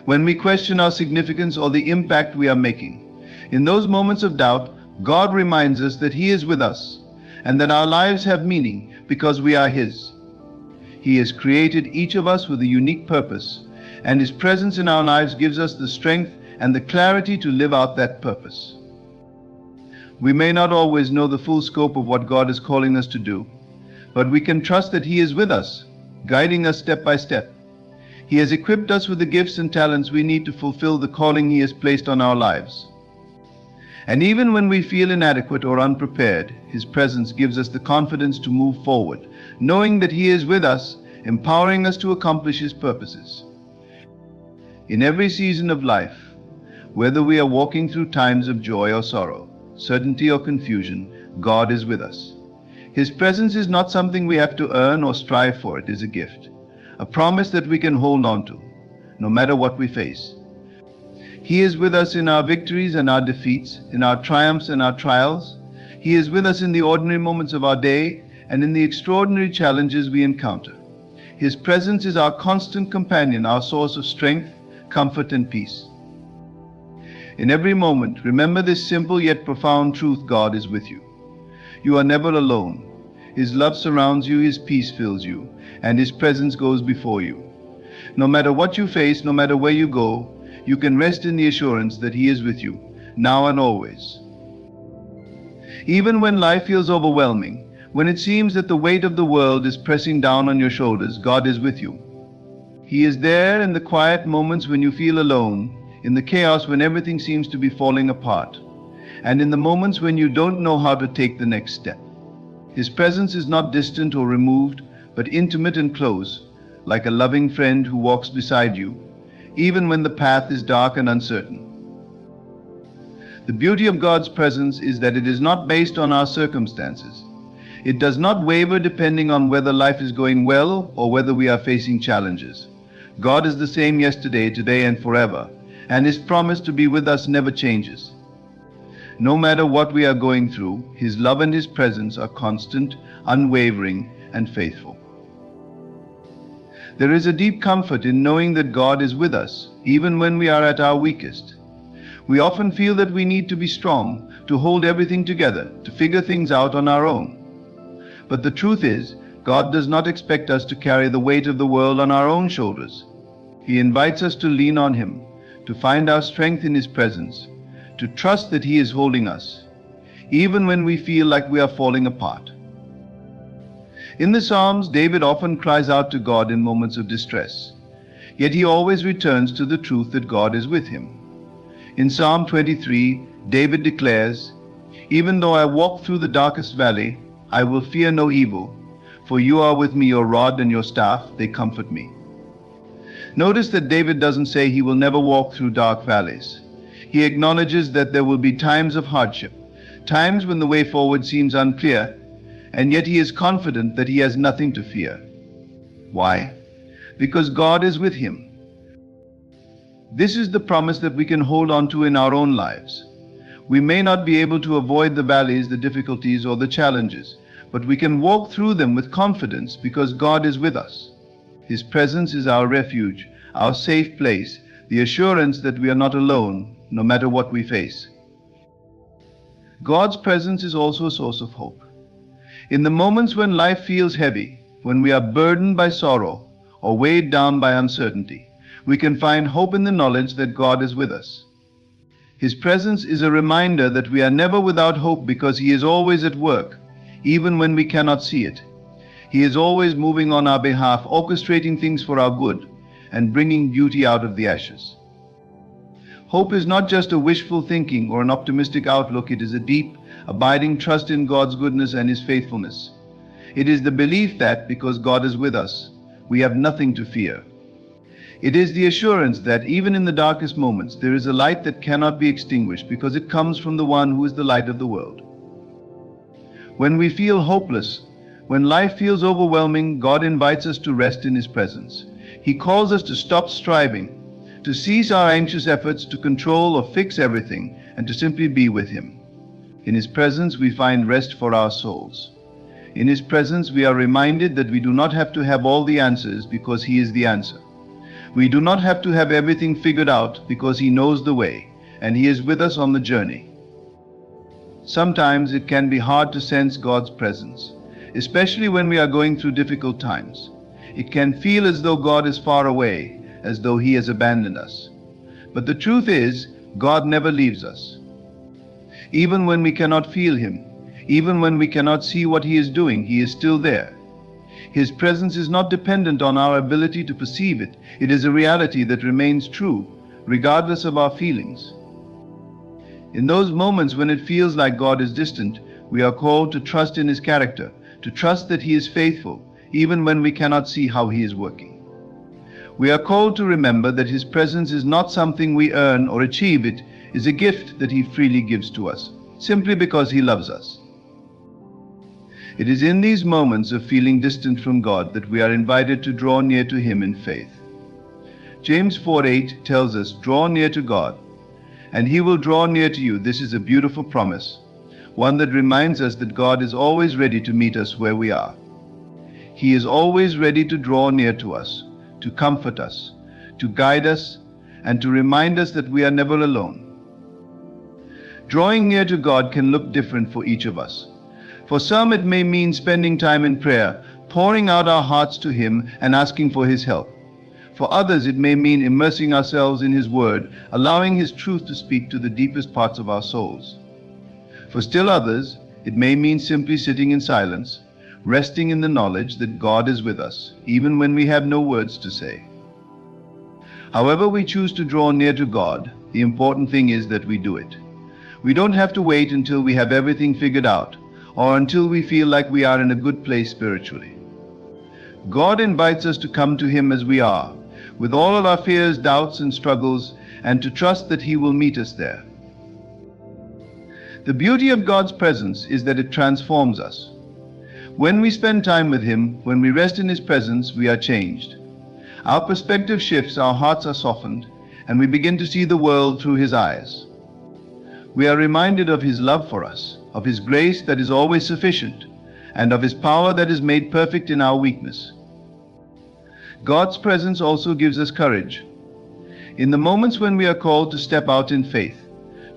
when we question our significance or the impact we are making. In those moments of doubt, God reminds us that He is with us, and that our lives have meaning because we are His. He has created each of us with a unique purpose, and His presence in our lives gives us the strength and the clarity to live out that purpose. We may not always know the full scope of what God is calling us to do, but we can trust that He is with us, guiding us step by step. He has equipped us with the gifts and talents we need to fulfill the calling He has placed on our lives. And even when we feel inadequate or unprepared, His presence gives us the confidence to move forward, knowing that He is with us, empowering us to accomplish His purposes. In every season of life, whether we are walking through times of joy or sorrow, certainty or confusion, God is with us. His presence is not something we have to earn or strive for. It is a gift, a promise that we can hold on to, no matter what we face. He is with us in our victories and our defeats, in our triumphs and our trials. He is with us in the ordinary moments of our day and in the extraordinary challenges we encounter. His presence is our constant companion, our source of strength, comfort, and peace. In every moment, remember this simple yet profound truth: God is with you. You are never alone. His love surrounds you, His peace fills you, and His presence goes before you. No matter what you face, no matter where you go, you can rest in the assurance that He is with you, now and always. Even when life feels overwhelming, when it seems that the weight of the world is pressing down on your shoulders, God is with you. He is there in the quiet moments when you feel alone, in the chaos when everything seems to be falling apart, and in the moments when you don't know how to take the next step. His presence is not distant or removed, but intimate and close, like a loving friend who walks beside you, even when the path is dark and uncertain. The beauty of God's presence is that it is not based on our circumstances. It does not waver depending on whether life is going well or whether we are facing challenges. God is the same yesterday, today, and forever, and His promise to be with us never changes. No matter what we are going through, His love and His presence are constant, unwavering, and faithful. There is a deep comfort in knowing that God is with us, even when we are at our weakest. We often feel that we need to be strong, to hold everything together, to figure things out on our own. But the truth is, God does not expect us to carry the weight of the world on our own shoulders. He invites us to lean on Him, to find our strength in His presence, to trust that He is holding us, even when we feel like we are falling apart. In the Psalms, David often cries out to God in moments of distress, yet he always returns to the truth that God is with him. In Psalm 23, David declares, "Even though I walk through the darkest valley, I will fear no evil, for you are with me, your rod and your staff, they comfort me." Notice that David doesn't say he will never walk through dark valleys. He acknowledges that there will be times of hardship, times when the way forward seems unclear, and yet he is confident that he has nothing to fear. Why? Because God is with him. This is the promise that we can hold on to in our own lives. We may not be able to avoid the valleys, the difficulties, or the challenges, but we can walk through them with confidence because God is with us. His presence is our refuge, our safe place, the assurance that we are not alone, no matter what we face. God's presence is also a source of hope. In the moments when life feels heavy, when we are burdened by sorrow or weighed down by uncertainty, we can find hope in the knowledge that God is with us. His presence is a reminder that we are never without hope because He is always at work, even when we cannot see it. He is always moving on our behalf, orchestrating things for our good and bringing beauty out of the ashes. Hope is not just a wishful thinking or an optimistic outlook. It is a deep, abiding trust in God's goodness and His faithfulness. It is the belief that, because God is with us, we have nothing to fear. It is the assurance that even in the darkest moments, there is a light that cannot be extinguished because it comes from the one who is the light of the world. When we feel hopeless, when life feels overwhelming, God invites us to rest in His presence. He calls us to stop striving, to cease our anxious efforts to control or fix everything, and to simply be with Him. In His presence we find rest for our souls. In His presence we are reminded that we do not have to have all the answers because He is the answer. We do not have to have everything figured out because He knows the way, and He is with us on the journey. Sometimes it can be hard to sense God's presence, especially when we are going through difficult times. It can feel as though God is far away, as though He has abandoned us. But the truth is, God never leaves us. Even when we cannot feel Him, even when we cannot see what He is doing, He is still there. His presence is not dependent on our ability to perceive it. It is a reality that remains true, regardless of our feelings. In those moments when it feels like God is distant, we are called to trust in His character, to trust that He is faithful, even when we cannot see how He is working. We are called to remember that His presence is not something we earn or achieve. It is a gift that He freely gives to us, simply because He loves us. It is in these moments of feeling distant from God that we are invited to draw near to Him in faith. James 4:8 tells us, "Draw near to God, and He will draw near to you." This is a beautiful promise, one that reminds us that God is always ready to meet us where we are. He is always ready to draw near to us, to comfort us, to guide us, and to remind us that we are never alone. Drawing near to God can look different for each of us. For some, it may mean spending time in prayer, pouring out our hearts to Him and asking for His help. For others, it may mean immersing ourselves in His Word, allowing His truth to speak to the deepest parts of our souls. For still others, it may mean simply sitting in silence, resting in the knowledge that God is with us, even when we have no words to say. However we choose to draw near to God, the important thing is that we do it. We don't have to wait until we have everything figured out, or until we feel like we are in a good place spiritually. God invites us to come to Him as we are, with all of our fears, doubts, and struggles, and to trust that He will meet us there. The beauty of God's presence is that it transforms us. When we spend time with Him, when we rest in His presence, we are changed. Our perspective shifts, our hearts are softened, and we begin to see the world through His eyes. We are reminded of His love for us, of His grace that is always sufficient, and of His power that is made perfect in our weakness. God's presence also gives us courage. In the moments when we are called to step out in faith,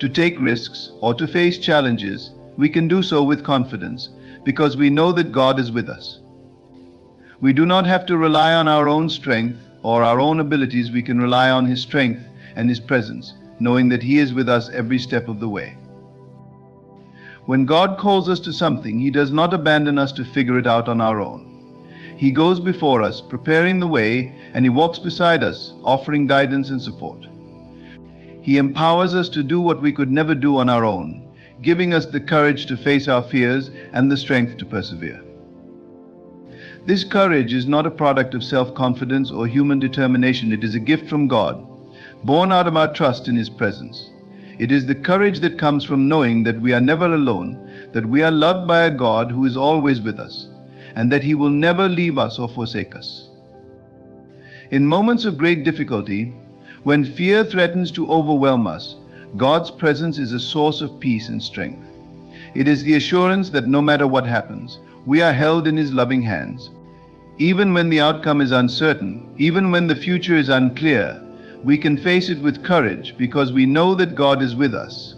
to take risks, or to face challenges, we can do so with confidence, because we know that God is with us. We do not have to rely on our own strength or our own abilities. We can rely on His strength and His presence, knowing that He is with us every step of the way. When God calls us to something, He does not abandon us to figure it out on our own. He goes before us, preparing the way, and He walks beside us, offering guidance and support. He empowers us to do what we could never do on our own, giving us the courage to face our fears and the strength to persevere. This courage is not a product of self-confidence or human determination. It is a gift from God, born out of our trust in His presence. It is the courage that comes from knowing that we are never alone, that we are loved by a God who is always with us, and that He will never leave us or forsake us. In moments of great difficulty, when fear threatens to overwhelm us, God's presence is a source of peace and strength. It is the assurance that no matter what happens, we are held in His loving hands. Even when the outcome is uncertain, even when the future is unclear, we can face it with courage because we know that God is with us.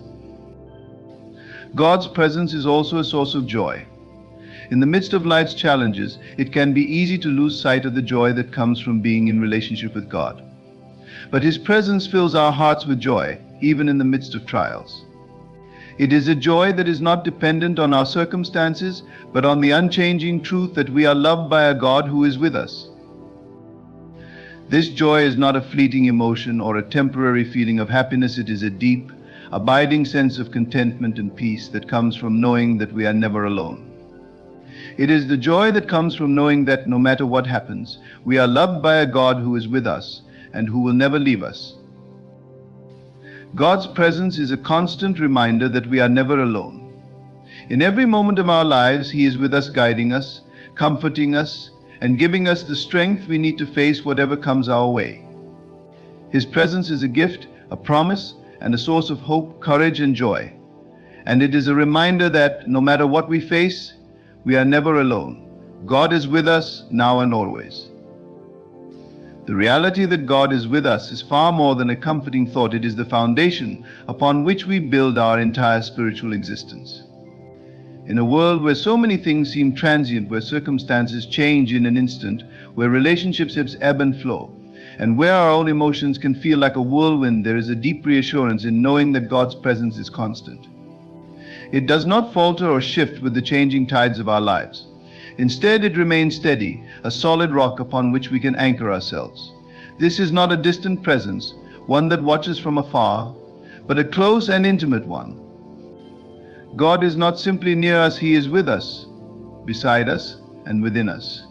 God's presence is also a source of joy. In the midst of life's challenges, it can be easy to lose sight of the joy that comes from being in relationship with God. But His presence fills our hearts with joy, even in the midst of trials. It is a joy that is not dependent on our circumstances, but on the unchanging truth that we are loved by a God who is with us. This joy is not a fleeting emotion or a temporary feeling of happiness. It is a deep, abiding sense of contentment and peace that comes from knowing that we are never alone. It is the joy that comes from knowing that no matter what happens, we are loved by a God who is with us and who will never leave us. God's presence is a constant reminder that we are never alone. In every moment of our lives, He is with us, guiding us, comforting us, and giving us the strength we need to face whatever comes our way. His presence is a gift, a promise, and a source of hope, courage, and joy. And it is a reminder that no matter what we face, we are never alone. God is with us now and always. The reality that God is with us is far more than a comforting thought. It is the foundation upon which we build our entire spiritual existence. In a world where so many things seem transient, where circumstances change in an instant, where relationships ebb and flow, and where our own emotions can feel like a whirlwind, there is a deep reassurance in knowing that God's presence is constant. It does not falter or shift with the changing tides of our lives. Instead, it remains steady, a solid rock upon which we can anchor ourselves. This is not a distant presence, one that watches from afar, but a close and intimate one. God is not simply near us, He is with us, beside us, and within us.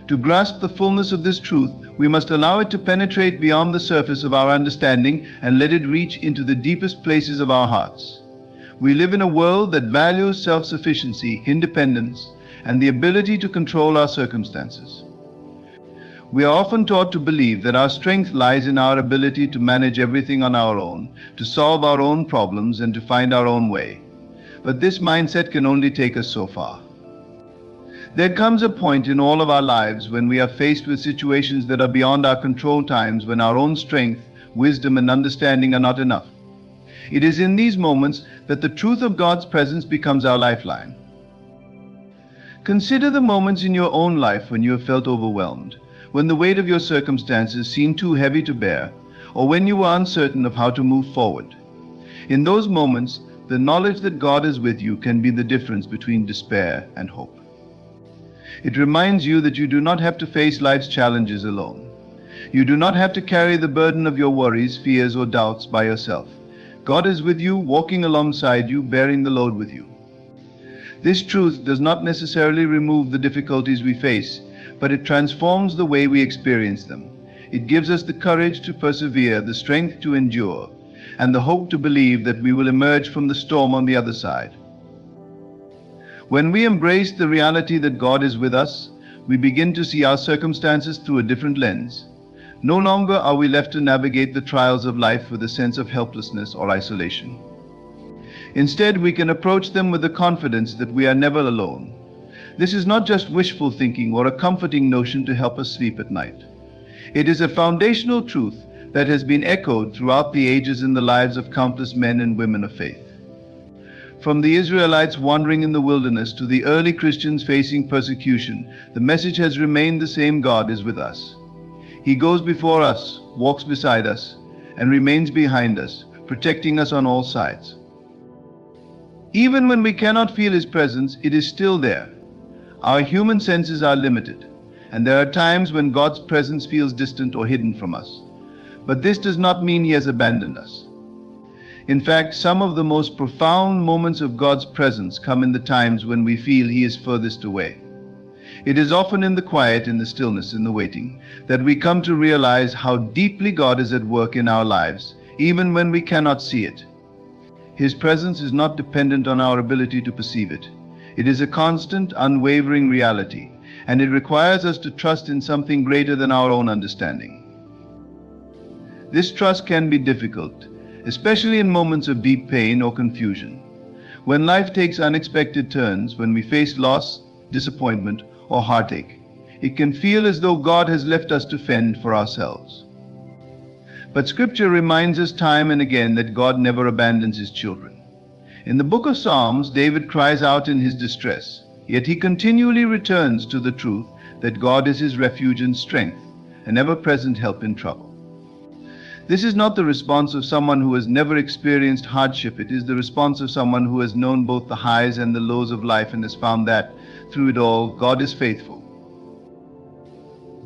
To grasp the fullness of this truth, we must allow it to penetrate beyond the surface of our understanding and let it reach into the deepest places of our hearts. We live in a world that values self-sufficiency, independence, and the ability to control our circumstances. We are often taught to believe that our strength lies in our ability to manage everything on our own, to solve our own problems, and to find our own way. But this mindset can only take us so far. There comes a point in all of our lives when we are faced with situations that are beyond our control, times when our own strength, wisdom, and understanding are not enough. It is in these moments that the truth of God's presence becomes our lifeline. Consider the moments in your own life when you have felt overwhelmed, when the weight of your circumstances seemed too heavy to bear, or when you were uncertain of how to move forward. In those moments, the knowledge that God is with you can be the difference between despair and hope. It reminds you that you do not have to face life's challenges alone. You do not have to carry the burden of your worries, fears, or doubts by yourself. God is with you, walking alongside you, bearing the load with you. This truth does not necessarily remove the difficulties we face, but it transforms the way we experience them. It gives us the courage to persevere, the strength to endure, and the hope to believe that we will emerge from the storm on the other side. When we embrace the reality that God is with us, we begin to see our circumstances through a different lens. No longer are we left to navigate the trials of life with a sense of helplessness or isolation. Instead, we can approach them with the confidence that we are never alone. This is not just wishful thinking or a comforting notion to help us sleep at night. It is a foundational truth that has been echoed throughout the ages in the lives of countless men and women of faith. From the Israelites wandering in the wilderness to the early Christians facing persecution, the message has remained the same: God is with us. He goes before us, walks beside us, and remains behind us, protecting us on all sides. Even when we cannot feel His presence, it is still there. Our human senses are limited, and there are times when God's presence feels distant or hidden from us. But this does not mean He has abandoned us. In fact, some of the most profound moments of God's presence come in the times when we feel He is furthest away. It is often in the quiet, in the stillness, in the waiting, that we come to realize how deeply God is at work in our lives, even when we cannot see it. His presence is not dependent on our ability to perceive it. It is a constant, unwavering reality, and it requires us to trust in something greater than our own understanding. This trust can be difficult, especially in moments of deep pain or confusion. When life takes unexpected turns, when we face loss, disappointment, or heartache, it can feel as though God has left us to fend for ourselves. But Scripture reminds us time and again that God never abandons His children. In the book of Psalms, David cries out in his distress, yet he continually returns to the truth that God is his refuge and strength, an ever-present help in trouble. This is not the response of someone who has never experienced hardship. It is the response of someone who has known both the highs and the lows of life and has found that, through it all, God is faithful.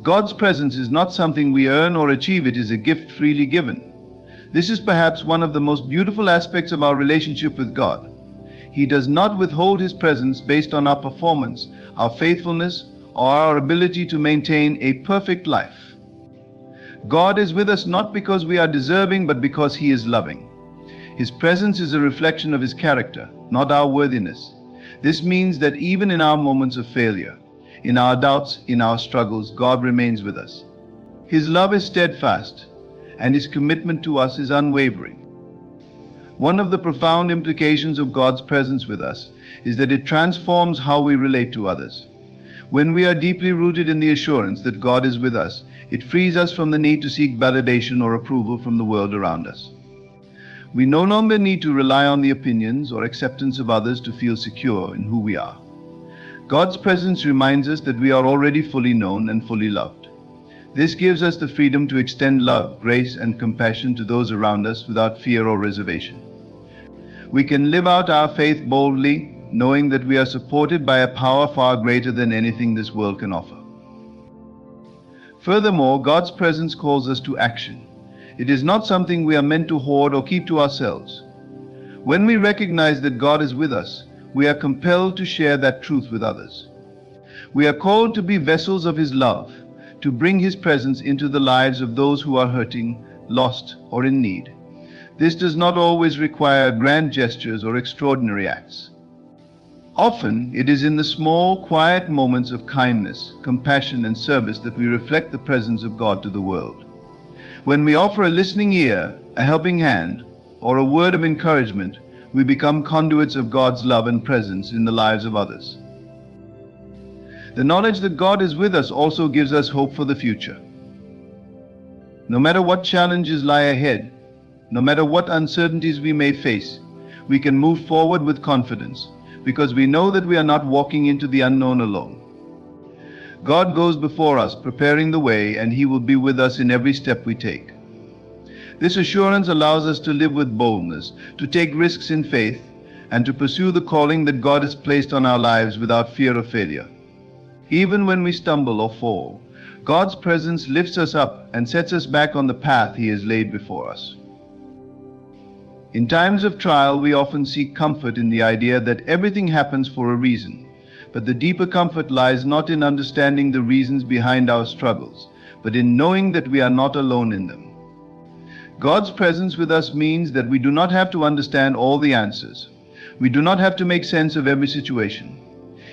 God's presence is not something we earn or achieve. It is a gift freely given. This is perhaps one of the most beautiful aspects of our relationship with God. He does not withhold His presence based on our performance, our faithfulness, or our ability to maintain a perfect life. God is with us not because we are deserving, but because He is loving. His presence is a reflection of His character, not our worthiness. This means that even in our moments of failure, in our doubts, in our struggles, God remains with us. His love is steadfast, and His commitment to us is unwavering. One of the profound implications of God's presence with us is that it transforms how we relate to others. When we are deeply rooted in the assurance that God is with us, it frees us from the need to seek validation or approval from the world around us. We no longer need to rely on the opinions or acceptance of others to feel secure in who we are. God's presence reminds us that we are already fully known and fully loved. This gives us the freedom to extend love, grace, and compassion to those around us without fear or reservation. We can live out our faith boldly, knowing that we are supported by a power far greater than anything this world can offer. Furthermore, God's presence calls us to action. It is not something we are meant to hoard or keep to ourselves. When we recognize that God is with us, we are compelled to share that truth with others. We are called to be vessels of His love, to bring His presence into the lives of those who are hurting, lost, or in need. This does not always require grand gestures or extraordinary acts. Often, it is in the small, quiet moments of kindness, compassion, and service that we reflect the presence of God to the world. When we offer a listening ear, a helping hand, or a word of encouragement, we become conduits of God's love and presence in the lives of others. The knowledge that God is with us also gives us hope for the future. No matter what challenges lie ahead, no matter what uncertainties we may face, we can move forward with confidence, because we know that we are not walking into the unknown alone. God goes before us, preparing the way, and He will be with us in every step we take. This assurance allows us to live with boldness, to take risks in faith, and to pursue the calling that God has placed on our lives without fear of failure. Even when we stumble or fall, God's presence lifts us up and sets us back on the path He has laid before us. In times of trial, we often seek comfort in the idea that everything happens for a reason, but the deeper comfort lies not in understanding the reasons behind our struggles, but in knowing that we are not alone in them. God's presence with us means that we do not have to understand all the answers. We do not have to make sense of every situation.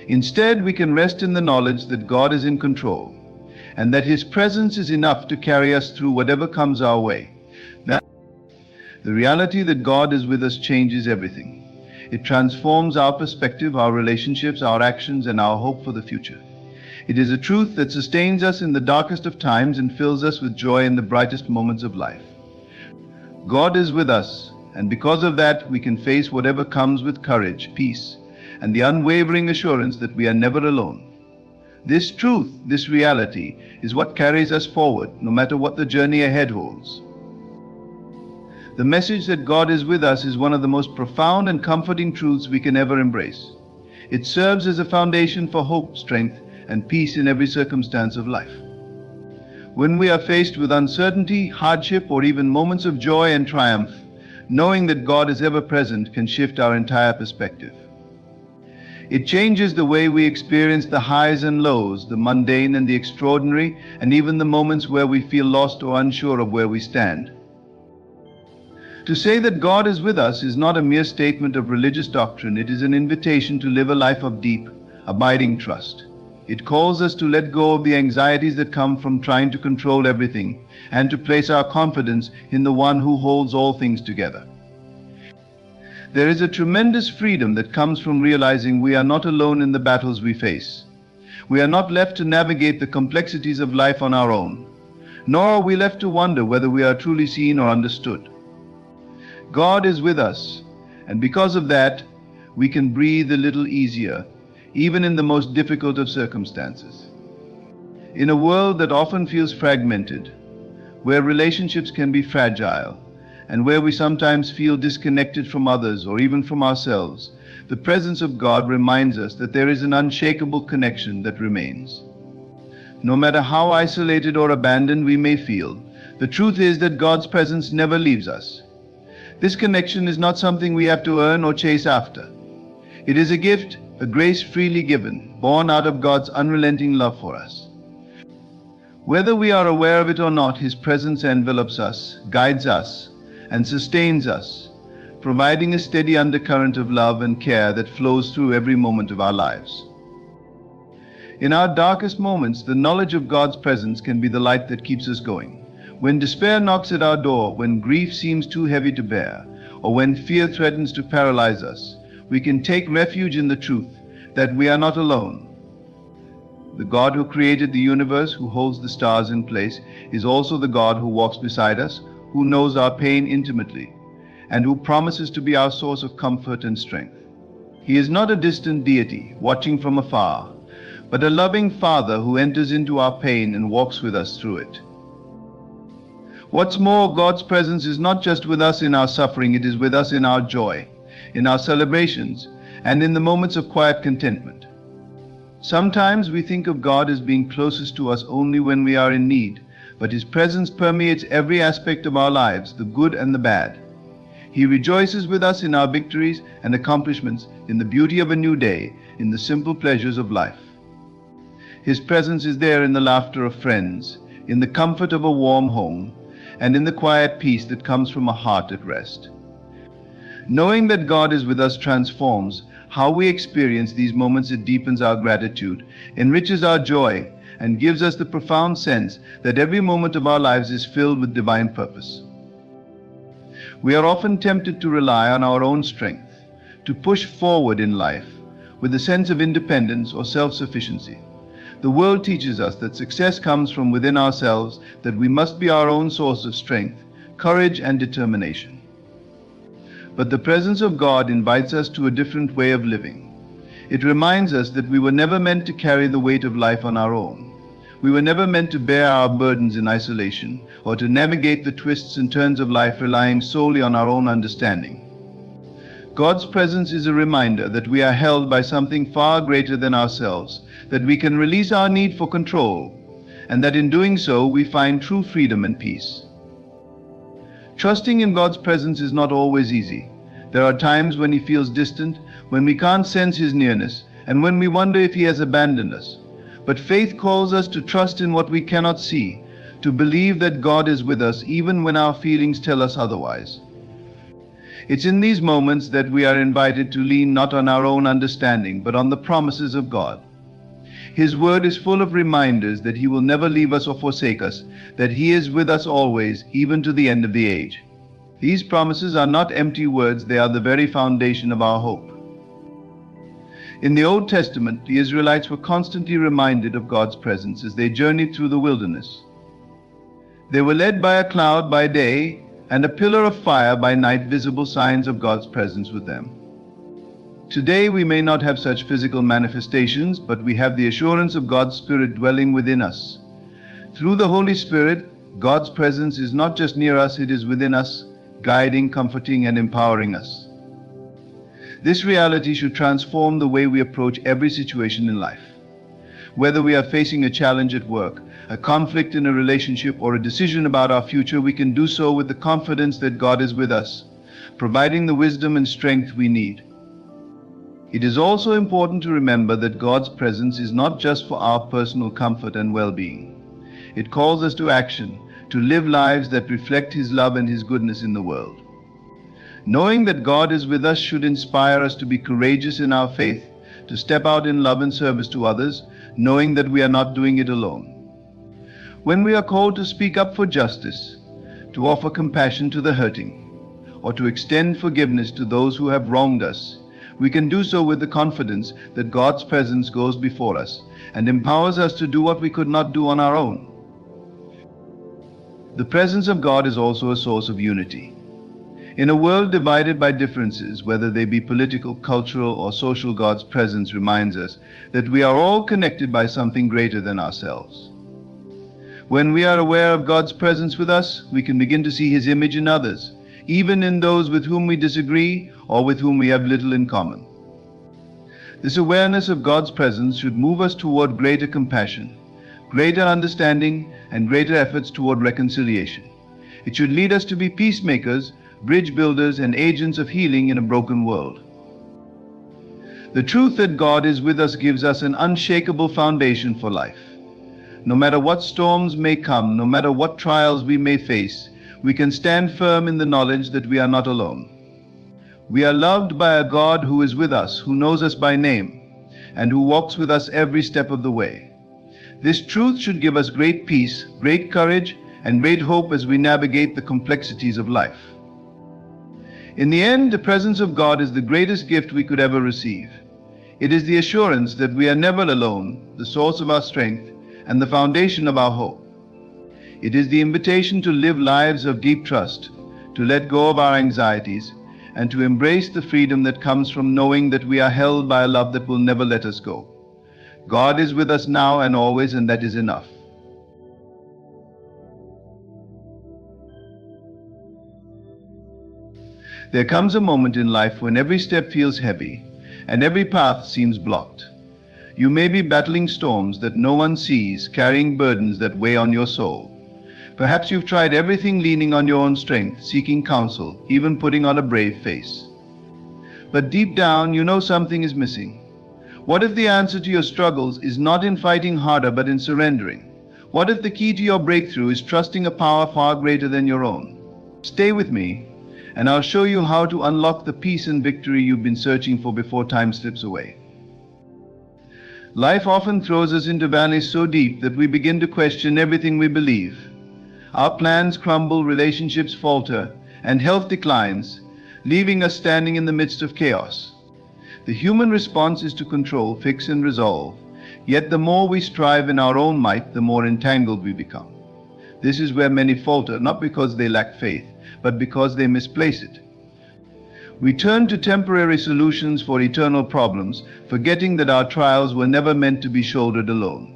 Instead, we can rest in the knowledge that God is in control, and that His presence is enough to carry us through whatever comes our way. The reality that God is with us changes everything. It transforms our perspective, our relationships, our actions, and our hope for the future. It is a truth that sustains us in the darkest of times and fills us with joy in the brightest moments of life. God is with us, and because of that, we can face whatever comes with courage, peace, and the unwavering assurance that we are never alone. This truth, this reality, is what carries us forward, no matter what the journey ahead holds. The message that God is with us is one of the most profound and comforting truths we can ever embrace. It serves as a foundation for hope, strength, and peace in every circumstance of life. When we are faced with uncertainty, hardship, or even moments of joy and triumph, knowing that God is ever present can shift our entire perspective. It changes the way we experience the highs and lows, the mundane and the extraordinary, and even the moments where we feel lost or unsure of where we stand. To say that God is with us is not a mere statement of religious doctrine. It is an invitation to live a life of deep, abiding trust. It calls us to let go of the anxieties that come from trying to control everything and to place our confidence in the one who holds all things together. There is a tremendous freedom that comes from realizing we are not alone in the battles we face. We are not left to navigate the complexities of life on our own, nor are we left to wonder whether we are truly seen or understood. God is with us, and because of that, we can breathe a little easier, even in the most difficult of circumstances. In a world that often feels fragmented, where relationships can be fragile, and where we sometimes feel disconnected from others or even from ourselves, the presence of God reminds us that there is an unshakable connection that remains. No matter how isolated or abandoned we may feel, the truth is that God's presence never leaves us. This connection is not something we have to earn or chase after. It is a gift, a grace freely given, born out of God's unrelenting love for us. Whether we are aware of it or not, His presence envelops us, guides us, and sustains us, providing a steady undercurrent of love and care that flows through every moment of our lives. In our darkest moments, the knowledge of God's presence can be the light that keeps us going. When despair knocks at our door, when grief seems too heavy to bear, or when fear threatens to paralyze us, we can take refuge in the truth that we are not alone. The God who created the universe, who holds the stars in place, is also the God who walks beside us, who knows our pain intimately, and who promises to be our source of comfort and strength. He is not a distant deity, watching from afar, but a loving Father who enters into our pain and walks with us through it. What's more, God's presence is not just with us in our suffering, it is with us in our joy, in our celebrations, and in the moments of quiet contentment. Sometimes we think of God as being closest to us only when we are in need, but His presence permeates every aspect of our lives, the good and the bad. He rejoices with us in our victories and accomplishments, in the beauty of a new day, in the simple pleasures of life. His presence is there in the laughter of friends, in the comfort of a warm home, and in the quiet peace that comes from a heart at rest. Knowing that God is with us transforms how we experience these moments. It deepens our gratitude, enriches our joy, and gives us the profound sense that every moment of our lives is filled with divine purpose. We are often tempted to rely on our own strength, to push forward in life with a sense of independence or self-sufficiency. The world teaches us that success comes from within ourselves, that we must be our own source of strength, courage, and determination. But the presence of God invites us to a different way of living. It reminds us that we were never meant to carry the weight of life on our own. We were never meant to bear our burdens in isolation or to navigate the twists and turns of life relying solely on our own understanding. God's presence is a reminder that we are held by something far greater than ourselves, that we can release our need for control, and that in doing so we find true freedom and peace. Trusting in God's presence is not always easy. There are times when He feels distant, when we can't sense His nearness, and when we wonder if He has abandoned us. But faith calls us to trust in what we cannot see, to believe that God is with us even when our feelings tell us otherwise. It's in these moments that we are invited to lean not on our own understanding, but on the promises of God. His word is full of reminders that He will never leave us or forsake us, that He is with us always, even to the end of the age. These promises are not empty words, they are the very foundation of our hope. In the Old Testament, the Israelites were constantly reminded of God's presence as they journeyed through the wilderness. They were led by a cloud by day and a pillar of fire by night, visible signs of God's presence with them. Today we may not have such physical manifestations, but we have the assurance of God's Spirit dwelling within us. Through the Holy Spirit, God's presence is not just near us, it is within us, guiding, comforting, and empowering us. This reality should transform the way we approach every situation in life. Whether we are facing a challenge at work, a conflict in a relationship, or a decision about our future, we can do so with the confidence that God is with us, providing the wisdom and strength we need. It is also important to remember that God's presence is not just for our personal comfort and well-being. It calls us to action, to live lives that reflect His love and His goodness in the world. Knowing that God is with us should inspire us to be courageous in our faith, to step out in love and service to others, knowing that we are not doing it alone. When we are called to speak up for justice, to offer compassion to the hurting, or to extend forgiveness to those who have wronged us, we can do so with the confidence that God's presence goes before us and empowers us to do what we could not do on our own. The presence of God is also a source of unity. In a world divided by differences, whether they be political, cultural, or social, God's presence reminds us that we are all connected by something greater than ourselves. When we are aware of God's presence with us, we can begin to see His image in others, even in those with whom we disagree or with whom we have little in common. This awareness of God's presence should move us toward greater compassion, greater understanding, and greater efforts toward reconciliation. It should lead us to be peacemakers, bridge builders, and agents of healing in a broken world. The truth that God is with us gives us an unshakable foundation for life. No matter what storms may come, no matter what trials we may face, we can stand firm in the knowledge that we are not alone. We are loved by a God who is with us, who knows us by name, and who walks with us every step of the way. This truth should give us great peace, great courage, and great hope as we navigate the complexities of life. In the end, the presence of God is the greatest gift we could ever receive. It is the assurance that we are never alone, the source of our strength, and the foundation of our hope. It is the invitation to live lives of deep trust, to let go of our anxieties, and to embrace the freedom that comes from knowing that we are held by a love that will never let us go. God is with us now and always, and that is enough. There comes a moment in life when every step feels heavy and every path seems blocked. You may be battling storms that no one sees, carrying burdens that weigh on your soul. Perhaps you've tried everything, leaning on your own strength, seeking counsel, even putting on a brave face. But deep down, you know something is missing. What if the answer to your struggles is not in fighting harder, but in surrendering? What if the key to your breakthrough is trusting a power far greater than your own? Stay with me, and I'll show you how to unlock the peace and victory you've been searching for before time slips away. Life often throws us into valleys so deep that we begin to question everything we believe. Our plans crumble, relationships falter, and health declines, leaving us standing in the midst of chaos. The human response is to control, fix, and resolve. Yet the more we strive in our own might, the more entangled we become. This is where many falter, not because they lack faith, but because they misplace it. We turn to temporary solutions for eternal problems, forgetting that our trials were never meant to be shouldered alone.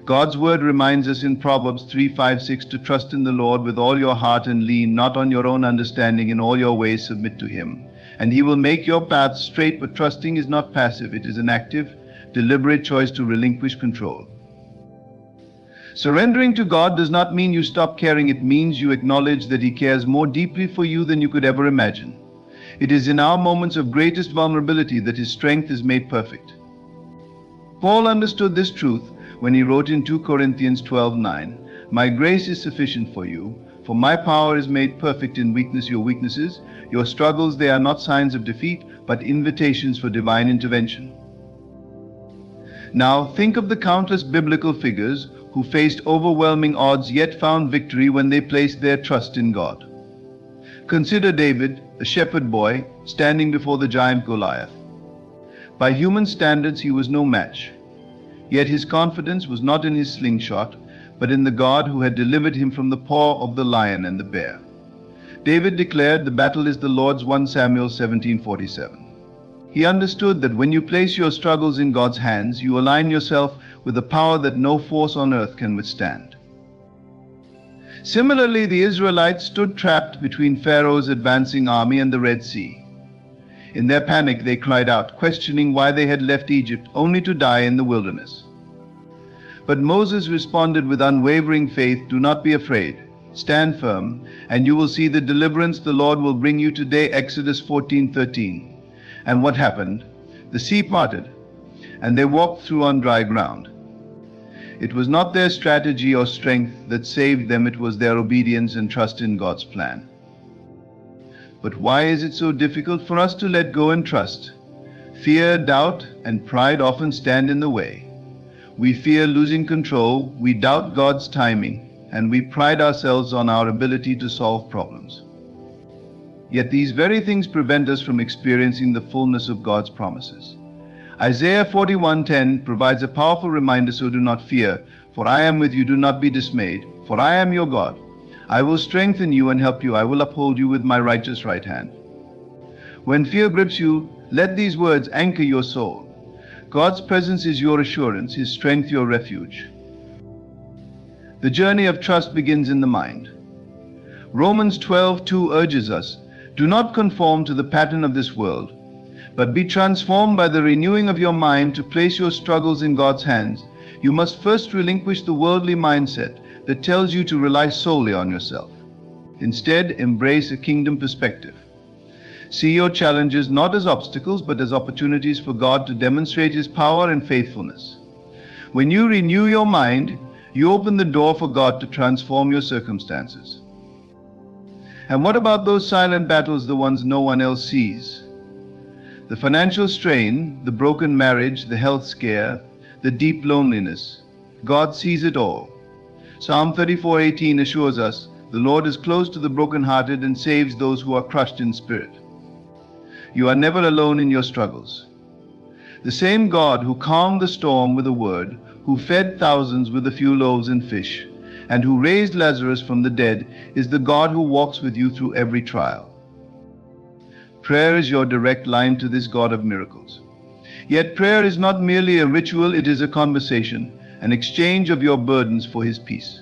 God's word reminds us in Proverbs 3:5-6 to trust in the Lord with all your heart and lean not on your own understanding. In all your ways submit to Him, and He will make your path straight. But trusting is not passive, it is an active, deliberate choice to relinquish control. Surrendering to God does not mean you stop caring. It means you acknowledge that He cares more deeply for you than you could ever imagine. It is in our moments of greatest vulnerability that His strength is made perfect. Paul understood this truth when he wrote in 2 Corinthians 12:9, "My grace is sufficient for you, for my power is made perfect in weakness." Your weaknesses, your struggles, they are not signs of defeat, but invitations for divine intervention. Now, think of the countless biblical figures who faced overwhelming odds yet found victory when they placed their trust in God. Consider David, a shepherd boy, standing before the giant Goliath. By human standards, he was no match. Yet his confidence was not in his slingshot, but in the God who had delivered him from the paw of the lion and the bear. David declared, "The battle is the Lord's," 1 Samuel 17:47. He understood that when you place your struggles in God's hands, you align yourself with a power that no force on earth can withstand. Similarly, the Israelites stood trapped between Pharaoh's advancing army and the Red Sea. In their panic, they cried out, questioning why they had left Egypt only to die in the wilderness. But Moses responded with unwavering faith, "Do not be afraid. Stand firm, and you will see the deliverance the Lord will bring you today." Exodus 14:13. And what happened? The sea parted, and they walked through on dry ground. It was not their strategy or strength that saved them, it was their obedience and trust in God's plan. But why is it so difficult for us to let go and trust? Fear, doubt, and pride often stand in the way. We fear losing control, we doubt God's timing, and we pride ourselves on our ability to solve problems. Yet these very things prevent us from experiencing the fullness of God's promises. Isaiah 41:10 provides a powerful reminder, "So do not fear, for I am with you. Do not be dismayed, for I am your God. I will strengthen you and help you. I will uphold you with my righteous right hand." When fear grips you, let these words anchor your soul. God's presence is your assurance, His strength your refuge. The journey of trust begins in the mind. Romans 12:2 urges us, "Do not conform to the pattern of this world, but be transformed by the renewing of your mind." To place your struggles in God's hands, you must first relinquish the worldly mindset that tells you to rely solely on yourself. Instead, embrace a kingdom perspective. See your challenges not as obstacles, but as opportunities for God to demonstrate His power and faithfulness. When you renew your mind, you open the door for God to transform your circumstances. And what about those silent battles, the ones no one else sees? The financial strain, the broken marriage, the health scare, the deep loneliness. God sees it all. Psalm 34:18 assures us, "The Lord is close to the brokenhearted and saves those who are crushed in spirit." You are never alone in your struggles. The same God who calmed the storm with a word, who fed thousands with a few loaves and fish, and who raised Lazarus from the dead, is the God who walks with you through every trial. Prayer is your direct line to this God of miracles. Yet prayer is not merely a ritual, it is a conversation, an exchange of your burdens for His peace.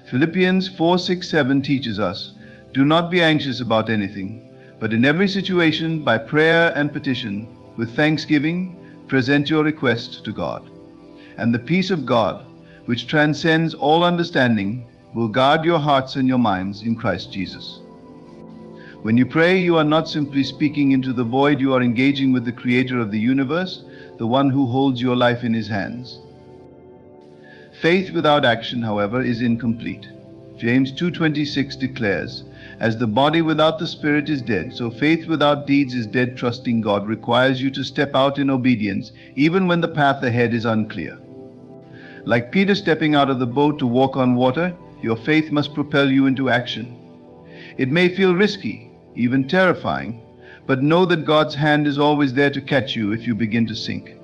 Philippians 4:6-7 teaches us, "Do not be anxious about anything, but in every situation, by prayer and petition, with thanksgiving, present your requests to God. And the peace of God, which transcends all understanding, will guard your hearts and your minds in Christ Jesus." When you pray, you are not simply speaking into the void, you are engaging with the Creator of the universe, the one who holds your life in His hands. Faith without action, however, is incomplete. James 2:26 declares, "As the body without the spirit is dead, so faith without deeds is dead." Trusting God requires you to step out in obedience, even when the path ahead is unclear. Like Peter stepping out of the boat to walk on water, your faith must propel you into action. It may feel risky, even terrifying, but know that God's hand is always there to catch you if you begin to sink.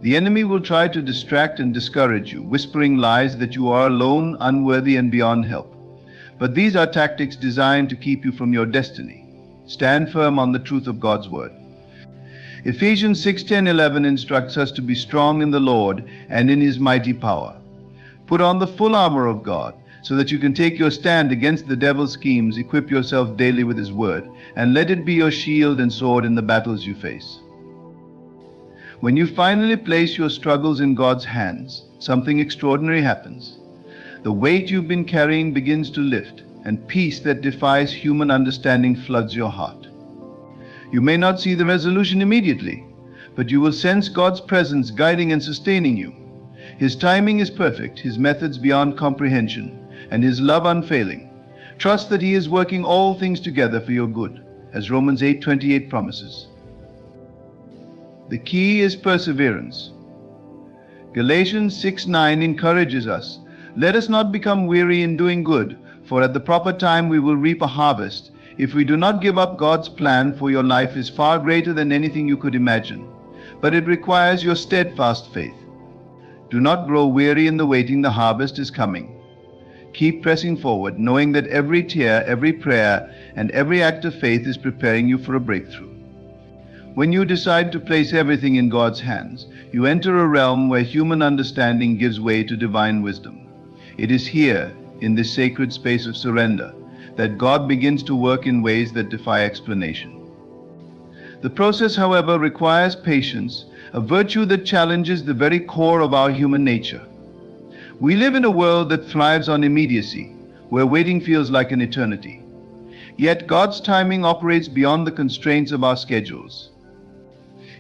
The enemy will try to distract and discourage you, whispering lies that you are alone, unworthy, and beyond help. But these are tactics designed to keep you from your destiny. Stand firm on the truth of God's word. Ephesians 6:10-11 instructs us to be strong in the Lord and in his mighty power. Put on the full armor of God so that you can take your stand against the devil's schemes. Equip yourself daily with his word, and let it be your shield and sword in the battles you face. When you finally place your struggles in God's hands, something extraordinary happens. The weight you've been carrying begins to lift, and peace that defies human understanding floods your heart. You may not see the resolution immediately, but you will sense God's presence guiding and sustaining you. His timing is perfect, his methods beyond comprehension, and his love unfailing. Trust that he is working all things together for your good, as Romans 8:28 promises. The key is perseverance. Galatians 6:9 encourages us, "Let us not become weary in doing good, for at the proper time we will reap a harvest." If we do not give up, God's plan for your life is far greater than anything you could imagine, but it requires your steadfast faith. Do not grow weary in the waiting, the harvest is coming. Keep pressing forward, knowing that every tear, every prayer, and every act of faith is preparing you for a breakthrough. When you decide to place everything in God's hands, you enter a realm where human understanding gives way to divine wisdom. It is here, in this sacred space of surrender, that God begins to work in ways that defy explanation. The process, however, requires patience, a virtue that challenges the very core of our human nature. We live in a world that thrives on immediacy, where waiting feels like an eternity. Yet God's timing operates beyond the constraints of our schedules.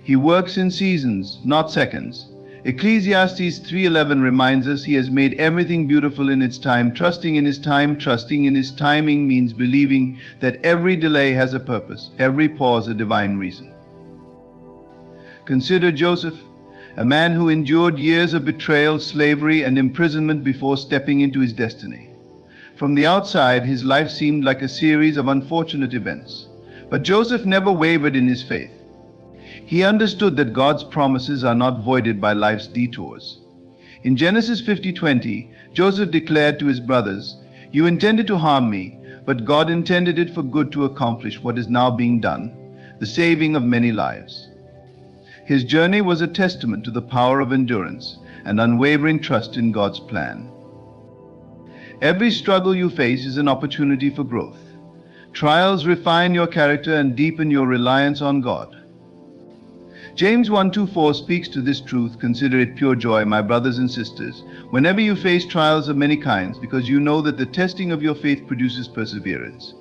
He works in seasons, not seconds. Ecclesiastes 3:11 reminds us he has made everything beautiful in its time. Trusting in his time, trusting in his timing means believing that every delay has a purpose, every pause a divine reason. Consider Joseph, a man who endured years of betrayal, slavery, and imprisonment before stepping into his destiny. From the outside, his life seemed like a series of unfortunate events. But Joseph never wavered in his faith. He understood that God's promises are not voided by life's detours. In Genesis 50:20, Joseph declared to his brothers, "You intended to harm me, but God intended it for good to accomplish what is now being done, the saving of many lives." His journey was a testament to the power of endurance and unwavering trust in God's plan. Every struggle you face is an opportunity for growth. Trials refine your character and deepen your reliance on God. James 1:2-4 speaks to this truth. Consider it pure joy, my brothers and sisters, whenever you face trials of many kinds, because you know that the testing of your faith produces perseverance.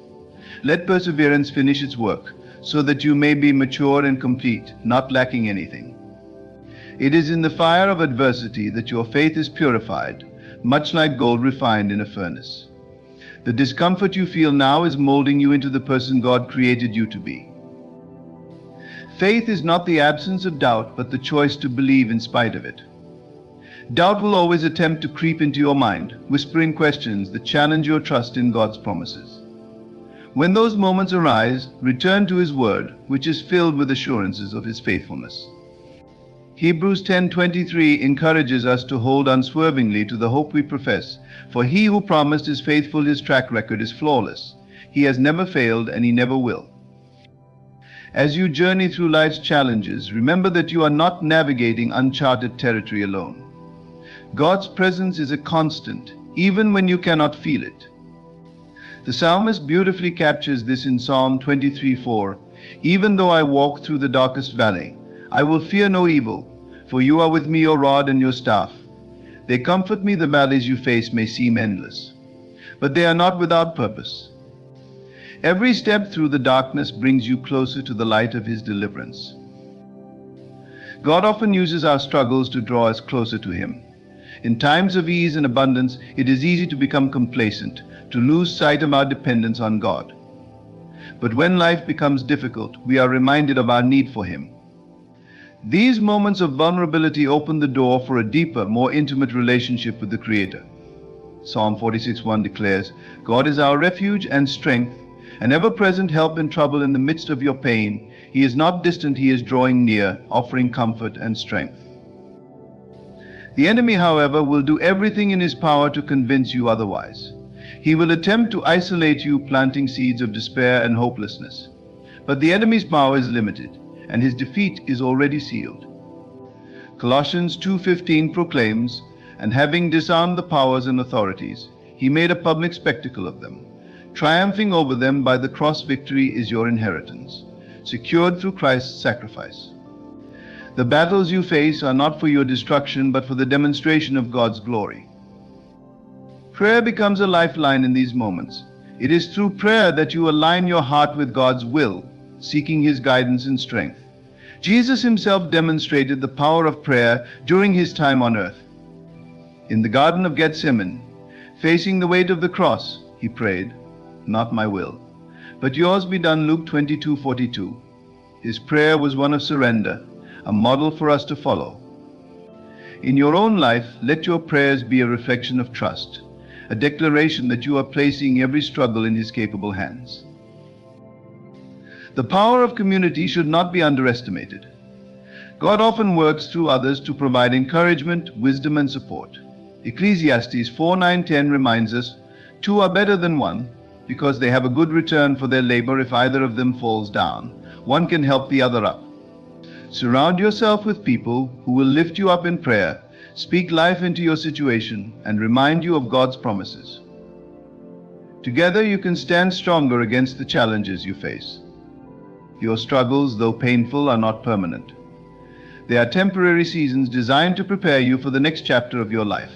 Let perseverance finish its work, so that you may be mature and complete, not lacking anything. It is in the fire of adversity that your faith is purified, much like gold refined in a furnace. The discomfort you feel now is molding you into the person God created you to be. Faith is not the absence of doubt, but the choice to believe in spite of it. Doubt will always attempt to creep into your mind, whispering questions that challenge your trust in God's promises. When those moments arise, return to his word, which is filled with assurances of his faithfulness. Hebrews 10:23 encourages us to hold unswervingly to the hope we profess, for he who promised is faithful, his track record is flawless. He has never failed, and he never will. As you journey through life's challenges, remember that you are not navigating uncharted territory alone. God's presence is a constant, even when you cannot feel it. The psalmist beautifully captures this in Psalm 23:4. "Even though I walk through the darkest valley, I will fear no evil, for you are with me, your rod and your staff. They comfort me. The valleys you face may seem endless, but they are not without purpose. Every step through the darkness brings you closer to the light of his deliverance." God often uses our struggles to draw us closer to him. In times of ease and abundance, it is easy to become complacent, to lose sight of our dependence on God. But when life becomes difficult, we are reminded of our need for him. These moments of vulnerability open the door for a deeper, more intimate relationship with the Creator. Psalm 46:1 declares, "God is our refuge and strength, an ever-present help in trouble in the midst of your pain. He is not distant, he is drawing near, offering comfort and strength." The enemy, however, will do everything in his power to convince you otherwise. He will attempt to isolate you, planting seeds of despair and hopelessness. But the enemy's power is limited, and his defeat is already sealed. Colossians 2:15 proclaims, "And having disarmed the powers and authorities, he made a public spectacle of them. Triumphing over them by the cross, victory is your inheritance, secured through Christ's sacrifice." The battles you face are not for your destruction, but for the demonstration of God's glory. Prayer becomes a lifeline in these moments. It is through prayer that you align your heart with God's will, seeking His guidance and strength. Jesus Himself demonstrated the power of prayer during His time on earth. In the Garden of Gethsemane, facing the weight of the cross, He prayed, "Not my will, but yours be done," Luke 22:42. His prayer was one of surrender, a model for us to follow. In your own life, let your prayers be a reflection of trust, a declaration that you are placing every struggle in His capable hands. The power of community should not be underestimated. God often works through others to provide encouragement, wisdom, and support. Ecclesiastes 4:9-10 reminds us, "Two are better than one, because they have a good return for their labor. If either of them falls down, one can help the other up." Surround yourself with people who will lift you up in prayer, speak life into your situation, and remind you of God's promises. Together you can stand stronger against the challenges you face. Your struggles, though painful, are not permanent. They are temporary seasons designed to prepare you for the next chapter of your life.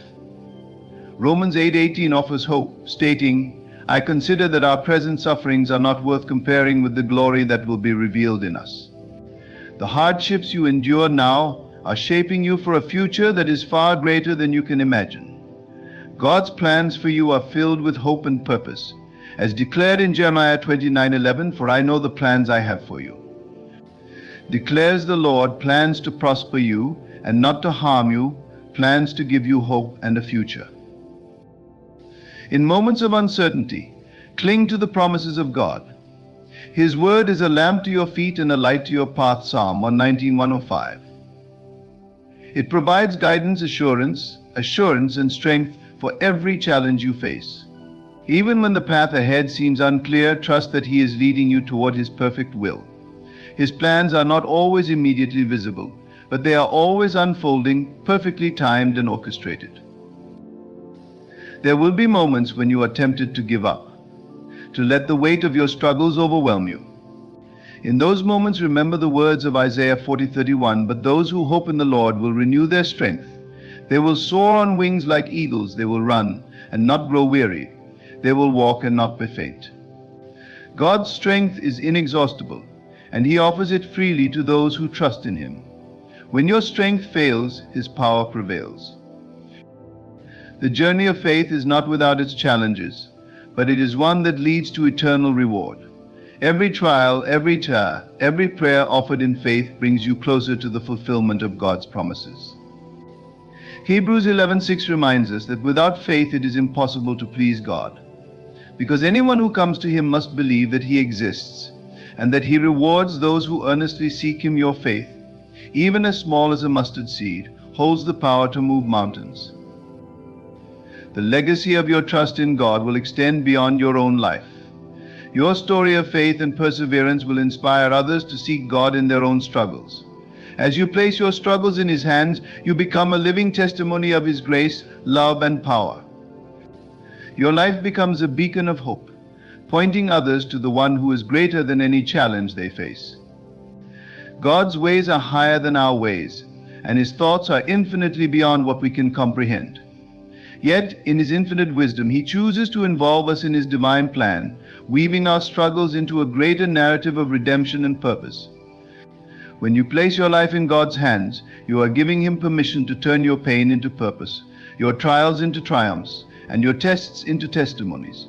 Romans 8:18 offers hope, stating, "I consider that our present sufferings are not worth comparing with the glory that will be revealed in us." The hardships you endure now are shaping you for a future that is far greater than you can imagine. God's plans for you are filled with hope and purpose, as declared in Jeremiah 29:11, "For I know the plans I have for you," declares the Lord, plans to prosper you and not to harm you, plans to give you hope and a future. In moments of uncertainty, cling to the promises of God. His word is a lamp to your feet and a light to your path, Psalm 119:105. It provides guidance, assurance, and strength for every challenge you face. Even when the path ahead seems unclear, trust that He is leading you toward His perfect will. His plans are not always immediately visible, but they are always unfolding, perfectly timed and orchestrated. There will be moments when you are tempted to give up, to let the weight of your struggles overwhelm you. In those moments, remember the words of Isaiah 40:31, "But those who hope in the Lord will renew their strength. They will soar on wings like eagles. They will run and not grow weary. They will walk and not be faint." God's strength is inexhaustible, and He offers it freely to those who trust in Him. When your strength fails, His power prevails. The journey of faith is not without its challenges, but it is one that leads to eternal reward. Every trial, every tear, every prayer offered in faith brings you closer to the fulfillment of God's promises. Hebrews 11:6 reminds us that without faith it is impossible to please God, because anyone who comes to Him must believe that He exists, and that He rewards those who earnestly seek Him. Your faith, even as small as a mustard seed, holds the power to move mountains. The legacy of your trust in God will extend beyond your own life. Your story of faith and perseverance will inspire others to seek God in their own struggles. As you place your struggles in His hands, you become a living testimony of His grace, love, and power. Your life becomes a beacon of hope, pointing others to the one who is greater than any challenge they face. God's ways are higher than our ways, and His thoughts are infinitely beyond what we can comprehend. Yet, in His infinite wisdom, He chooses to involve us in His divine plan, weaving our struggles into a greater narrative of redemption and purpose. When you place your life in God's hands, you are giving Him permission to turn your pain into purpose, your trials into triumphs, and your tests into testimonies.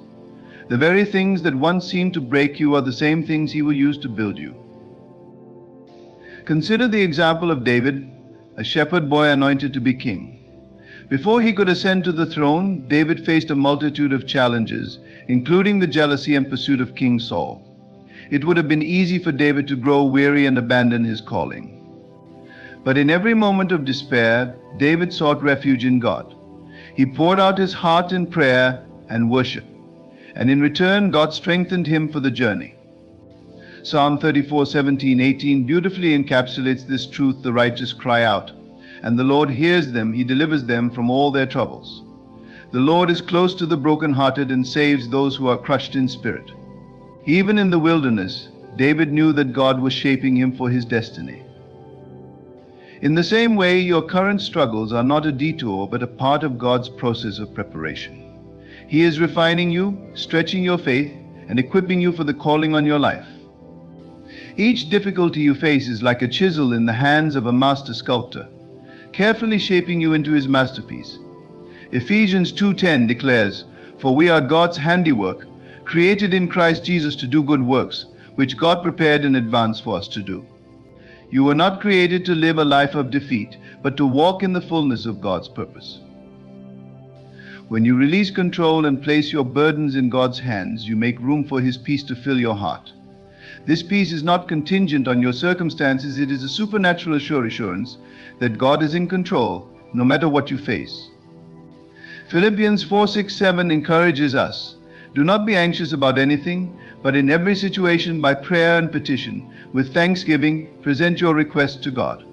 The very things that once seemed to break you are the same things He will use to build you. Consider the example of David, a shepherd boy anointed to be king. Before he could ascend to the throne, David faced a multitude of challenges, including the jealousy and pursuit of King Saul. It would have been easy for David to grow weary and abandon his calling. But in every moment of despair, David sought refuge in God. He poured out his heart in prayer and worship. and in return God strengthened him for the journey. Psalm 34:17-18 beautifully encapsulates this truth. The righteous cry out, and the Lord hears them, he delivers them from all their troubles. The Lord is close to the brokenhearted and saves those who are crushed in spirit. Even in the wilderness, David knew that God was shaping him for his destiny. In the same way, your current struggles are not a detour, but a part of God's process of preparation. He is refining you, stretching your faith, and equipping you for the calling on your life. Each difficulty you face is like a chisel in the hands of a master sculptor, carefully shaping you into his masterpiece. Ephesians 2:10 declares, "For we are God's handiwork, created in Christ Jesus to do good works, which God prepared in advance for us to do." You were not created to live a life of defeat, but to walk in the fullness of God's purpose. When you release control and place your burdens in God's hands, you make room for His peace to fill your heart. This peace is not contingent on your circumstances. It is a supernatural assurance that God is in control, no matter what you face. Philippians 4:6-7 encourages us, "Do not be anxious about anything, but in every situation by prayer and petition, with thanksgiving, present your requests to God.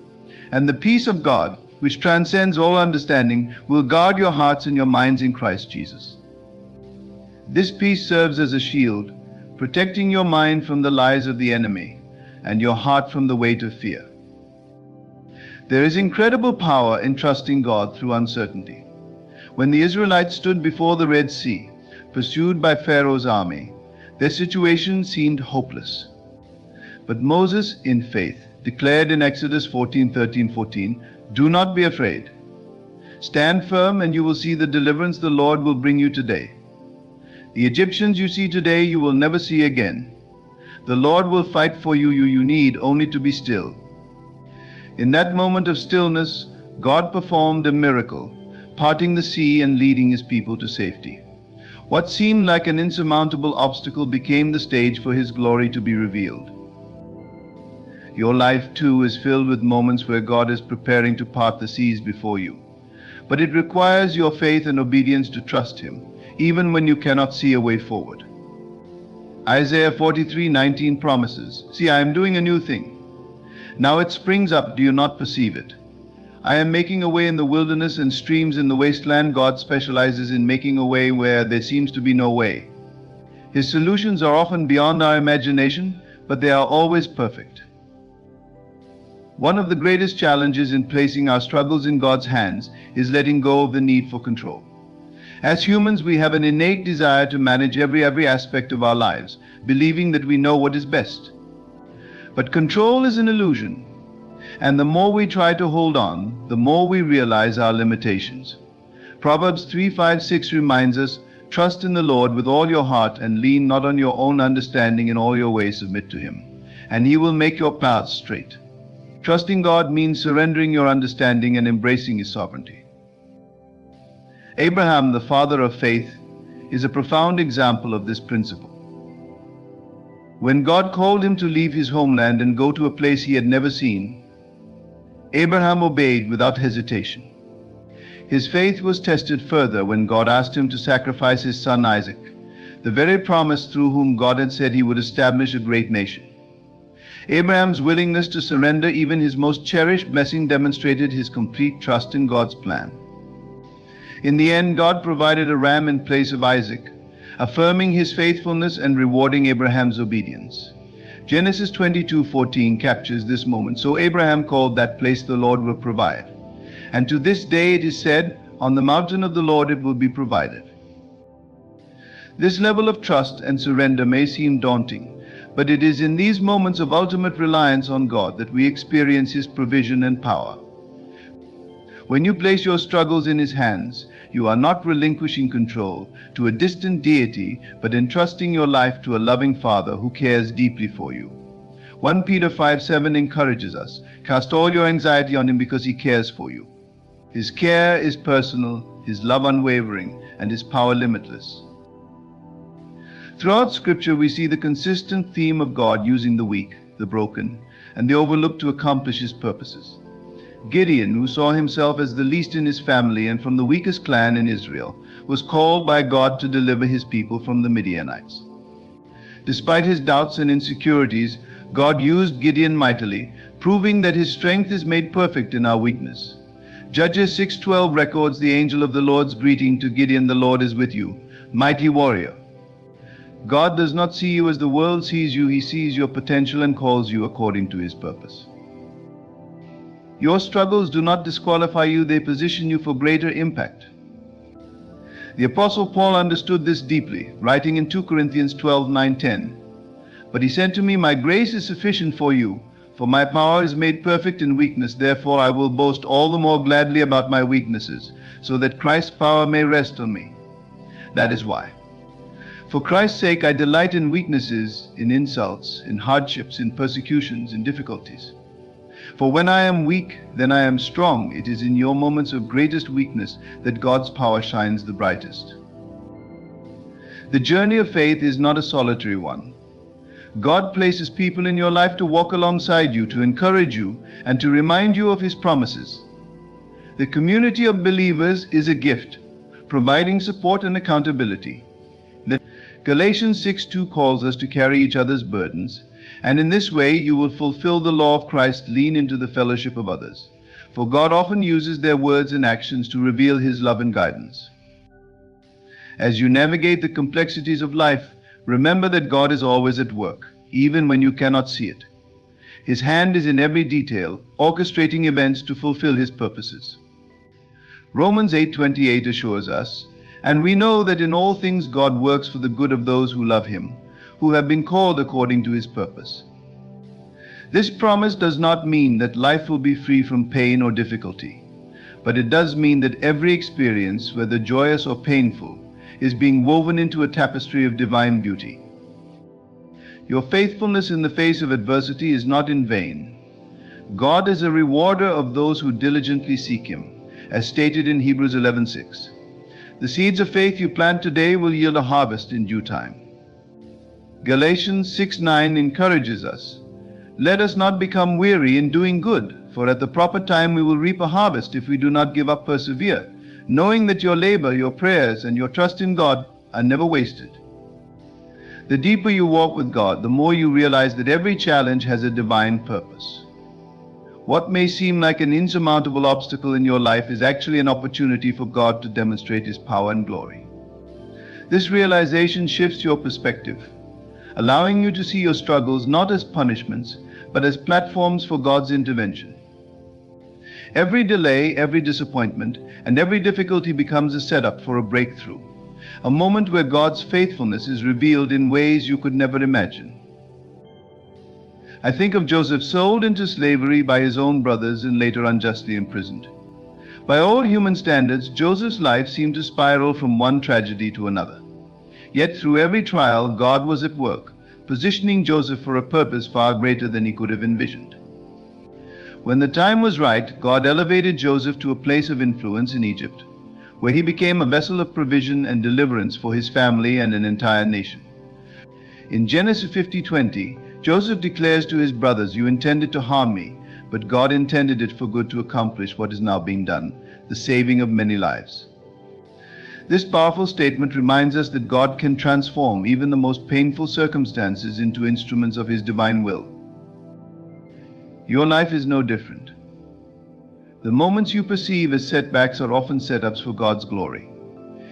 And the peace of God, which transcends all understanding, will guard your hearts and your minds in Christ Jesus." This peace serves as a shield, protecting your mind from the lies of the enemy and your heart from the weight of fear. There is incredible power in trusting God through uncertainty. When the Israelites stood before the Red Sea, pursued by Pharaoh's army, their situation seemed hopeless. But Moses, in faith, declared in Exodus 14:13-14, "Do not be afraid. Stand firm and you will see the deliverance the Lord will bring you today. The Egyptians you see today you will never see again. The Lord will fight for you. You need only to be still." In that moment of stillness, God performed a miracle, parting the sea and leading His people to safety. What seemed like an insurmountable obstacle became the stage for His glory to be revealed. Your life too is filled with moments where God is preparing to part the seas before you. But it requires your faith and obedience to trust Him, even when you cannot see a way forward. Isaiah 43:19 promises, "See, I am doing a new thing. Now it springs up, do you not perceive it? I am making a way in the wilderness and streams in the wasteland." God specializes in making a way where there seems to be no way. His solutions are often beyond our imagination, but they are always perfect. One of the greatest challenges in placing our struggles in God's hands is letting go of the need for control. As humans, we have an innate desire to manage every aspect of our lives, believing that we know what is best. But control is an illusion, and the more we try to hold on, the more we realize our limitations. Proverbs 3:5-6 reminds us, "Trust in the Lord with all your heart and lean not on your own understanding. In all your ways submit to Him, and He will make your paths straight." Trusting God means surrendering your understanding and embracing His sovereignty. Abraham, the father of faith, is a profound example of this principle. When God called him to leave his homeland and go to a place he had never seen, Abraham obeyed without hesitation. His faith was tested further when God asked him to sacrifice his son Isaac, the very promise through whom God had said He would establish a great nation. Abraham's willingness to surrender even his most cherished blessing demonstrated his complete trust in God's plan. In the end, God provided a ram in place of Isaac, affirming His faithfulness and rewarding Abraham's obedience. Genesis 22:14 captures this moment. "So Abraham called that place, the Lord will provide. And to this day it is said, on the mountain of the Lord it will be provided." This level of trust and surrender may seem daunting, but it is in these moments of ultimate reliance on God that we experience His provision and power. When you place your struggles in His hands, you are not relinquishing control to a distant deity, but entrusting your life to a loving Father who cares deeply for you. 1 Peter 5:7 encourages us, "Cast all your anxiety on Him because He cares for you." His care is personal, His love unwavering, and His power limitless. Throughout Scripture, we see the consistent theme of God using the weak, the broken, and the overlooked to accomplish His purposes. Gideon, who saw himself as the least in his family and from the weakest clan in Israel, was called by God to deliver his people from the Midianites. Despite his doubts and insecurities, God used Gideon mightily, proving that his strength is made perfect in our weakness. Judges 6:12 records the angel of the Lord's greeting to Gideon, "The Lord is with you, mighty warrior." God does not see you as the world sees you. He sees your potential and calls you according to his purpose. Your struggles do not disqualify you, they position you for greater impact. The Apostle Paul understood this deeply, writing in 2 Corinthians 12:9-10. "But he said to me, My grace is sufficient for you, for my power is made perfect in weakness. Therefore I will boast all the more gladly about my weaknesses, so that Christ's power may rest on me. That is why. For Christ's sake I delight in weaknesses, in insults, in hardships, in persecutions, in difficulties. For when I am weak, then I am strong. It is in your moments of greatest weakness that God's power shines the brightest." The journey of faith is not a solitary one. God places people in your life to walk alongside you, to encourage you, and to remind you of his promises. The community of believers is a gift, providing support and accountability. Galatians 6:2 calls us to carry each other's burdens, and in this way you will fulfill the law of Christ, lean into the fellowship of others. For God often uses their words and actions to reveal his love and guidance. As you navigate the complexities of life, remember that God is always at work, even when you cannot see it. His hand is in every detail, orchestrating events to fulfill his purposes. Romans 8:28 assures us, "And we know that in all things God works for the good of those who love him, who have been called according to his purpose." This promise does not mean that life will be free from pain or difficulty, but it does mean that every experience, whether joyous or painful, is being woven into a tapestry of divine beauty. Your faithfulness in the face of adversity is not in vain. God is a rewarder of those who diligently seek him, as stated in Hebrews 11:6. The seeds of faith you plant today will yield a harvest in due time. Galatians 6:9 encourages us, "Let us not become weary in doing good, for at the proper time we will reap a harvest if we do not give up, persevere, knowing that your labor, your prayers, and your trust in God are never wasted." The deeper you walk with God, the more you realize that every challenge has a divine purpose. What may seem like an insurmountable obstacle in your life is actually an opportunity for God to demonstrate his power and glory. This realization shifts your perspective, allowing you to see your struggles not as punishments, but as platforms for God's intervention. Every delay, every disappointment, and every difficulty becomes a setup for a breakthrough, a moment where God's faithfulness is revealed in ways you could never imagine. I think of Joseph, sold into slavery by his own brothers and later unjustly imprisoned. By all human standards, Joseph's life seemed to spiral from one tragedy to another. Yet through every trial, God was at work, positioning Joseph for a purpose far greater than he could have envisioned. When the time was right, God elevated Joseph to a place of influence in Egypt, where he became a vessel of provision and deliverance for his family and an entire nation. In Genesis 50:20, Joseph declares to his brothers, "You intended to harm me, but God intended it for good to accomplish what is now being done, the saving of many lives." This powerful statement reminds us that God can transform even the most painful circumstances into instruments of his divine will. Your life is no different. The moments you perceive as setbacks are often setups for God's glory.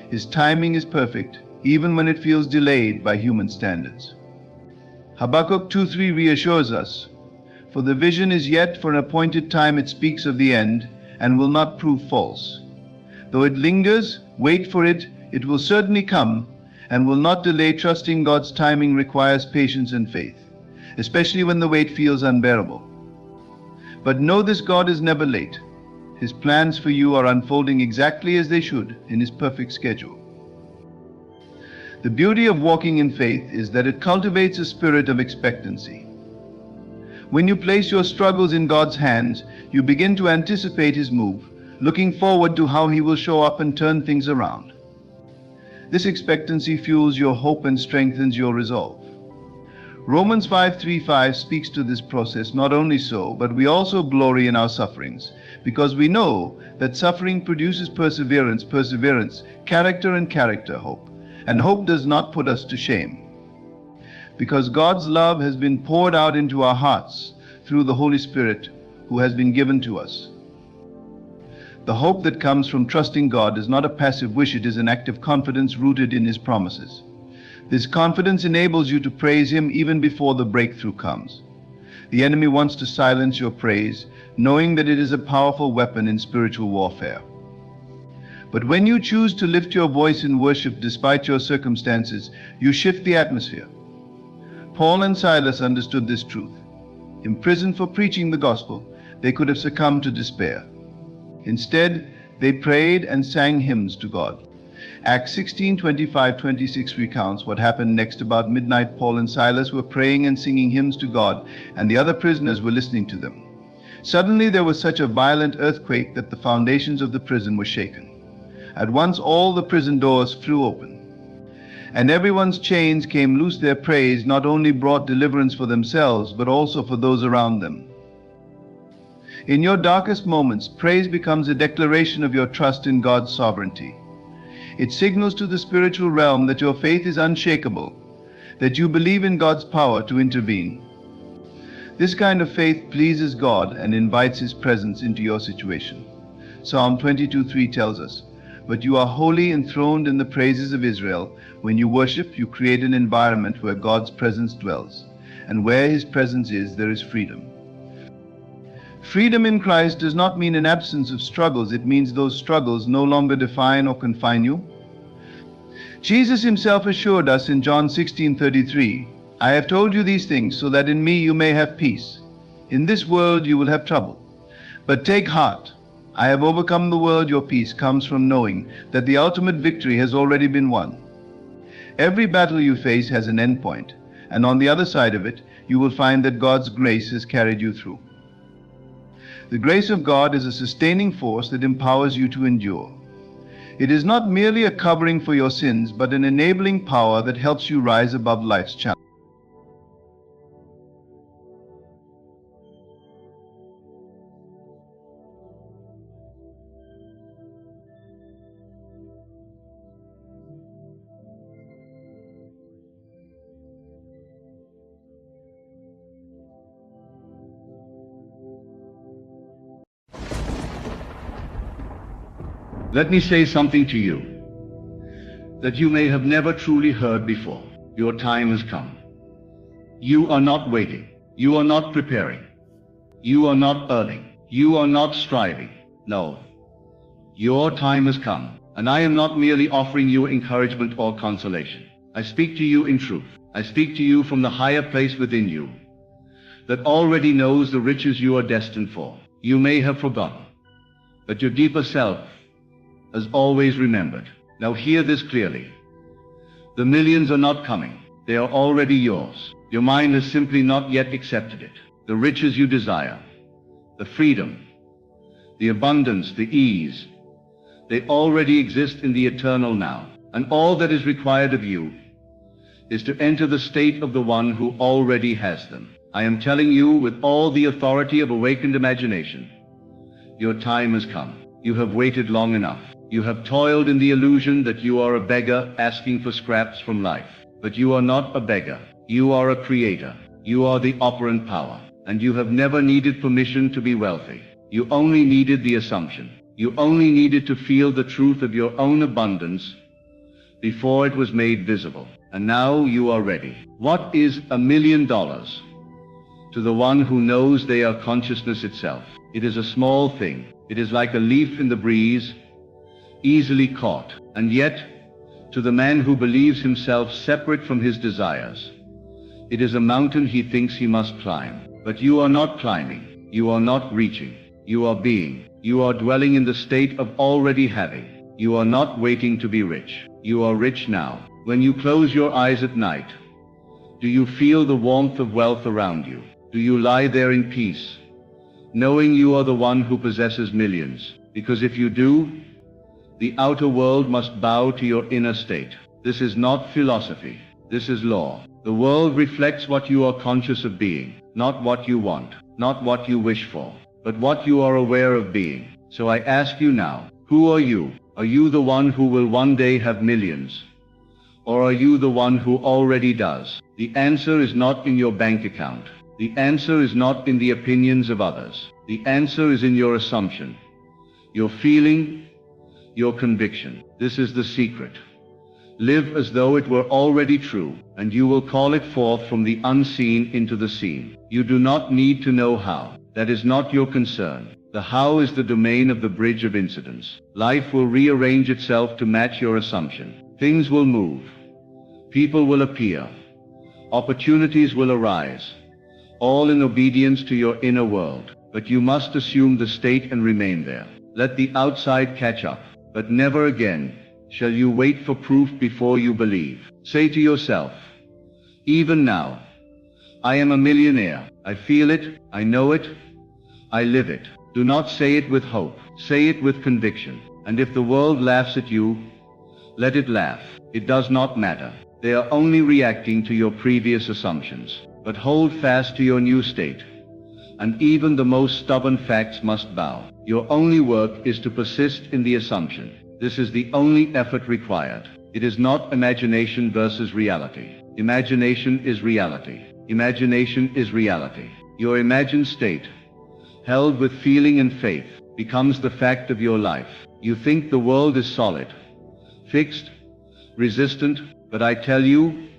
His timing is perfect, even when it feels delayed by human standards. Habakkuk 2:3 reassures us, "For the vision is yet for an appointed time, it speaks of the end, and will not prove false. Though it lingers, wait for it, it will certainly come, and will not delay." Trusting God's timing requires patience and faith, especially when the wait feels unbearable. But know this: God is never late. His plans for you are unfolding exactly as they should in his perfect schedule. The beauty of walking in faith is that it cultivates a spirit of expectancy. When you place your struggles in God's hands, you begin to anticipate his move, looking forward to how he will show up and turn things around. This expectancy fuels your hope and strengthens your resolve. Romans 5:3-5 speaks to this process. Not only so, but we also glory in our sufferings, because we know that suffering produces perseverance, perseverance, character, and character, hope. And hope does not put us to shame, because God's love has been poured out into our hearts through the Holy Spirit who has been given to us. The hope that comes from trusting God is not a passive wish, it is an active confidence rooted in His promises. This confidence enables you to praise Him even before the breakthrough comes. The enemy wants to silence your praise, knowing that it is a powerful weapon in spiritual warfare. But when you choose to lift your voice in worship despite your circumstances, you shift the atmosphere. Paul and Silas understood this truth. Imprisoned for preaching the gospel, they could have succumbed to despair. Instead, they prayed and sang hymns to God. Acts 16:25-26 recounts what happened next. About midnight, Paul and Silas were praying and singing hymns to God, and the other prisoners were listening to them. Suddenly there was such a violent earthquake that the foundations of the prison were shaken. At once all the prison doors flew open, and everyone's chains came loose. Their praise not only brought deliverance for themselves, but also for those around them. In your darkest moments, praise becomes a declaration of your trust in God's sovereignty. It signals to the spiritual realm that your faith is unshakable, that you believe in God's power to intervene. This kind of faith pleases God and invites His presence into your situation. Psalm 22:3 tells us, "But you are wholly enthroned in the praises of Israel. When you worship, you create an environment where God's presence dwells, and where His presence is, there is freedom." Freedom in Christ does not mean an absence of struggles. It means those struggles no longer define or confine you. Jesus Himself assured us in John 16:33, "I have told you these things so that in me you may have peace. In this world you will have trouble. But take heart, I have overcome the world." Your peace comes from knowing that the ultimate victory has already been won. Every battle you face has an end point, and on the other side of it, you will find that God's grace has carried you through. The grace of God is a sustaining force that empowers you to endure. It is not merely a covering for your sins, but an enabling power that helps you rise above life's challenges. Let me say something to you that you may have never truly heard before. Your time has come. You are not waiting. You are not preparing. You are not earning. You are not striving. No. Your time has come, and I am not merely offering you encouragement or consolation. I speak to you in truth. I speak to you from the higher place within you that already knows the riches you are destined for. You may have forgotten, but your deeper self has always remembered. Now hear this clearly. The millions are not coming. They are already yours. Your mind has simply not yet accepted it. The riches you desire, the freedom, the abundance, the ease, they already exist in the eternal now. And all that is required of you is to enter the state of the one who already has them. I am telling you with all the authority of awakened imagination, your time has come. You have waited long enough. You have toiled in the illusion that you are a beggar asking for scraps from life. But you are not a beggar. You are a creator. You are the operant power. And you have never needed permission to be wealthy. You only needed the assumption. You only needed to feel the truth of your own abundance before it was made visible. And now you are ready. What is $1 million to the one who knows they are consciousness itself? It is a small thing. It is like a leaf in the breeze, easily caught. And yet, to the man who believes himself separate from his desires, it is a mountain he thinks he must climb. But you are not climbing. You are not reaching. You are being. You are dwelling in the state of already having. You are not waiting to be rich. You are rich now. When you close your eyes at night, do you feel the warmth of wealth around you? Do you lie there in peace, knowing you are the one who possesses millions? Because if you do, the outer world must bow to your inner state. This is not philosophy. This is law. The world reflects what you are conscious of being, not what you want, not what you wish for, but what you are aware of being. So I ask you now, who are you? Are you the one who will one day have millions? Or are you the one who already does? The answer is not in your bank account. The answer is not in the opinions of others. The answer is in your assumption, your feeling, your conviction. This is the secret. Live as though it were already true, and you will call it forth from the unseen into the seen. You do not need to know how. That is not your concern. The how is the domain of the bridge of incidents. Life will rearrange itself to match your assumption. Things will move. People will appear. Opportunities will arise. All in obedience to your inner world. But you must assume the state and remain there. Let the outside catch up. But never again shall you wait for proof before you believe. Say to yourself, even now, I am a millionaire. I feel it, I know it, I live it. Do not say it with hope. Say it with conviction. And if the world laughs at you, let it laugh. It does not matter. They are only reacting to your previous assumptions. But hold fast to your new state. And even the most stubborn facts must bow. Your only work is to persist in the assumption. This is the only effort required. It is not imagination versus reality. Imagination is reality. Imagination is reality. Your imagined state, held with feeling and faith, becomes the fact of your life. You think the world is solid, fixed, resistant, but I tell you,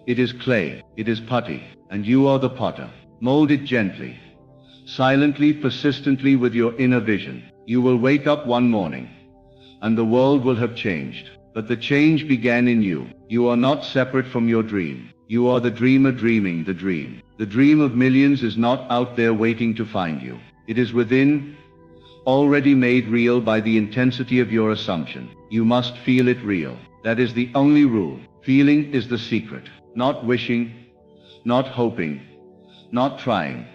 it is clay, it is putty, and you are the potter. Mold it gently, silently, persistently with your inner vision. You will wake up one morning, and the world will have changed. But the change began in you. You are not separate from your dream. You are the dreamer dreaming the dream. The dream of millions is not out there waiting to find you. It is within, already made real by the intensity of your assumption. You must feel it real. That is the only rule. Feeling is the secret. Not wishing, not hoping, not trying,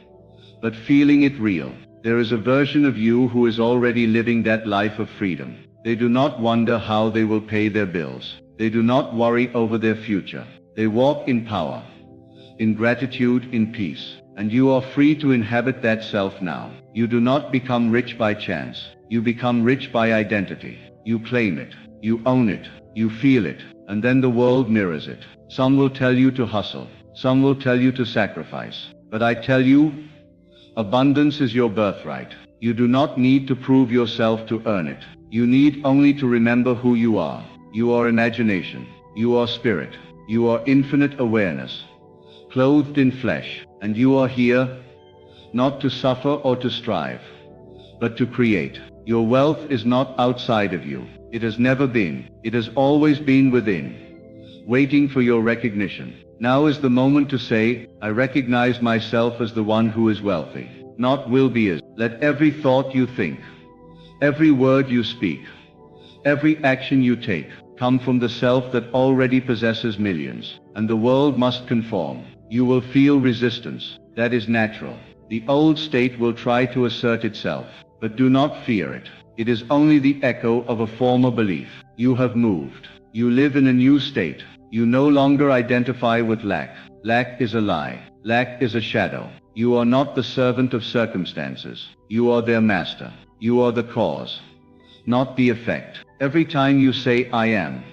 but feeling it real. There is a version of you who is already living that life of freedom. They do not wonder how they will pay their bills. They do not worry over their future. They walk in power, in gratitude, in peace. And you are free to inhabit that self now. You do not become rich by chance. You become rich by identity. You claim it. You own it. You feel it. And then the world mirrors it. Some will tell you to hustle. Some will tell you to sacrifice. But I tell you, abundance is your birthright. You do not need to prove yourself to earn it. You need only to remember who you are. You are imagination. You are spirit. You are infinite awareness, clothed in flesh. And you are here, not to suffer or to strive, but to create. Your wealth is not outside of you. It has never been. It has always been within, waiting for your recognition. Now is the moment to say, I recognize myself as the one who is wealthy, not will be as. Let every thought you think, every word you speak, every action you take, come from the self that already possesses millions. And the world must conform. You will feel resistance. That is natural. The old state will try to assert itself. But do not fear it. It is only the echo of a former belief. You have moved. You live in a new state. You no longer identify with lack. Lack is a lie. Lack is a shadow. You are not the servant of circumstances. You are their master. You are the cause, not the effect. Every time you say I am,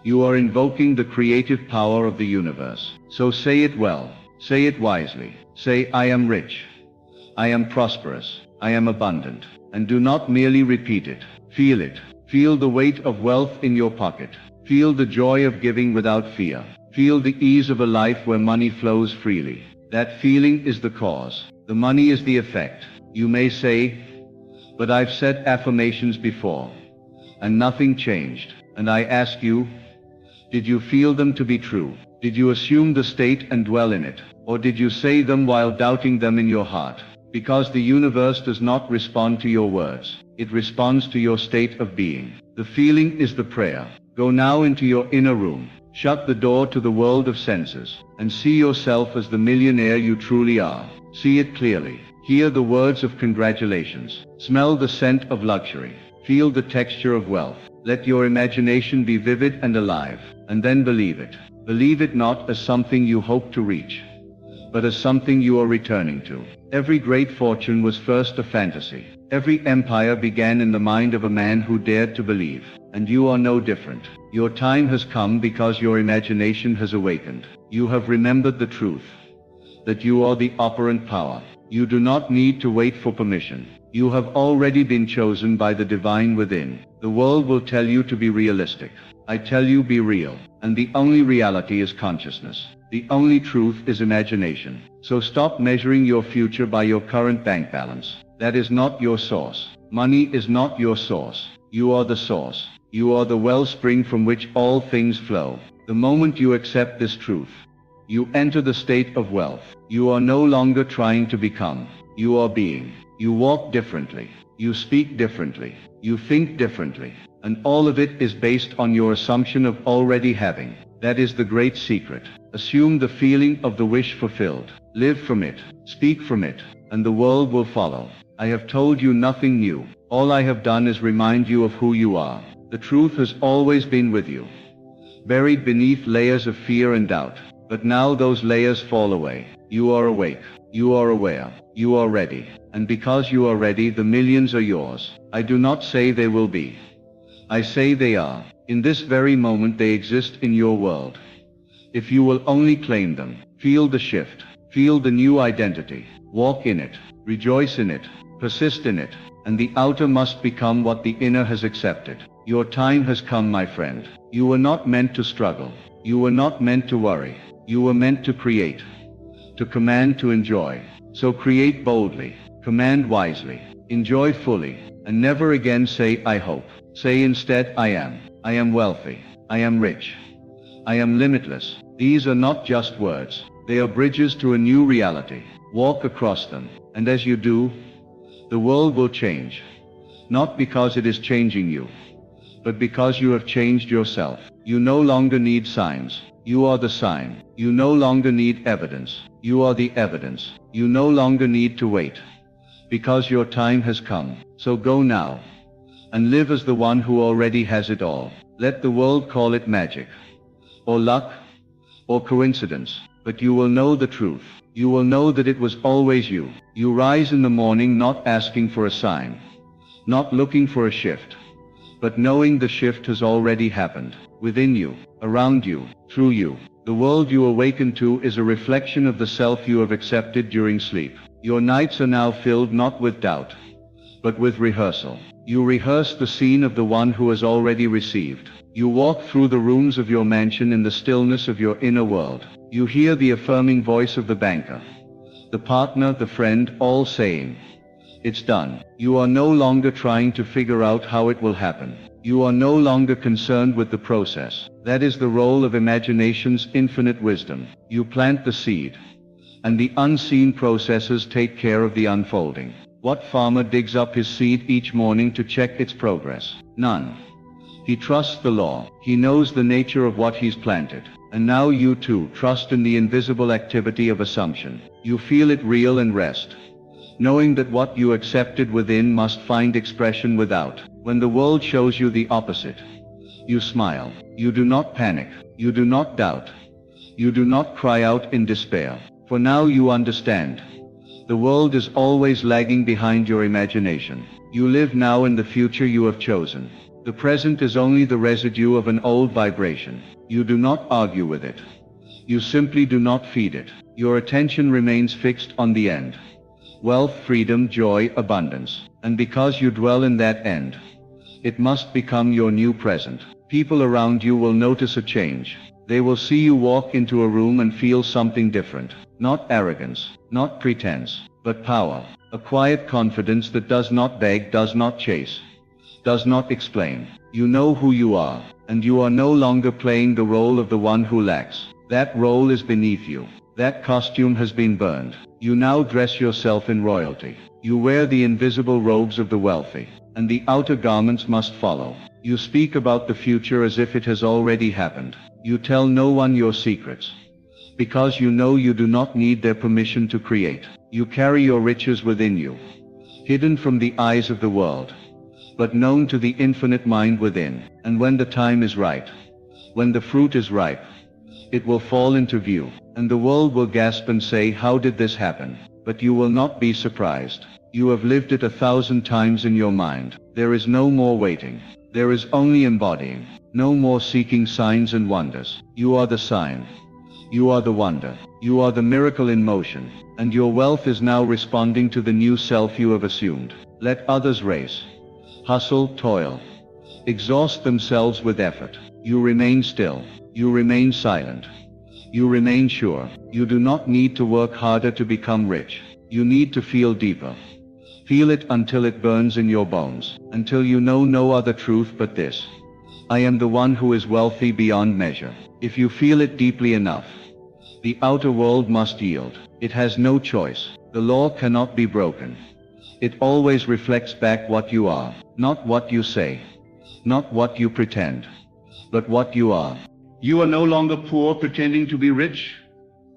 you are invoking the creative power of the universe. So say it well. Say it wisely. Say I am rich. I am prosperous. I am abundant. And do not merely repeat it. Feel it. Feel the weight of wealth in your pocket. Feel the joy of giving without fear. Feel the ease of a life where money flows freely. That feeling is the cause. The money is the effect. You may say, but I've said affirmations before, and nothing changed. And I ask you, did you feel them to be true? Did you assume the state and dwell in it? Or did you say them while doubting them in your heart? Because the universe does not respond to your words. It responds to your state of being. The feeling is the prayer. Go now into your inner room. Shut the door to the world of senses, and see yourself as the millionaire you truly are. See it clearly. Hear the words of congratulations. Smell the scent of luxury. Feel the texture of wealth. Let your imagination be vivid and alive, and then believe it. Believe it not as something you hope to reach, but as something you are returning to. Every great fortune was first a fantasy. Every empire began in the mind of a man who dared to believe. And you are no different. Your time has come because your imagination has awakened. You have remembered the truth, that you are the operant power. You do not need to wait for permission. You have already been chosen by the divine within. The world will tell you to be realistic. I tell you, be real. And the only reality is consciousness. The only truth is imagination. So stop measuring your future by your current bank balance. That is not your source. Money is not your source. You are the source. You are the wellspring from which all things flow. The moment you accept this truth, you enter the state of wealth. You are no longer trying to become. You are being. You walk differently. You speak differently. You think differently. And all of it is based on your assumption of already having. That is the great secret. Assume the feeling of the wish fulfilled. Live from it. Speak from it. And the world will follow. I have told you nothing new. All I have done is remind you of who you are. The truth has always been with you, buried beneath layers of fear and doubt. But now those layers fall away. You are awake. You are aware. You are ready. And because you are ready, the millions are yours. I do not say they will be. I say they are. In this very moment they exist in your world. If you will only claim them, feel the shift, feel the new identity, walk in it, rejoice in it, persist in it, and the outer must become what the inner has accepted. Your time has come, my friend. You were not meant to struggle. You were not meant to worry. You were meant to create, to command, to enjoy. So create boldly, command wisely, enjoy fully, and never again say, I hope. Say instead, I am wealthy, I am rich, I am limitless. These are not just words. They are bridges to a new reality. Walk across them, and as you do, the world will change. Not because it is changing you, but because you have changed yourself. You no longer need signs. You are the sign. You no longer need evidence. You are the evidence. You no longer need to wait, because your time has come. So go now, and live as the one who already has it all. Let the world call it magic, or luck, or coincidence, but you will know the truth. You will know that it was always you. You rise in the morning not asking for a sign, not looking for a shift, but knowing the shift has already happened, within you, around you, through you. The world you awaken to is a reflection of the self you have accepted during sleep. Your nights are now filled not with doubt, but with rehearsal. You rehearse the scene of the one who has already received. You walk through the rooms of your mansion in the stillness of your inner world. You hear the affirming voice of the banker, the partner, the friend, all saying, it's done. You are no longer trying to figure out how it will happen. You are no longer concerned with the process. That is the role of imagination's infinite wisdom. You plant the seed, and the unseen processes take care of the unfolding. What farmer digs up his seed each morning to check its progress? None. He trusts the law. He knows the nature of what he's planted. And now you too trust in the invisible activity of assumption. You feel it real and rest, knowing that what you accepted within must find expression without. When the world shows you the opposite, you smile. You do not panic. You do not doubt. You do not cry out in despair. For now you understand. The world is always lagging behind your imagination. You live now in the future you have chosen. The present is only the residue of an old vibration. You do not argue with it. You simply do not feed it. Your attention remains fixed on the end. Wealth, freedom, joy, abundance. And because you dwell in that end, it must become your new present. People around you will notice a change. They will see you walk into a room and feel something different. Not arrogance, not pretense, but power. A quiet confidence that does not beg, does not chase, does not explain. You know who you are, and you are no longer playing the role of the one who lacks. That role is beneath you. That costume has been burned. You now dress yourself in royalty. You wear the invisible robes of the wealthy, and the outer garments must follow. You speak about the future as if it has already happened. You tell no one your secrets, because you know you do not need their permission to create. You carry your riches within you, hidden from the eyes of the world, but known to the infinite mind within. And when the time is right, when the fruit is ripe, it will fall into view, and the world will gasp and say, how did this happen? But you will not be surprised. You have lived it 1,000 times in your mind. There is no more waiting. There is only embodying. No more seeking signs and wonders. You are the sign. You are the wonder. You are the miracle in motion. And your wealth is now responding to the new self you have assumed. Let others race, hustle, toil, exhaust themselves with effort. You remain still. You remain silent. You remain sure. You do not need to work harder to become rich. You need to feel deeper. Feel it until it burns in your bones, until you know no other truth but this. I am the one who is wealthy beyond measure. If you feel it deeply enough, the outer world must yield. It has no choice. The law cannot be broken. It always reflects back what you are, not what you say, not what you pretend, but what you are. You are no longer poor pretending to be rich.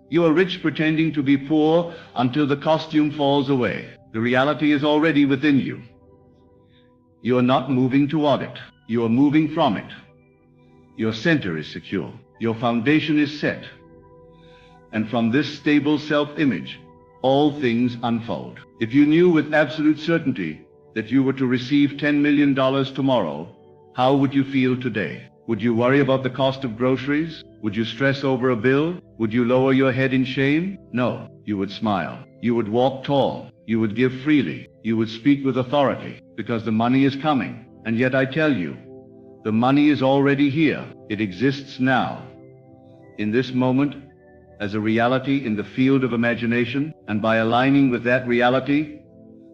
You are rich pretending to be poor until the costume falls away. The reality is already within you. You are not moving toward it. You are moving from it. Your center is secure. Your foundation is set. And from this stable self-image, all things unfold. If you knew with absolute certainty that you were to receive $10 million tomorrow, how would you feel today? Would you worry about the cost of groceries? Would you stress over a bill? Would you lower your head in shame? No, you would smile. You would walk tall. You would give freely. You would speak with authority, because the money is coming. And yet I tell you, the money is already here. It exists now, in this moment, as a reality in the field of imagination, and by aligning with that reality,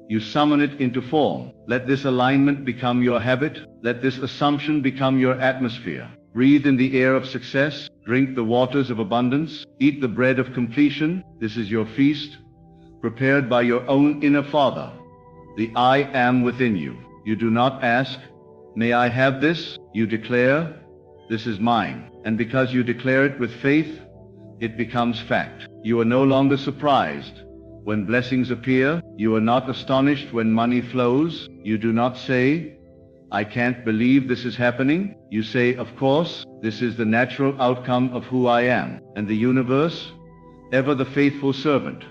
you summon it into form. Let this alignment become your habit. Let this assumption become your atmosphere. Breathe in the air of success. Drink the waters of abundance. Eat the bread of completion. This is your feast, prepared by your own inner Father, the I am within you. You do not ask, may I have this? You declare, this is mine. And because you declare it with faith, it becomes fact. You are no longer surprised when blessings appear. You are not astonished when money flows. You do not say, I can't believe this is happening. You say, of course, this is the natural outcome of who I am. And the universe, ever the faithful servant,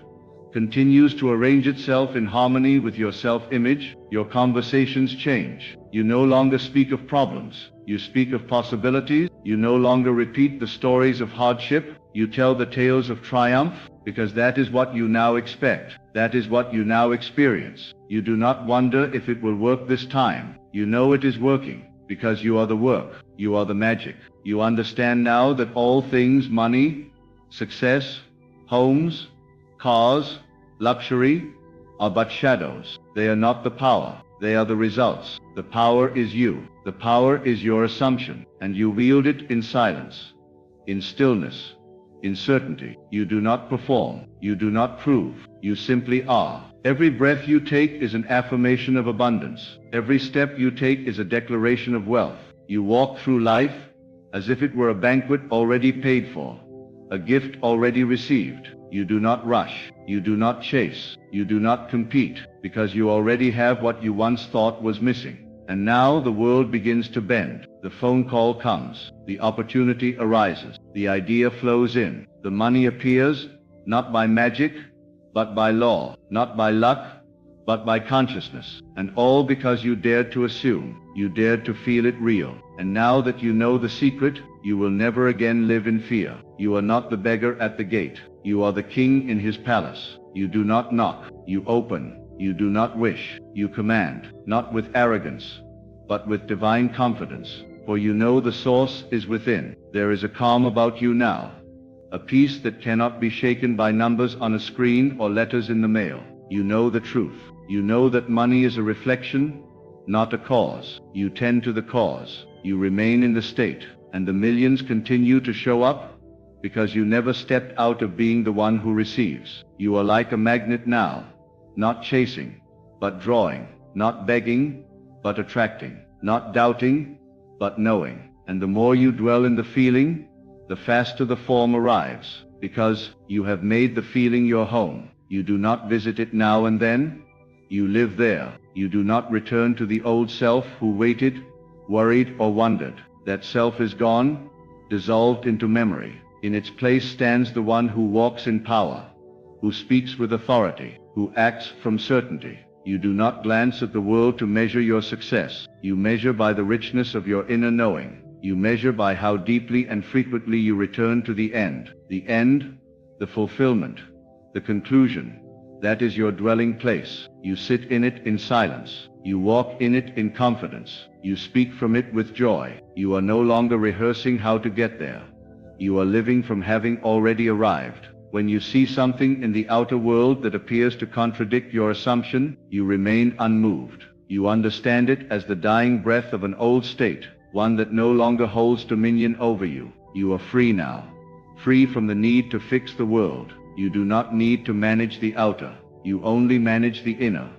continues to arrange itself in harmony with your self-image. Your conversations change. You no longer speak of problems. You speak of possibilities. You no longer repeat the stories of hardship. You tell the tales of triumph, because that is what you now expect. That is what you now experience. You do not wonder if it will work this time. You know it is working, because you are the work. You are the magic. You understand now that all things, money, success, homes, cars, luxury, are but shadows. They are not the power. They are the results. The power is you. The power is your assumption, and you wield it in silence, in stillness, in certainty. You do not perform. You do not prove. You simply are. Every breath you take is an affirmation of abundance. Every step you take is a declaration of wealth. You walk through life as if it were a banquet already paid for, a gift already received. You do not rush. You do not chase. You do not compete, because you already have what you once thought was missing. And now the world begins to bend. The phone call comes. The opportunity arises. The idea flows in. The money appears, not by magic, but by law. Not by luck, but by consciousness. And all because you dared to assume. You dared to feel it real. And now that you know the secret, you will never again live in fear. You are not the beggar at the gate. You are the king in his palace. You do not knock. You open. You do not wish. You command, not with arrogance, but with divine confidence. For you know the source is within. There is a calm about you now, a peace that cannot be shaken by numbers on a screen or letters in the mail. You know the truth. You know that money is a reflection, not a cause. You tend to the cause. You remain in the state, and the millions continue to show up, because you never stepped out of being the one who receives. You are like a magnet now, not chasing, but drawing, not begging, but attracting, not doubting, but knowing. And the more you dwell in the feeling, the faster the form arrives, because you have made the feeling your home. You do not visit it now and then. You live there. You do not return to the old self who waited, worried, or wondered. That self is gone, dissolved into memory. In its place stands the one who walks in power, who speaks with authority, who acts from certainty. You do not glance at the world to measure your success. You measure by the richness of your inner knowing. You measure by how deeply and frequently you return to the end. The end, the fulfillment, the conclusion. That is your dwelling place. You sit in it in silence. You walk in it in confidence. You speak from it with joy. You are no longer rehearsing how to get there. You are living from having already arrived. When you see something in the outer world that appears to contradict your assumption, you remain unmoved. You understand it as the dying breath of an old state, one that no longer holds dominion over you. You are free now, free from the need to fix the world. You do not need to manage the outer. You only manage the inner,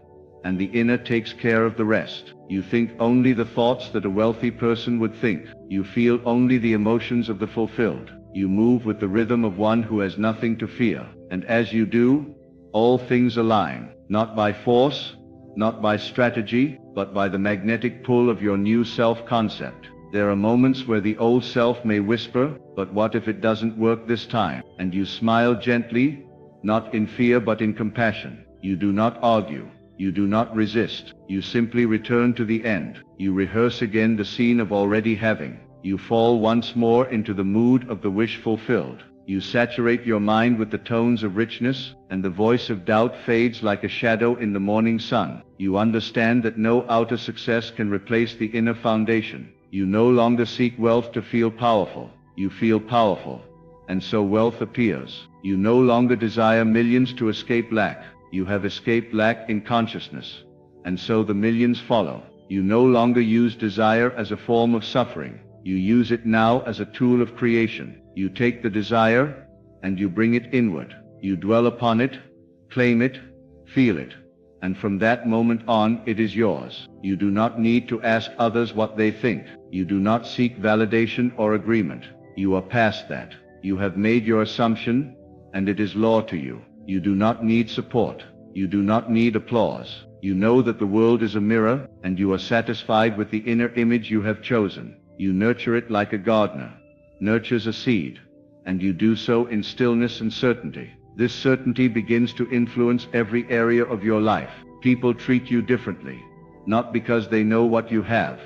and the inner takes care of the rest. You think only the thoughts that a wealthy person would think. You feel only the emotions of the fulfilled. You move with the rhythm of one who has nothing to fear. And as you do, all things align, not by force, not by strategy, but by the magnetic pull of your new self-concept. There are moments where the old self may whisper, "But what if it doesn't work this time?" And you smile gently, not in fear but in compassion. You do not argue. You do not resist. You simply return to the end. You rehearse again the scene of already having. You fall once more into the mood of the wish fulfilled. You saturate your mind with the tones of richness, and the voice of doubt fades like a shadow in the morning sun. You understand that no outer success can replace the inner foundation. You no longer seek wealth to feel powerful. You feel powerful, and so wealth appears. You no longer desire millions to escape lack. You have escaped lack in consciousness, and so the millions follow. You no longer use desire as a form of suffering. You use it now as a tool of creation. You take the desire, and you bring it inward. You dwell upon it, claim it, feel it, and from that moment on it is yours. You do not need to ask others what they think. You do not seek validation or agreement. You are past that. You have made your assumption, and it is law to you. You do not need support. You do not need applause. You know that the world is a mirror, and you are satisfied with the inner image you have chosen. You nurture it like a gardener nurtures a seed, and you do so in stillness and certainty. This certainty begins to influence every area of your life. People treat you differently, not because they know what you have,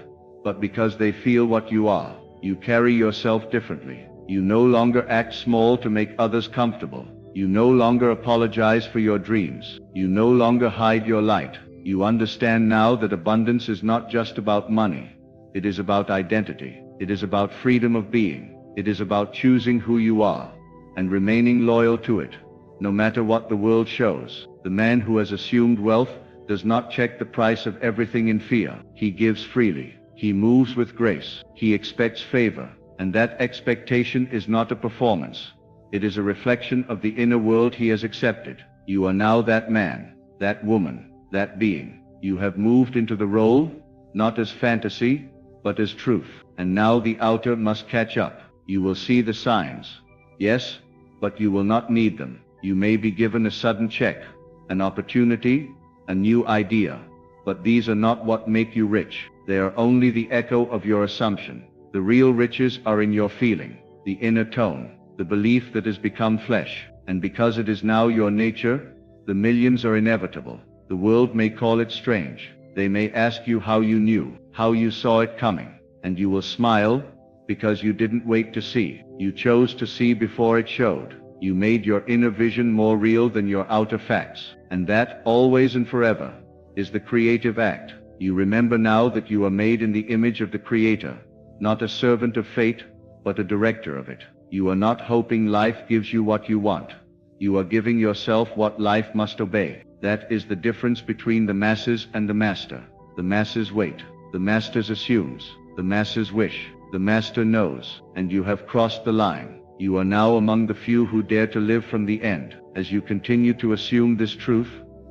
but because they feel what you are. You carry yourself differently. You no longer act small to make others comfortable. You no longer apologize for your dreams. You no longer hide your light. You understand now that abundance is not just about money. It is about identity. It is about freedom of being. It is about choosing who you are and remaining loyal to it, no matter what the world shows. The man who has assumed wealth does not check the price of everything in fear. He gives freely. He moves with grace. He expects favor, and that expectation is not a performance. It is a reflection of the inner world he has accepted. You are now that man, that woman, that being. You have moved into the role, not as fantasy, but as truth. And now the outer must catch up. You will see the signs, yes, but you will not need them. You may be given a sudden check, an opportunity, a new idea, but these are not what make you rich. They are only the echo of your assumption. The real riches are in your feeling, the inner tone, the belief that has become flesh. And because it is now your nature, the millions are inevitable. The world may call it strange. They may ask you how you knew, how you saw it coming, and you will smile, because you didn't wait to see. You chose to see before it showed. You made your inner vision more real than your outer facts. And that, always and forever, is the creative act. You remember now that you are made in the image of the Creator, not a servant of fate, but a director of it. You are not hoping life gives you what you want. You are giving yourself what life must obey. That is the difference between the masses and the master. The masses wait. The master assumes. The masses wish. The master knows, and you have crossed the line. You are now among the few who dare to live from the end. As you continue to assume this truth,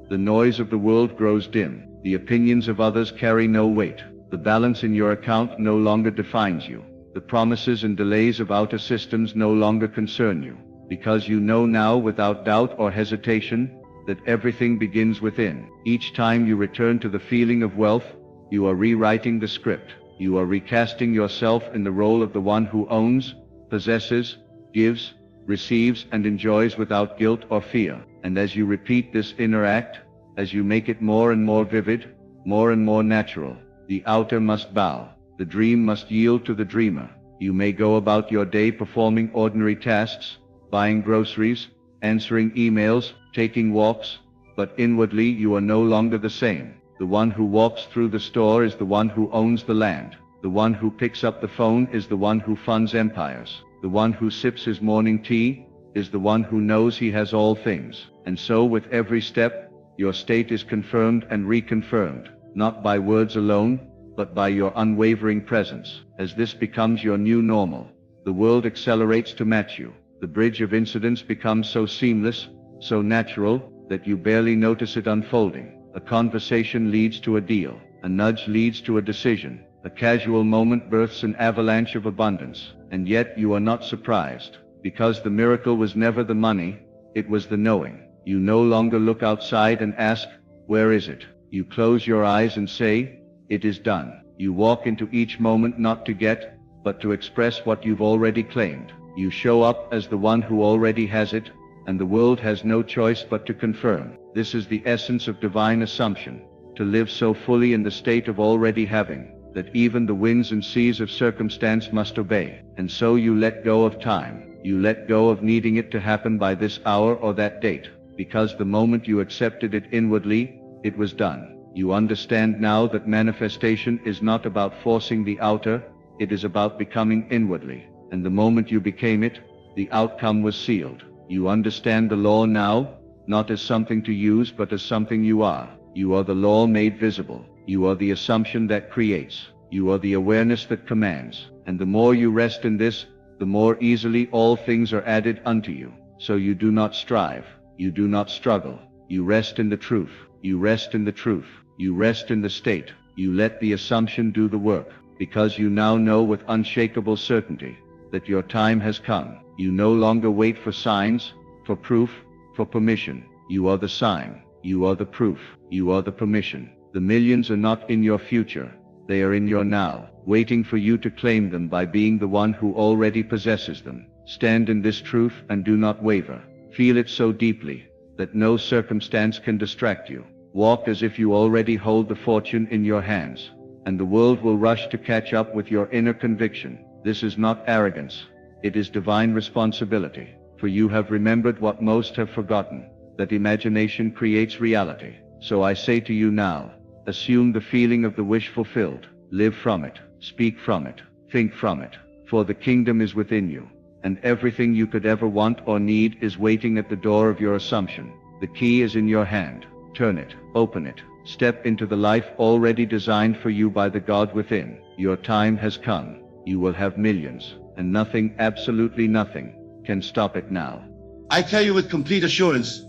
the noise of the world grows dim. The opinions of others carry no weight. The balance in your account no longer defines you. The promises and delays of outer systems no longer concern you, because you know now without doubt or hesitation that everything begins within. Each time you return to the feeling of wealth, you are rewriting the script. You are recasting yourself in the role of the one who owns, possesses, gives, receives, and enjoys without guilt or fear. And as you repeat this inner act, as you make it more and more vivid, more and more natural, the outer must bow, the dream must yield to the dreamer. You may go about your day performing ordinary tasks, buying groceries, answering emails, taking walks, but inwardly you are no longer the same. The one who walks through the store is the one who owns the land. The one who picks up the phone is the one who funds empires. The one who sips his morning tea is the one who knows he has all things. And so with every step, your state is confirmed and reconfirmed, not by words alone, but by your unwavering presence. As this becomes your new normal, the world accelerates to match you. The bridge of incidents becomes so seamless, so natural, that you barely notice it unfolding. A conversation leads to a deal. A nudge leads to a decision. A casual moment births an avalanche of abundance. And yet you are not surprised, because the miracle was never the money, it was the knowing. You no longer look outside and ask, where is it? You close your eyes and say, it is done. You walk into each moment not to get, but to express what you've already claimed. You show up as the one who already has it, and the world has no choice but to confirm. This is the essence of divine assumption, to live so fully in the state of already having, that even the winds and seas of circumstance must obey. And so you let go of time. You let go of needing it to happen by this hour or that date, because the moment you accepted it inwardly, it was done. You understand now that manifestation is not about forcing the outer, it is about becoming inwardly. And the moment you became it, the outcome was sealed. You understand the law now, not as something to use but as something you are. You are the law made visible. You are the assumption that creates. You are the awareness that commands. And the more you rest in this, the more easily all things are added unto you. So you do not strive. You do not struggle. You rest in the truth. You rest in the truth. You rest in the state. You let the assumption do the work, because you now know with unshakable certainty that your time has come. You no longer wait for signs, for proof, for permission. You are the sign. You are the proof. You are the permission. The millions are not in your future. They are in your now, waiting for you to claim them by being the one who already possesses them. Stand in this truth and do not waver. Feel it so deeply that no circumstance can distract you. Walk as if you already hold the fortune in your hands, and the world will rush to catch up with your inner conviction. This is not arrogance. It is divine responsibility. For you have remembered what most have forgotten, that imagination creates reality. So I say to you now, assume the feeling of the wish fulfilled. Live from it. Speak from it. Think from it. For the kingdom is within you, and everything you could ever want or need is waiting at the door of your assumption. The key is in your hand. Turn it. Open it. Step into the life already designed for you by the God within. Your time has come. You will have millions, and nothing, absolutely nothing, can stop it now. I tell you with complete assurance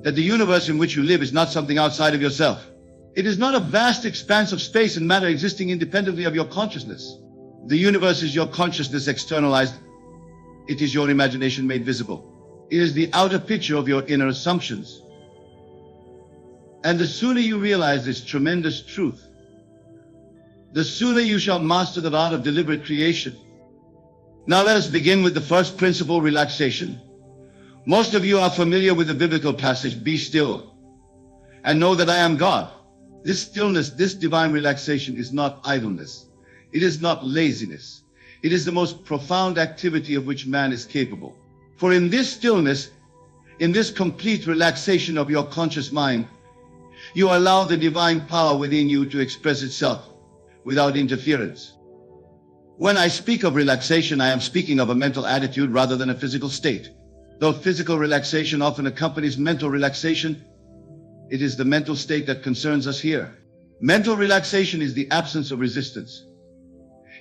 that the universe in which you live is not something outside of yourself. It is not a vast expanse of space and matter existing independently of your consciousness. The universe is your consciousness externalized. It is your imagination made visible. It is the outer picture of your inner assumptions. And the sooner you realize this tremendous truth, the sooner you shall master the art of deliberate creation. Now let us begin with the first principle, relaxation. Most of you are familiar with the biblical passage, be still, and know that I am God. This stillness, this divine relaxation is not idleness. It is not laziness. It is the most profound activity of which man is capable. For in this stillness, in this complete relaxation of your conscious mind, you allow the divine power within you to express itself without interference. When I speak of relaxation, I am speaking of a mental attitude rather than a physical state. Though physical relaxation often accompanies mental relaxation, it is the mental state that concerns us here. Mental relaxation is the absence of resistance.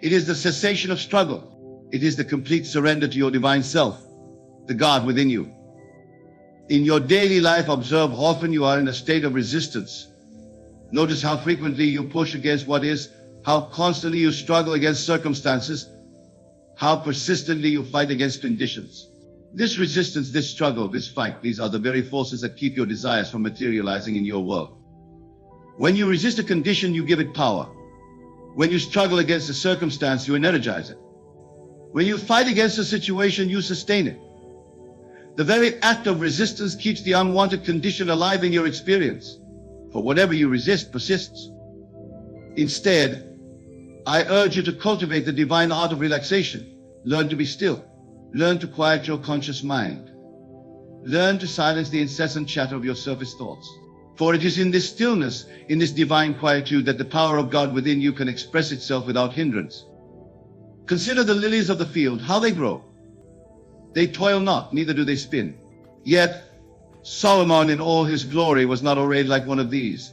It is the cessation of struggle. It is the complete surrender to your divine self, the God within you. In your daily life, observe how often you are in a state of resistance. Notice how frequently you push against what is, how constantly you struggle against circumstances, how persistently you fight against conditions. This resistance, this struggle, this fight, these are the very forces that keep your desires from materializing in your world. When you resist a condition, you give it power. When you struggle against a circumstance, you energize it. When you fight against a situation, you sustain it. The very act of resistance keeps the unwanted condition alive in your experience, for whatever you resist persists. Instead, I urge you to cultivate the divine art of relaxation. Learn to be still. Learn to quiet your conscious mind. Learn to silence the incessant chatter of your surface thoughts. For it is in this stillness, in this divine quietude, that the power of God within you can express itself without hindrance. Consider the lilies of the field, how they grow. They toil not, neither do they spin. Yet Solomon in all his glory was not arrayed like one of these.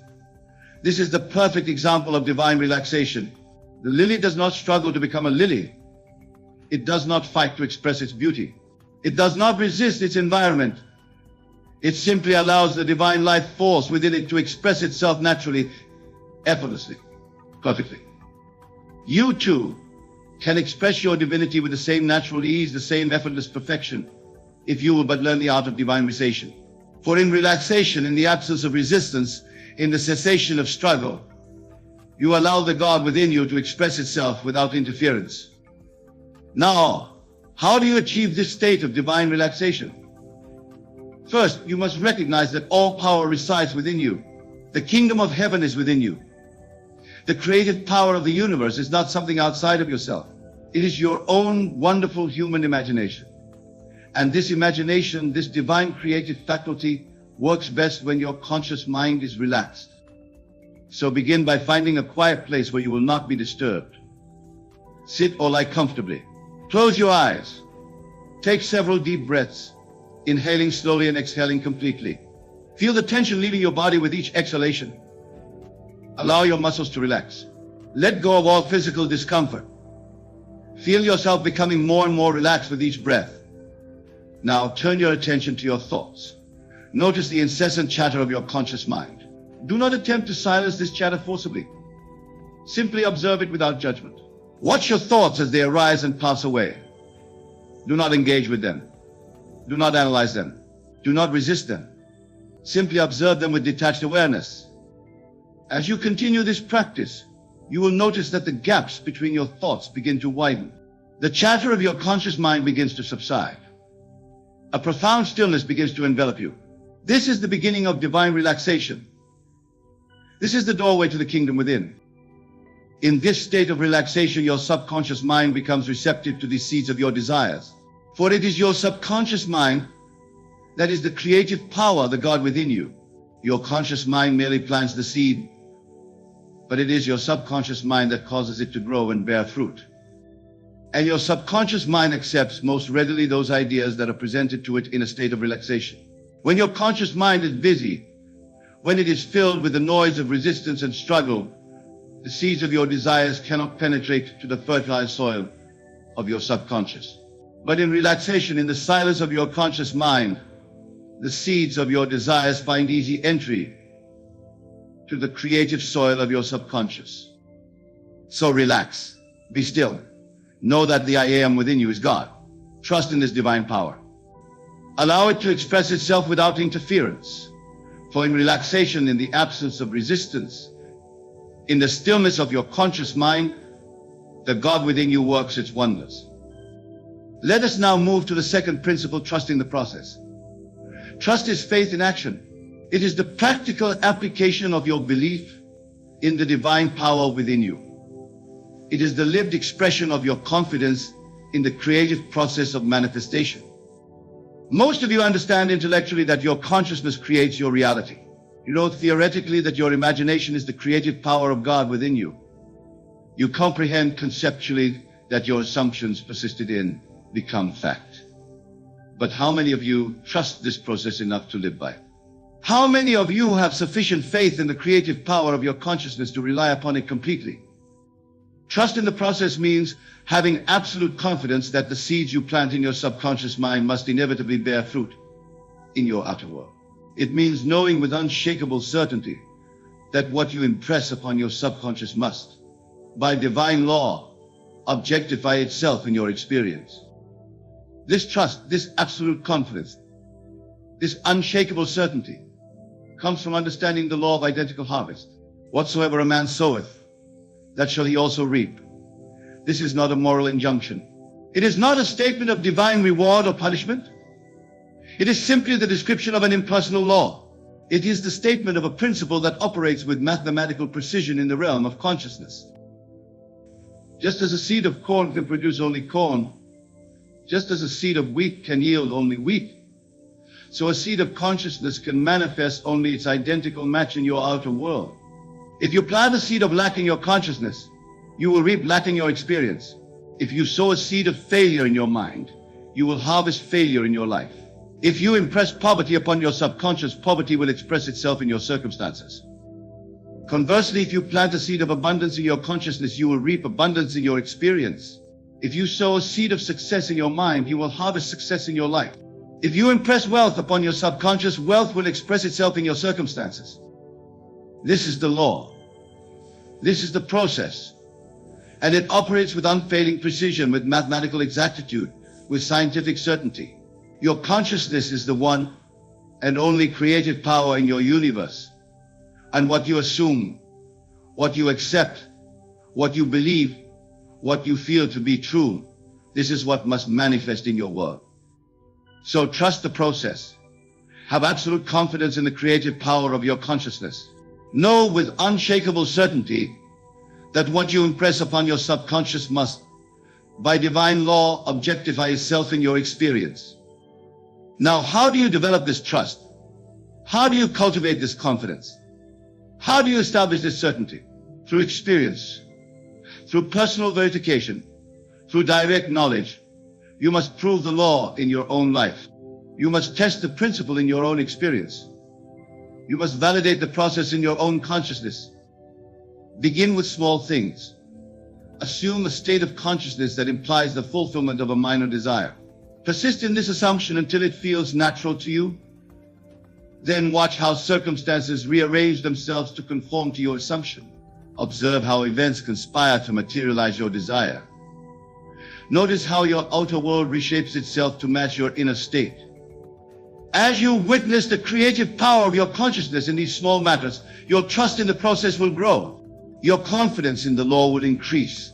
This is the perfect example of divine relaxation. The lily does not struggle to become a lily. It does not fight to express its beauty. It does not resist its environment. It simply allows the divine life force within it to express itself naturally, effortlessly, perfectly. You too can express your divinity with the same natural ease, the same effortless perfection, if you will but learn the art of divine relaxation. For in relaxation, in the absence of resistance, in the cessation of struggle, you allow the God within you to express itself without interference. Now, how do you achieve this state of divine relaxation? First, you must recognize that all power resides within you. The kingdom of heaven is within you. The creative power of the universe is not something outside of yourself. It is your own wonderful human imagination. And this imagination, this divine creative faculty, works best when your conscious mind is relaxed. So begin by finding a quiet place where you will not be disturbed. Sit or lie comfortably. Close your eyes. Take several deep breaths, inhaling slowly and exhaling completely. Feel the tension leaving your body with each exhalation. Allow your muscles to relax. Let go of all physical discomfort. Feel yourself becoming more and more relaxed with each breath. Now turn your attention to your thoughts. Notice the incessant chatter of your conscious mind. Do not attempt to silence this chatter forcibly. Simply observe it without judgment. Watch your thoughts as they arise and pass away. Do not engage with them. Do not analyze them. Do not resist them. Simply observe them with detached awareness. As you continue this practice, you will notice that the gaps between your thoughts begin to widen. The chatter of your conscious mind begins to subside. A profound stillness begins to envelop you. This is the beginning of divine relaxation. This is the doorway to the kingdom within. In this state of relaxation, your subconscious mind becomes receptive to the seeds of your desires. For it is your subconscious mind that is the creative power, the God within you. Your conscious mind merely plants the seed, but it is your subconscious mind that causes it to grow and bear fruit. And your subconscious mind accepts most readily those ideas that are presented to it in a state of relaxation. When your conscious mind is busy, when it is filled with the noise of resistance and struggle, the seeds of your desires cannot penetrate to the fertile soil of your subconscious. But in relaxation, in the silence of your conscious mind, the seeds of your desires find easy entry to the creative soil of your subconscious. So relax, be still. Know that the I am within you is God. Trust in this divine power. Allow it to express itself without interference. For in relaxation, in the absence of resistance, in the stillness of your conscious mind, the God within you works its wonders. Let us now move to the second principle, trusting the process. Trust is faith in action. It is the practical application of your belief in the divine power within you. It is the lived expression of your confidence in the creative process of manifestation. Most of you understand intellectually that your consciousness creates your reality. You know theoretically that your imagination is the creative power of God within you. You comprehend conceptually that your assumptions persisted in become fact. But how many of you trust this process enough to live by it? How many of you have sufficient faith in the creative power of your consciousness to rely upon it completely? Trust in the process means having absolute confidence that the seeds you plant in your subconscious mind must inevitably bear fruit in your outer world. It means knowing with unshakable certainty that what you impress upon your subconscious must, by divine law, objectify itself in your experience. This trust, this absolute confidence, this unshakable certainty comes from understanding the law of identical harvest. Whatsoever a man soweth, that shall he also reap. This is not a moral injunction. It is not a statement of divine reward or punishment. It is simply the description of an impersonal law. It is the statement of a principle that operates with mathematical precision in the realm of consciousness. Just as a seed of corn can produce only corn, just as a seed of wheat can yield only wheat, so a seed of consciousness can manifest only its identical match in your outer world. If you plant a seed of lack in your consciousness, you will reap lack in your experience. If you sow a seed of failure in your mind, you will harvest failure in your life. If you impress poverty upon your subconscious, poverty will express itself in your circumstances. Conversely, if you plant a seed of abundance in your consciousness, you will reap abundance in your experience. If you sow a seed of success in your mind, you will harvest success in your life. If you impress wealth upon your subconscious, wealth will express itself in your circumstances. This is the law. This is the process. And it operates with unfailing precision, with mathematical exactitude, with scientific certainty. Your consciousness is the one and only creative power in your universe. And what you assume, what you accept, what you believe, what you feel to be true, this is what must manifest in your world. So trust the process. Have absolute confidence in the creative power of your consciousness. Know with unshakable certainty that what you impress upon your subconscious must, by divine law, objectify itself in your experience. Now, how do you develop this trust? How do you cultivate this confidence? How do you establish this certainty? Through experience, through personal verification, through direct knowledge. You must prove the law in your own life. You must test the principle in your own experience. You must validate the process in your own consciousness. Begin with small things. Assume a state of consciousness that implies the fulfillment of a minor desire. Persist in this assumption until it feels natural to you. Then watch how circumstances rearrange themselves to conform to your assumption. Observe how events conspire to materialize your desire. Notice how your outer world reshapes itself to match your inner state. As you witness the creative power of your consciousness in these small matters, your trust in the process will grow. Your confidence in the law will increase.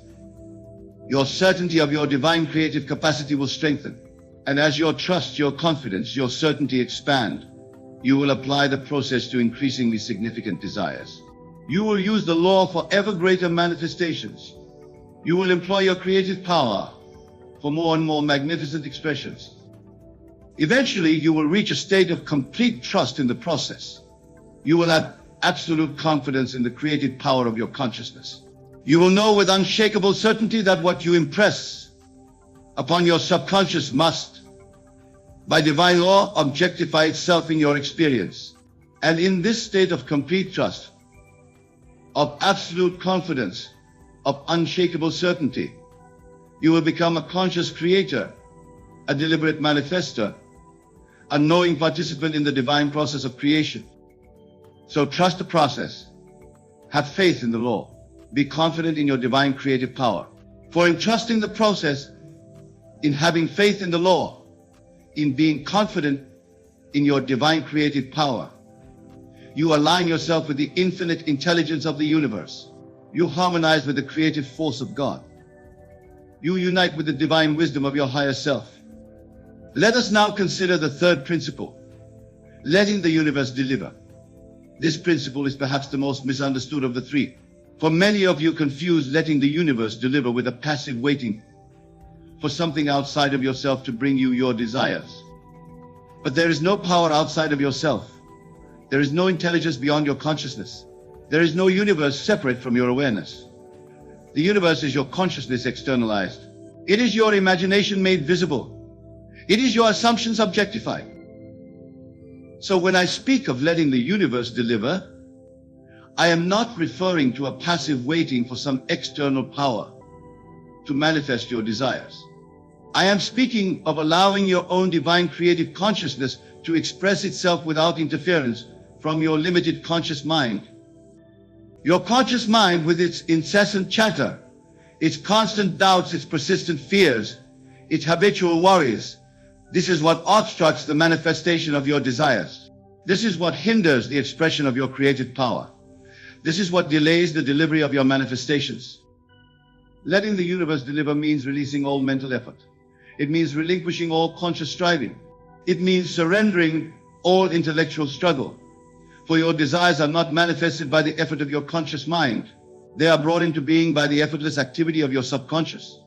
Your certainty of your divine creative capacity will strengthen. And as your trust, your confidence, your certainty expand, you will apply the process to increasingly significant desires. You will use the law for ever greater manifestations. You will employ your creative power for more and more magnificent expressions. Eventually, you will reach a state of complete trust in the process. You will have absolute confidence in the creative power of your consciousness. You will know with unshakable certainty that what you impress upon your subconscious must, by divine law, objectify itself in your experience. And in this state of complete trust, of absolute confidence, of unshakable certainty, you will become a conscious creator, a deliberate manifester, a knowing participant in the divine process of creation. So trust the process. Have faith in the law. Be confident in your divine creative power. For in trusting the process, in having faith in the law, in being confident in your divine creative power, you align yourself with the infinite intelligence of the universe. You harmonize with the creative force of God. You unite with the divine wisdom of your higher self. Let us now consider the third principle, letting the universe deliver. This principle is perhaps the most misunderstood of the three. For many of you confuse letting the universe deliver with a passive waiting for something outside of yourself to bring you your desires. But there is no power outside of yourself. There is no intelligence beyond your consciousness. There is no universe separate from your awareness. The universe is your consciousness externalized. It is your imagination made visible. It is your assumptions objectified. So when I speak of letting the universe deliver, I am not referring to a passive waiting for some external power to manifest your desires. I am speaking of allowing your own divine creative consciousness to express itself without interference from your limited conscious mind. Your conscious mind, with its incessant chatter, its constant doubts, its persistent fears, its habitual worries, this is what obstructs the manifestation of your desires. This is what hinders the expression of your creative power. This is what delays the delivery of your manifestations. Letting the universe deliver means releasing all mental effort. It means relinquishing all conscious striving. It means surrendering all intellectual struggle. For your desires are not manifested by the effort of your conscious mind. They are brought into being by the effortless activity of your subconscious.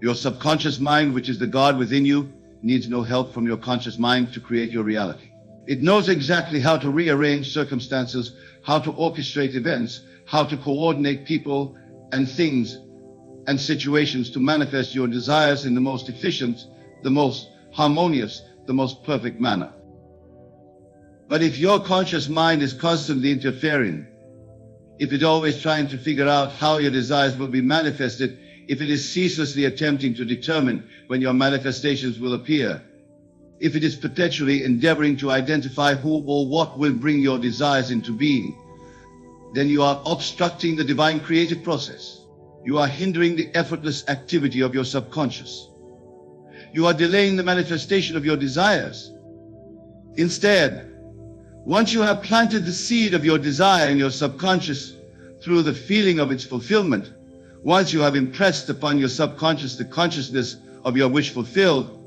Your subconscious mind, which is the God within you, needs no help from your conscious mind to create your reality. It knows exactly how to rearrange circumstances, how to orchestrate events, how to coordinate people and things and situations to manifest your desires in the most efficient, the most harmonious, the most perfect manner. But if your conscious mind is constantly interfering, if it's always trying to figure out how your desires will be manifested, if it is ceaselessly attempting to determine when your manifestations will appear, if it is perpetually endeavoring to identify who or what will bring your desires into being, then you are obstructing the divine creative process. You are hindering the effortless activity of your subconscious. You are delaying the manifestation of your desires. Instead, once you have planted the seed of your desire in your subconscious through the feeling of its fulfillment, once you have impressed upon your subconscious the consciousness of your wish fulfilled,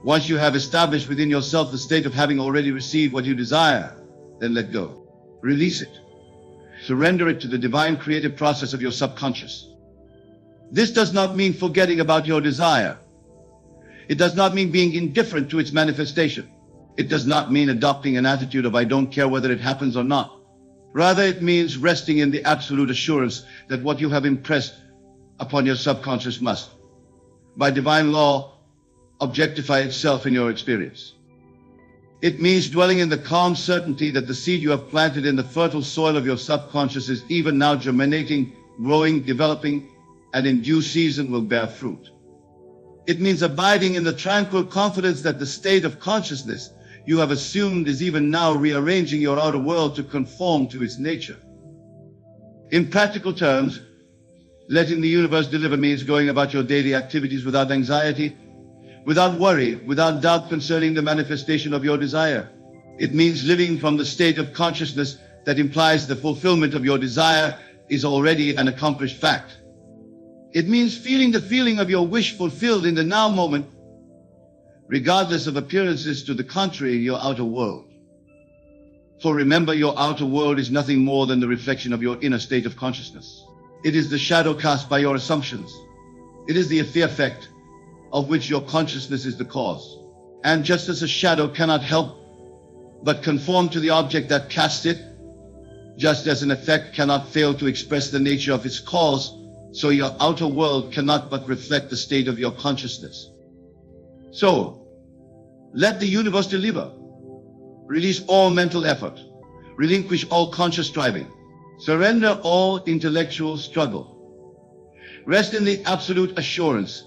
once you have established within yourself the state of having already received what you desire, then let go. Release it. Surrender it to the divine creative process of your subconscious. This does not mean forgetting about your desire. It does not mean being indifferent to its manifestation. It does not mean adopting an attitude of I don't care whether it happens or not. Rather, it means resting in the absolute assurance that what you have impressed upon your subconscious must, by divine law, objectify itself in your experience. It means dwelling in the calm certainty that the seed you have planted in the fertile soil of your subconscious is even now germinating, growing, developing, and in due season will bear fruit. It means abiding in the tranquil confidence that the state of consciousness you have assumed is even now rearranging your outer world to conform to its nature. In practical terms, letting the universe deliver means going about your daily activities without anxiety, without worry, without doubt concerning the manifestation of your desire. It means living from the state of consciousness that implies the fulfillment of your desire is already an accomplished fact. It means feeling the feeling of your wish fulfilled in the now moment, regardless of appearances to the contrary in your outer world. For remember, your outer world is nothing more than the reflection of your inner state of consciousness. It is the shadow cast by your assumptions. It is the effect of which your consciousness is the cause. And just as a shadow cannot help but conform to the object that casts it, just as an effect cannot fail to express the nature of its cause, so your outer world cannot but reflect the state of your consciousness. So, let the universe deliver. Release all mental effort. Relinquish all conscious striving. Surrender all intellectual struggle. Rest in the absolute assurance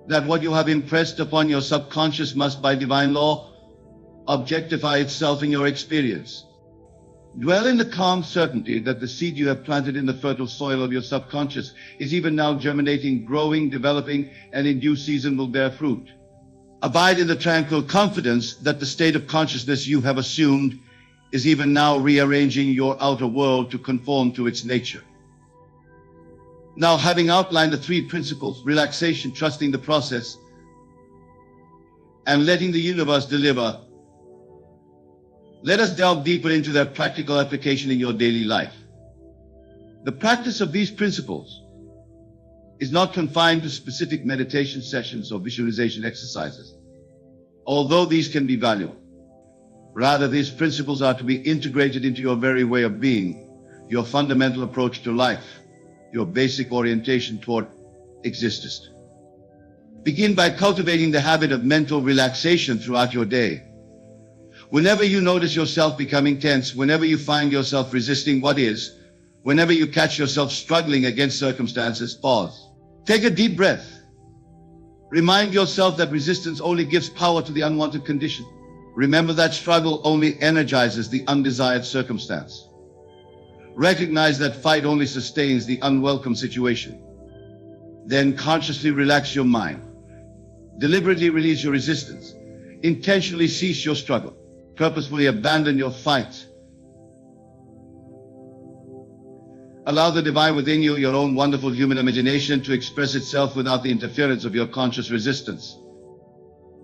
that what you have impressed upon your subconscious must, by divine law, objectify itself in your experience. Dwell in the calm certainty that the seed you have planted in the fertile soil of your subconscious is even now germinating, growing, developing, and in due season will bear fruit. Abide in the tranquil confidence that the state of consciousness you have assumed is even now rearranging your outer world to conform to its nature. Now, having outlined the three principles, relaxation, trusting the process, and letting the universe deliver, let us delve deeper into their practical application in your daily life. The practice of these principles is not confined to specific meditation sessions or visualization exercises, although these can be valuable. Rather, these principles are to be integrated into your very way of being, your fundamental approach to life, your basic orientation toward existence. Begin by cultivating the habit of mental relaxation throughout your day. Whenever you notice yourself becoming tense, whenever you find yourself resisting what is, whenever you catch yourself struggling against circumstances, pause. Take a deep breath. Remind yourself that resistance only gives power to the unwanted condition. Remember that struggle only energizes the undesired circumstance. Recognize that fight only sustains the unwelcome situation. Then consciously relax your mind. Deliberately release your resistance. Intentionally cease your struggle. Purposefully abandon your fight. Allow the divine within you, your own wonderful human imagination, to express itself without the interference of your conscious resistance.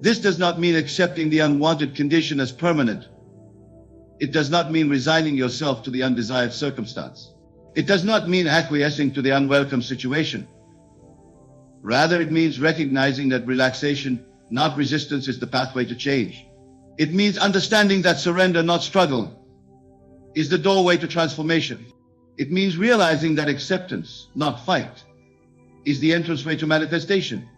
This does not mean accepting the unwanted condition as permanent. It does not mean resigning yourself to the undesired circumstance. It does not mean acquiescing to the unwelcome situation. Rather, it means recognizing that relaxation, not resistance, is the pathway to change. It means understanding that surrender, not struggle, is the doorway to transformation. It means realizing that acceptance, not fight, is the entranceway to manifestation.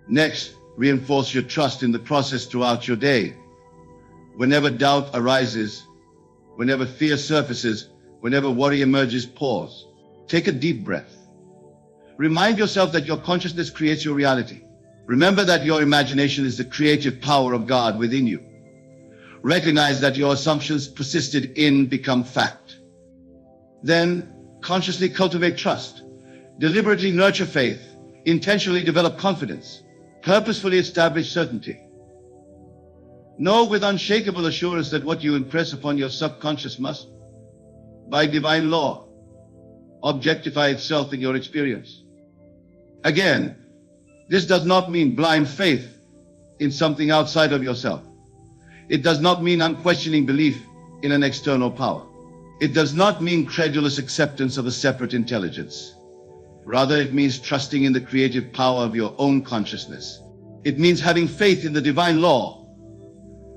Next, reinforce your trust in the process throughout your day. Whenever doubt arises, whenever fear surfaces, whenever worry emerges, pause. Take a deep breath. Remind yourself that your consciousness creates your reality. Remember that your imagination is the creative power of God within you. Recognize that your assumptions persisted in become fact. Then, consciously cultivate trust. Deliberately nurture faith. Intentionally develop confidence. Purposefully establish certainty. Know with unshakable assurance that what you impress upon your subconscious must, by divine law, objectify itself in your experience. Again, this does not mean blind faith in something outside of yourself. It does not mean unquestioning belief in an external power. It does not mean credulous acceptance of a separate intelligence. Rather, it means trusting in the creative power of your own consciousness. It means having faith in the divine law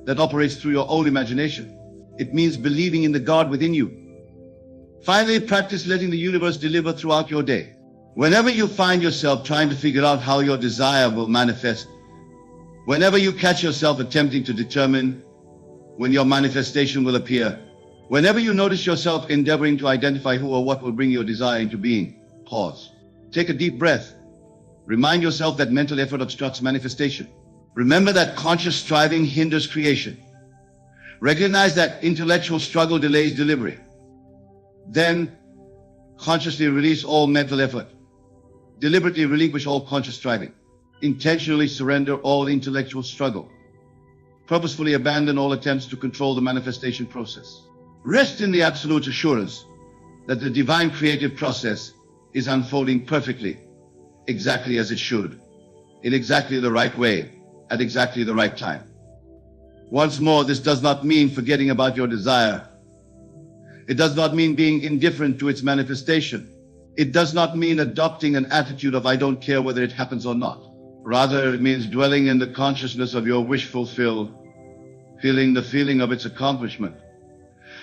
that operates through your own imagination. It means believing in the God within you. Finally, practice letting the universe deliver throughout your day. Whenever you find yourself trying to figure out how your desire will manifest, whenever you catch yourself attempting to determine when your manifestation will appear, whenever you notice yourself endeavoring to identify who or what will bring your desire into being, pause. Take a deep breath. Remind yourself that mental effort obstructs manifestation. Remember that conscious striving hinders creation. Recognize that intellectual struggle delays delivery. Then, consciously release all mental effort. Deliberately relinquish all conscious striving. Intentionally surrender all intellectual struggle. Purposefully abandon all attempts to control the manifestation process. Rest in the absolute assurance that the divine creative process is unfolding perfectly, exactly as it should, in exactly the right way, at exactly the right time. Once more, this does not mean forgetting about your desire. It does not mean being indifferent to its manifestation. It does not mean adopting an attitude of I don't care whether it happens or not. Rather, it means dwelling in the consciousness of your wish fulfilled, feeling the feeling of its accomplishment,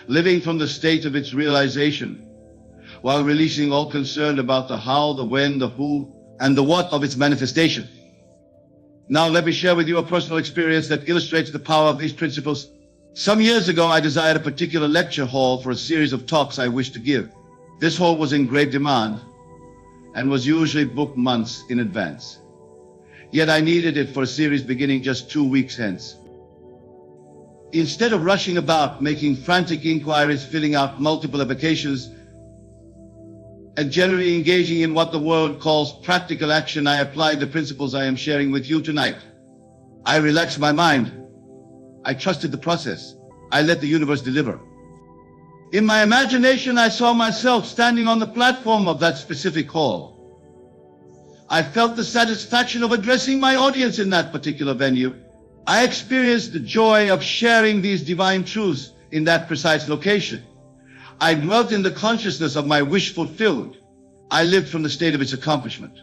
living from the state of its realization, while releasing all concern about the how, the when, the who, and the what of its manifestation. Now let me share with you a personal experience that illustrates the power of these principles. Some years ago, I desired a particular lecture hall for a series of talks I wished to give. This hall was in great demand and was usually booked months in advance. Yet I needed it for a series beginning just 2 weeks hence. Instead of rushing about, making frantic inquiries, filling out multiple applications, and generally engaging in what the world calls practical action, I applied the principles I am sharing with you tonight. I relaxed my mind. I trusted the process. I let the universe deliver. In my imagination, I saw myself standing on the platform of that specific hall. I felt the satisfaction of addressing my audience in that particular venue. I experienced the joy of sharing these divine truths in that precise location. I dwelt in the consciousness of my wish fulfilled. I lived from the state of its accomplishment.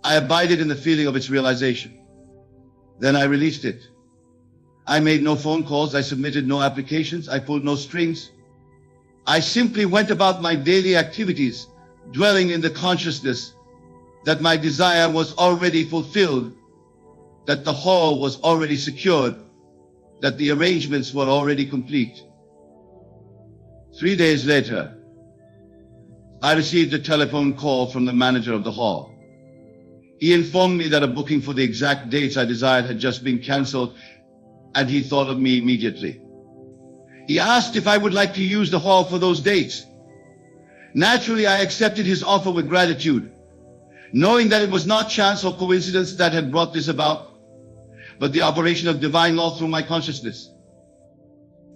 I abided in the feeling of its realization. Then I released it. I made no phone calls. I submitted no applications. I pulled no strings. I simply went about my daily activities, dwelling in the consciousness that my desire was already fulfilled, that the hall was already secured, that the arrangements were already complete. 3 days later, I received a telephone call from the manager of the hall. He informed me that a booking for the exact dates I desired had just been cancelled, and he thought of me immediately. He asked if I would like to use the hall for those dates. Naturally, I accepted his offer with gratitude, knowing that it was not chance or coincidence that had brought this about, but the operation of divine law through my consciousness.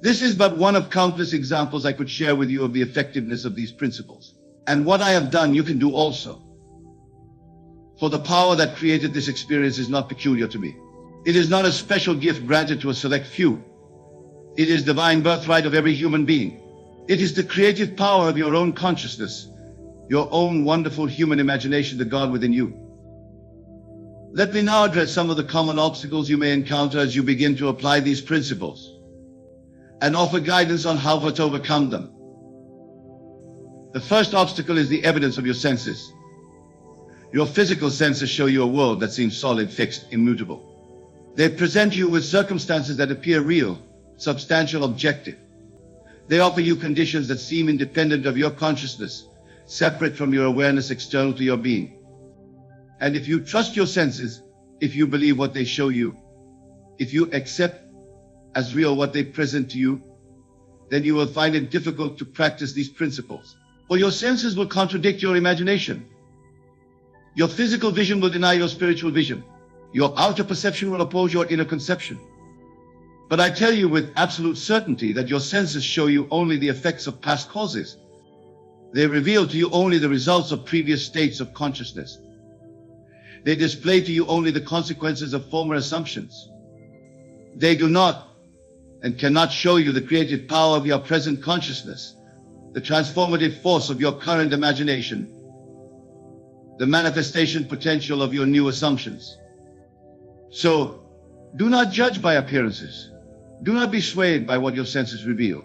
This is but one of countless examples I could share with you of the effectiveness of these principles. And what I have done, you can do also. For the power that created this experience is not peculiar to me. It is not a special gift granted to a select few. It is divine birthright of every human being. It is the creative power of your own consciousness, your own wonderful human imagination, the God within you. Let me now address some of the common obstacles you may encounter as you begin to apply these principles, and offer guidance on how to overcome them. The first obstacle is the evidence of your senses. Your physical senses show you a world that seems solid, fixed, immutable. They present you with circumstances that appear real, substantial, objective. They offer you conditions that seem independent of your consciousness, separate from your awareness, external to your being. And if you trust your senses, if you believe what they show you, if you accept as real what they present to you, then you will find it difficult to practice these principles. For your senses will contradict your imagination. Your physical vision will deny your spiritual vision. Your outer perception will oppose your inner conception. But I tell you with absolute certainty that your senses show you only the effects of past causes. They reveal to you only the results of previous states of consciousness. They display to you only the consequences of former assumptions. They do not and cannot show you the creative power of your present consciousness, the transformative force of your current imagination, the manifestation potential of your new assumptions. So, do not judge by appearances. Do not be swayed by what your senses reveal.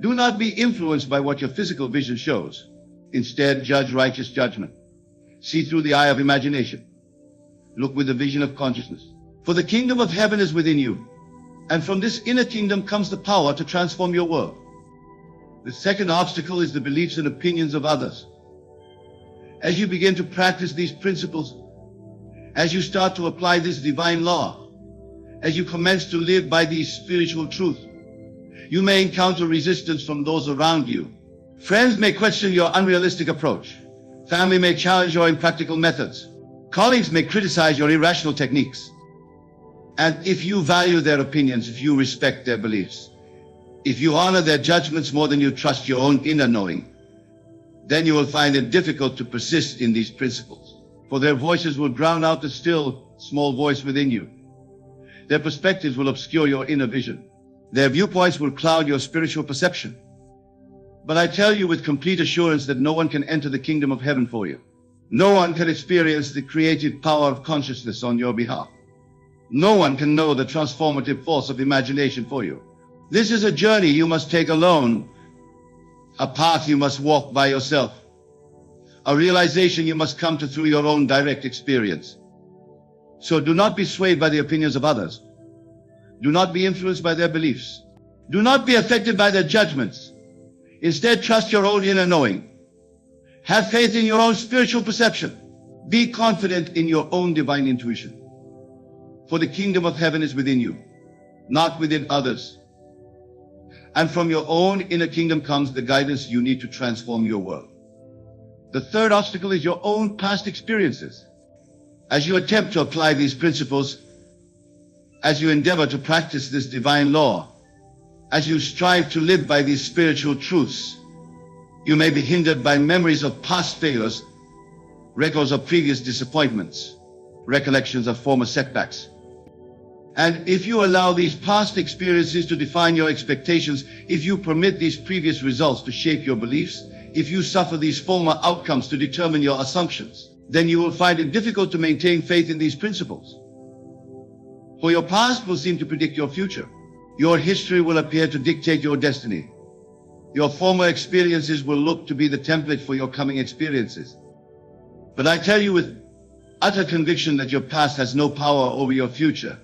Do not be influenced by what your physical vision shows. Instead, judge righteous judgment. See through the eye of imagination. Look with the vision of consciousness. For the kingdom of heaven is within you, and from this inner kingdom comes the power to transform your world. The second obstacle is the beliefs and opinions of others. As you begin to practice these principles, as you start to apply this divine law, as you commence to live by these spiritual truths, you may encounter resistance from those around you. Friends may question your unrealistic approach. Family may challenge your impractical methods. Colleagues may criticize your irrational techniques. And if you value their opinions, if you respect their beliefs, if you honor their judgments more than you trust your own inner knowing, then you will find it difficult to persist in these principles. For their voices will drown out the still, small voice within you. Their perspectives will obscure your inner vision. Their viewpoints will cloud your spiritual perception. But I tell you with complete assurance that no one can enter the kingdom of heaven for you. No one can experience the creative power of consciousness on your behalf. No one can know the transformative force of imagination for you. This is a journey you must take alone, a path you must walk by yourself, a realization you must come to through your own direct experience. So do not be swayed by the opinions of others. Do not be influenced by their beliefs. Do not be affected by their judgments. Instead, trust your own inner knowing. Have faith in your own spiritual perception. Be confident in your own divine intuition. For the kingdom of heaven is within you, not within others. And from your own inner kingdom comes the guidance you need to transform your world. The third obstacle is your own past experiences. As you attempt to apply these principles, as you endeavor to practice this divine law, as you strive to live by these spiritual truths, you may be hindered by memories of past failures, records of previous disappointments, recollections of former setbacks. And if you allow these past experiences to define your expectations, if you permit these previous results to shape your beliefs, if you suffer these former outcomes to determine your assumptions, then you will find it difficult to maintain faith in these principles. For your past will seem to predict your future. Your history will appear to dictate your destiny. Your former experiences will look to be the template for your coming experiences. But I tell you with utter conviction that your past has no power over your future,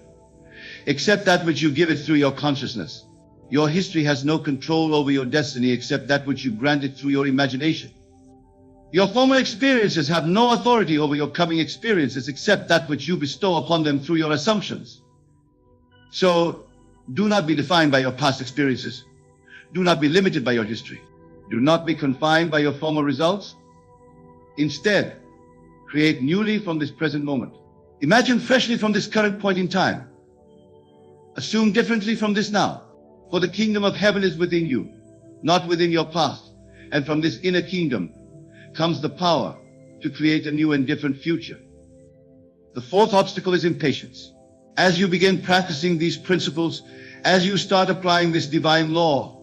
except that which you give it through your consciousness. Your history has no control over your destiny except that which you grant it through your imagination. Your former experiences have no authority over your coming experiences except that which you bestow upon them through your assumptions. So, do not be defined by your past experiences. Do not be limited by your history. Do not be confined by your former results. Instead, create newly from this present moment. Imagine freshly from this current point in time. Assume differently from this now. For the kingdom of heaven is within you, not within your past. And from this inner kingdom comes the power to create a new and different future. The fourth obstacle is impatience. As you begin practicing these principles, as you start applying this divine law,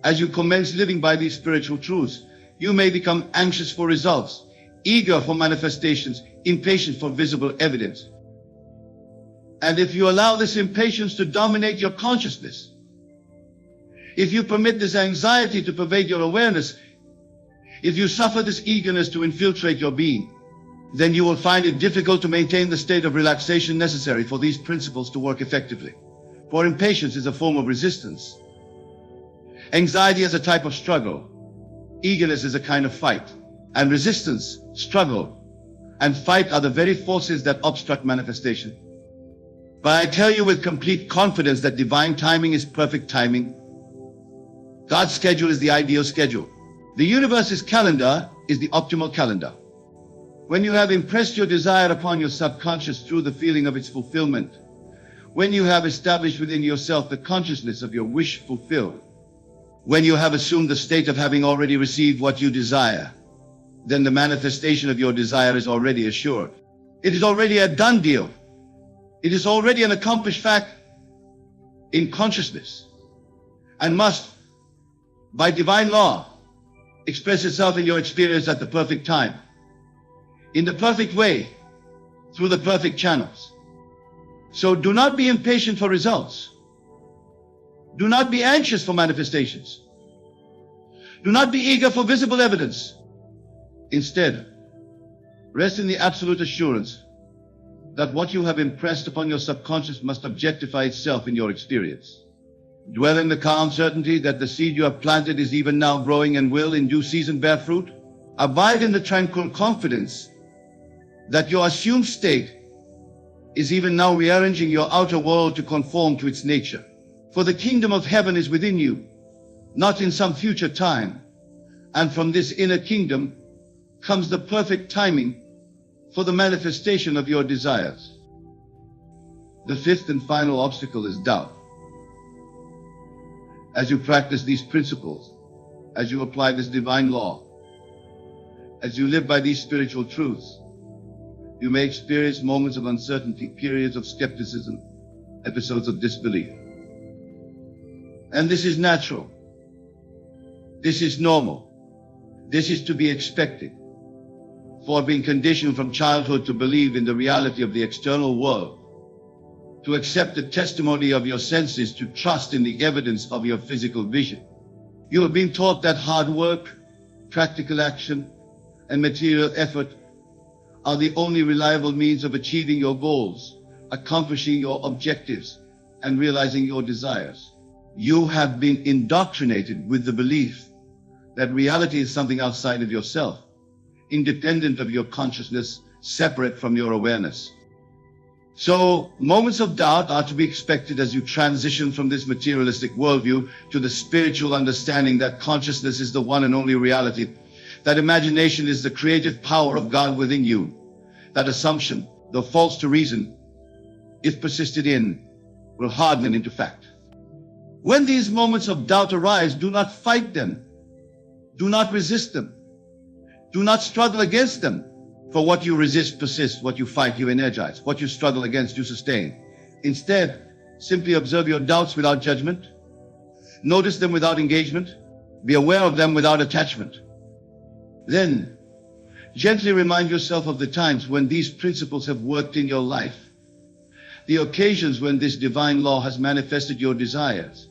as you commence living by these spiritual truths, you may become anxious for results, eager for manifestations, impatient for visible evidence. And if you allow this impatience to dominate your consciousness, if you permit this anxiety to pervade your awareness, if you suffer this eagerness to infiltrate your being, then you will find it difficult to maintain the state of relaxation necessary for these principles to work effectively. For impatience is a form of resistance. Anxiety is a type of struggle. Eagerness is a kind of fight. And resistance, struggle, and fight are the very forces that obstruct manifestation. But I tell you with complete confidence that divine timing is perfect timing. God's schedule is the ideal schedule. The universe's calendar is the optimal calendar. When you have impressed your desire upon your subconscious through the feeling of its fulfillment, when you have established within yourself the consciousness of your wish fulfilled, when you have assumed the state of having already received what you desire, then the manifestation of your desire is already assured. It is already a done deal. It is already an accomplished fact in consciousness and must, by divine law, express itself in your experience at the perfect time, in the perfect way, through the perfect channels. So do not be impatient for results. Do not be anxious for manifestations. Do not be eager for visible evidence. Instead, rest in the absolute assurance that what you have impressed upon your subconscious must objectify itself in your experience. Dwell in the calm certainty that the seed you have planted is even now growing and will in due season bear fruit. Abide in the tranquil confidence that your assumed state is even now rearranging your outer world to conform to its nature. For the kingdom of heaven is within you, not in some future time. And from this inner kingdom comes the perfect timing for the manifestation of your desires. The fifth and final obstacle is doubt. As you practice these principles, as you apply this divine law, as you live by these spiritual truths, you may experience moments of uncertainty, periods of skepticism, episodes of disbelief. And this is natural. This is normal. This is to be expected. For being conditioned from childhood to believe in the reality of the external world, to accept the testimony of your senses, to trust in the evidence of your physical vision. You have been taught that hard work, practical action, and material effort are the only reliable means of achieving your goals, accomplishing your objectives, and realizing your desires. You have been indoctrinated with the belief that reality is something outside of yourself, independent of your consciousness, separate from your awareness. So, moments of doubt are to be expected as you transition from this materialistic worldview to the spiritual understanding that consciousness is the one and only reality, that imagination is the creative power of God within you. That assumption, though false to reason, if persisted in, will harden into fact. When these moments of doubt arise, do not fight them. Do not resist them. Do not struggle against them. For what you resist persists, what you fight you energize, what you struggle against you sustain. Instead, simply observe your doubts without judgment. Notice them without engagement. Be aware of them without attachment. Then, gently remind yourself of the times when these principles have worked in your life, the occasions when this divine law has manifested your desires,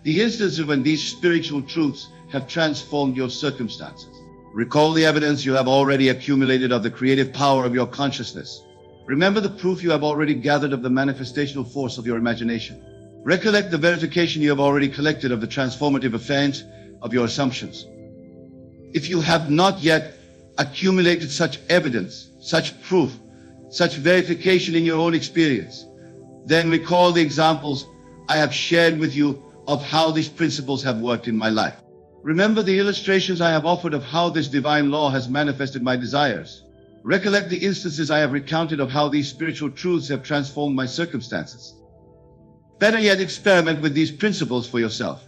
the instances when these spiritual truths have transformed your circumstances. Recall the evidence you have already accumulated of the creative power of your consciousness. Remember the proof you have already gathered of the manifestational force of your imagination. Recollect the verification you have already collected of the transformative effect of your assumptions. If you have not yet accumulated such evidence, such proof, such verification in your own experience, then recall the examples I have shared with you of how these principles have worked in my life. Remember the illustrations I have offered of how this divine law has manifested my desires. Recollect the instances I have recounted of how these spiritual truths have transformed my circumstances. Better yet, experiment with these principles for yourself.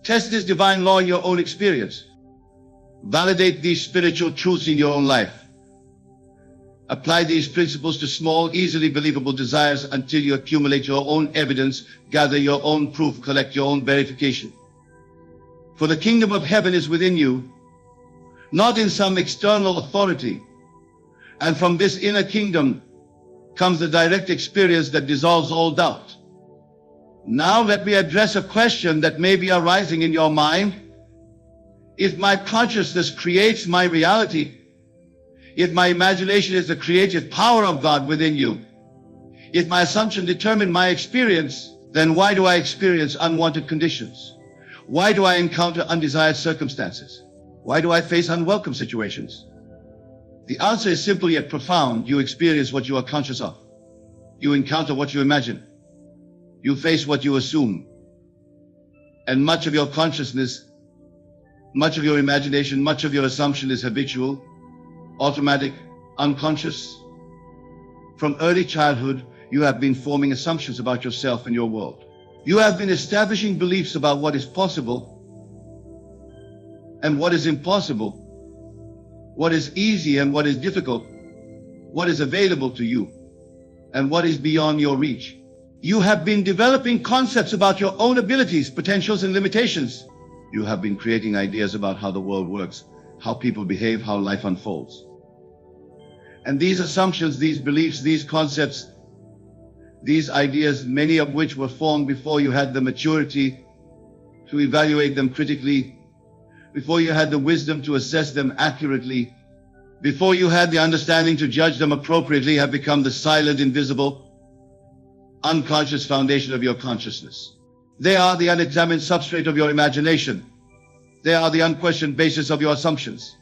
Test this divine law in your own experience. Validate these spiritual truths in your own life. Apply these principles to small, easily believable desires until you accumulate your own evidence, gather your own proof, collect your own verification. For the kingdom of heaven is within you, not in some external authority. And from this inner kingdom comes the direct experience that dissolves all doubt. Now let me address a question that may be arising in your mind. If my consciousness creates my reality, if my imagination is the creative power of God within you, if my assumption determined my experience, then why do I experience unwanted conditions? Why do I encounter undesired circumstances? Why do I face unwelcome situations? The answer is simple yet profound. You experience what you are conscious of. You encounter what you imagine. You face what you assume. And much of your consciousness, much of your imagination, much of your assumption is habitual, automatic, unconscious. From early childhood, you have been forming assumptions about yourself and your world. You have been establishing beliefs about what is possible and what is impossible, what is easy and what is difficult, what is available to you and what is beyond your reach. You have been developing concepts about your own abilities, potentials, and limitations. You have been creating ideas about how the world works, how people behave, how life unfolds. And these assumptions, these beliefs, these concepts, these ideas, many of which were formed before you had the maturity to evaluate them critically, before you had the wisdom to assess them accurately, before you had the understanding to judge them appropriately, have become the silent, invisible, unconscious foundation of your consciousness. They are the unexamined substrate of your imagination. They are the unquestioned basis of your assumptions.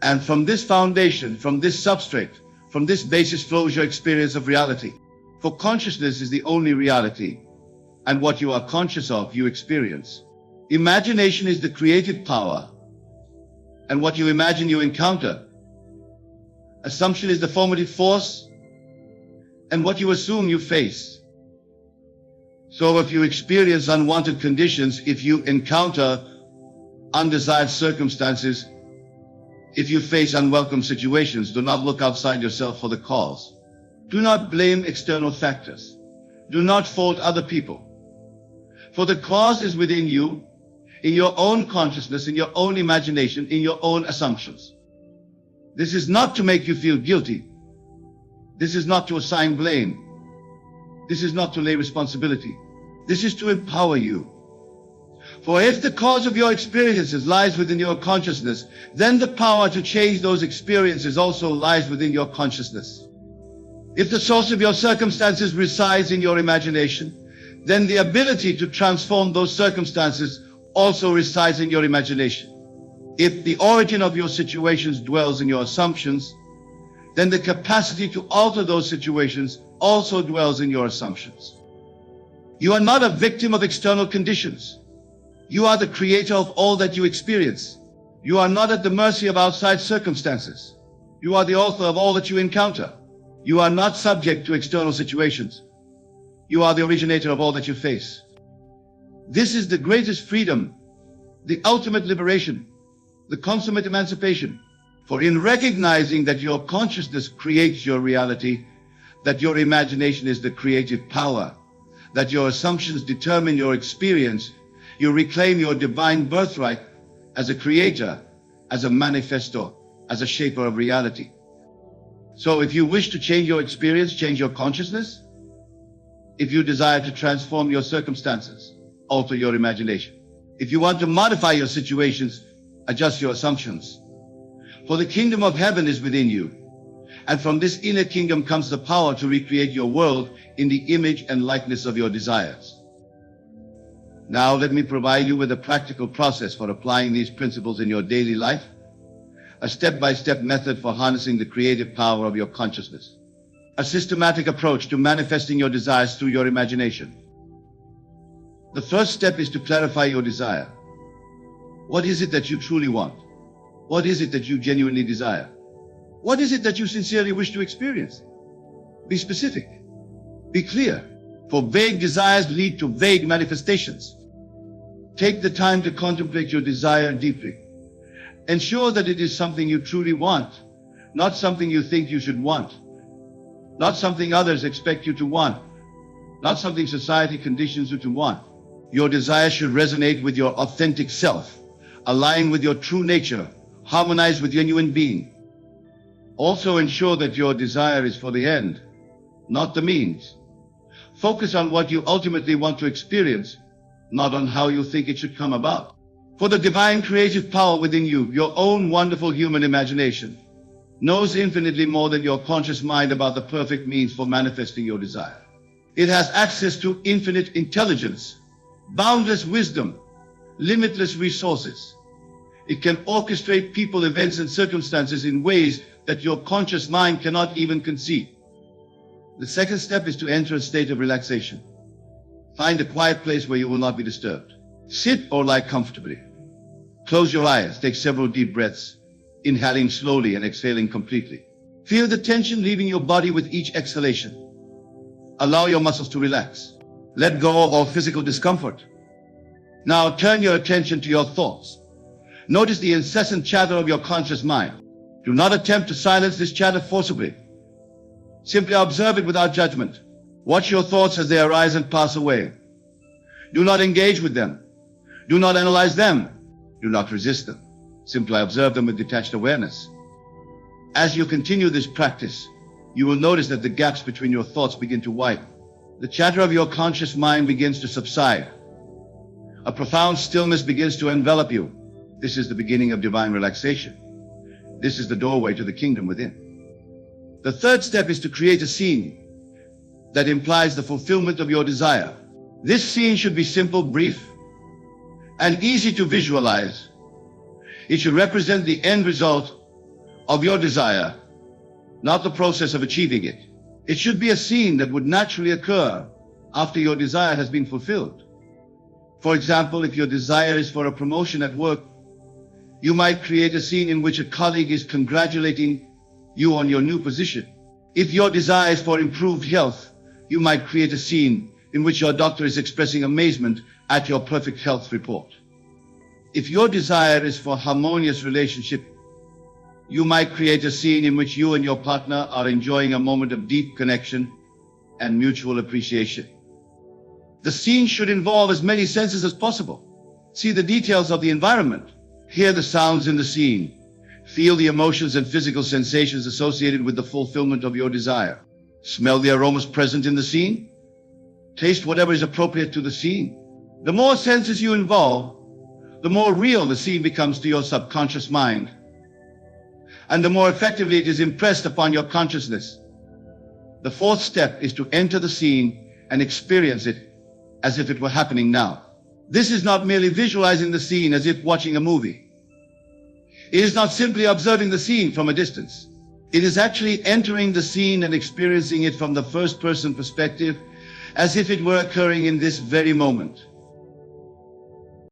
And from this foundation, from this substrate, from this basis flows your experience of reality. For consciousness is the only reality, and what you are conscious of, you experience. Imagination is the creative power, and what you imagine, you encounter. Assumption is the formative force, and what you assume, you face. So if you experience unwanted conditions, if you encounter undesired circumstances, if you face unwelcome situations, do not look outside yourself for the cause. Do not blame external factors. Do not fault other people. For the cause is within you, in your own consciousness, in your own imagination, in your own assumptions. This is not to make you feel guilty. This is not to assign blame. This is not to lay responsibility. This is to empower you. For if the cause of your experiences lies within your consciousness, then the power to change those experiences also lies within your consciousness. If the source of your circumstances resides in your imagination, then the ability to transform those circumstances also resides in your imagination. If the origin of your situations dwells in your assumptions, then the capacity to alter those situations also dwells in your assumptions. You are not a victim of external conditions. You are the creator of all that you experience. You are not at the mercy of outside circumstances. You are the author of all that you encounter. You are not subject to external situations. You are the originator of all that you face. This is the greatest freedom, the ultimate liberation, the consummate emancipation. For in recognizing that your consciousness creates your reality, that your imagination is the creative power, that your assumptions determine your experience, you reclaim your divine birthright as a creator, as a manifestor, as a shaper of reality. So if you wish to change your experience, change your consciousness, if you desire to transform your circumstances, alter your imagination. If you want to modify your situations, adjust your assumptions. For the kingdom of heaven is within you, and from this inner kingdom comes the power to recreate your world in the image and likeness of your desires. Now let me provide you with a practical process for applying these principles in your daily life, a step-by-step method for harnessing the creative power of your consciousness, a systematic approach to manifesting your desires through your imagination. The first step is to clarify your desire. What is it that you truly want? What is it that you genuinely desire? What is it that you sincerely wish to experience? Be specific. Be clear. For vague desires lead to vague manifestations. Take the time to contemplate your desire deeply. Ensure that it is something you truly want, not something you think you should want, not something others expect you to want, not something society conditions you to want. Your desire should resonate with your authentic self, align with your true nature, harmonize with genuine being. Also ensure that your desire is for the end, not the means. Focus on what you ultimately want to experience, not on how you think it should come about. For the divine creative power within you, your own wonderful human imagination, knows infinitely more than your conscious mind about the perfect means for manifesting your desire. It has access to infinite intelligence, boundless wisdom, limitless resources. It can orchestrate people, events, and circumstances in ways that your conscious mind cannot even conceive. The second step is to enter a state of relaxation. Find a quiet place where you will not be disturbed. Sit or lie comfortably. Close your eyes, take several deep breaths, inhaling slowly and exhaling completely. Feel the tension leaving your body with each exhalation. Allow your muscles to relax. Let go of all physical discomfort. Now turn your attention to your thoughts. Notice the incessant chatter of your conscious mind. Do not attempt to silence this chatter forcibly. Simply observe it without judgment. Watch your thoughts as they arise and pass away. Do not engage with them. Do not analyze them. Do not resist them. Simply observe them with detached awareness. As you continue this practice, you will notice that the gaps between your thoughts begin to widen. The chatter of your conscious mind begins to subside. A profound stillness begins to envelop you. This is the beginning of divine relaxation. This is the doorway to the kingdom within. The third step is to create a scene that implies the fulfillment of your desire. This scene should be simple, brief, and easy to visualize. It should represent the end result of your desire, not the process of achieving it. It should be a scene that would naturally occur after your desire has been fulfilled. For example, if your desire is for a promotion at work, you might create a scene in which a colleague is congratulating you on your new position. If your desire is for improved health, you might create a scene in which your doctor is expressing amazement at your perfect health report. If your desire is for harmonious relationship, you might create a scene in which you and your partner are enjoying a moment of deep connection and mutual appreciation. The scene should involve as many senses as possible. See the details of the environment. Hear the sounds in the scene. Feel the emotions and physical sensations associated with the fulfillment of your desire. Smell the aromas present in the scene. Taste whatever is appropriate to the scene. The more senses you involve, the more real the scene becomes to your subconscious mind, and the more effectively it is impressed upon your consciousness. The fourth step is to enter the scene and experience it as if it were happening now. This is not merely visualizing the scene as if watching a movie. It is not simply observing the scene from a distance. It is actually entering the scene and experiencing it from the first-person perspective, as if it were occurring in this very moment.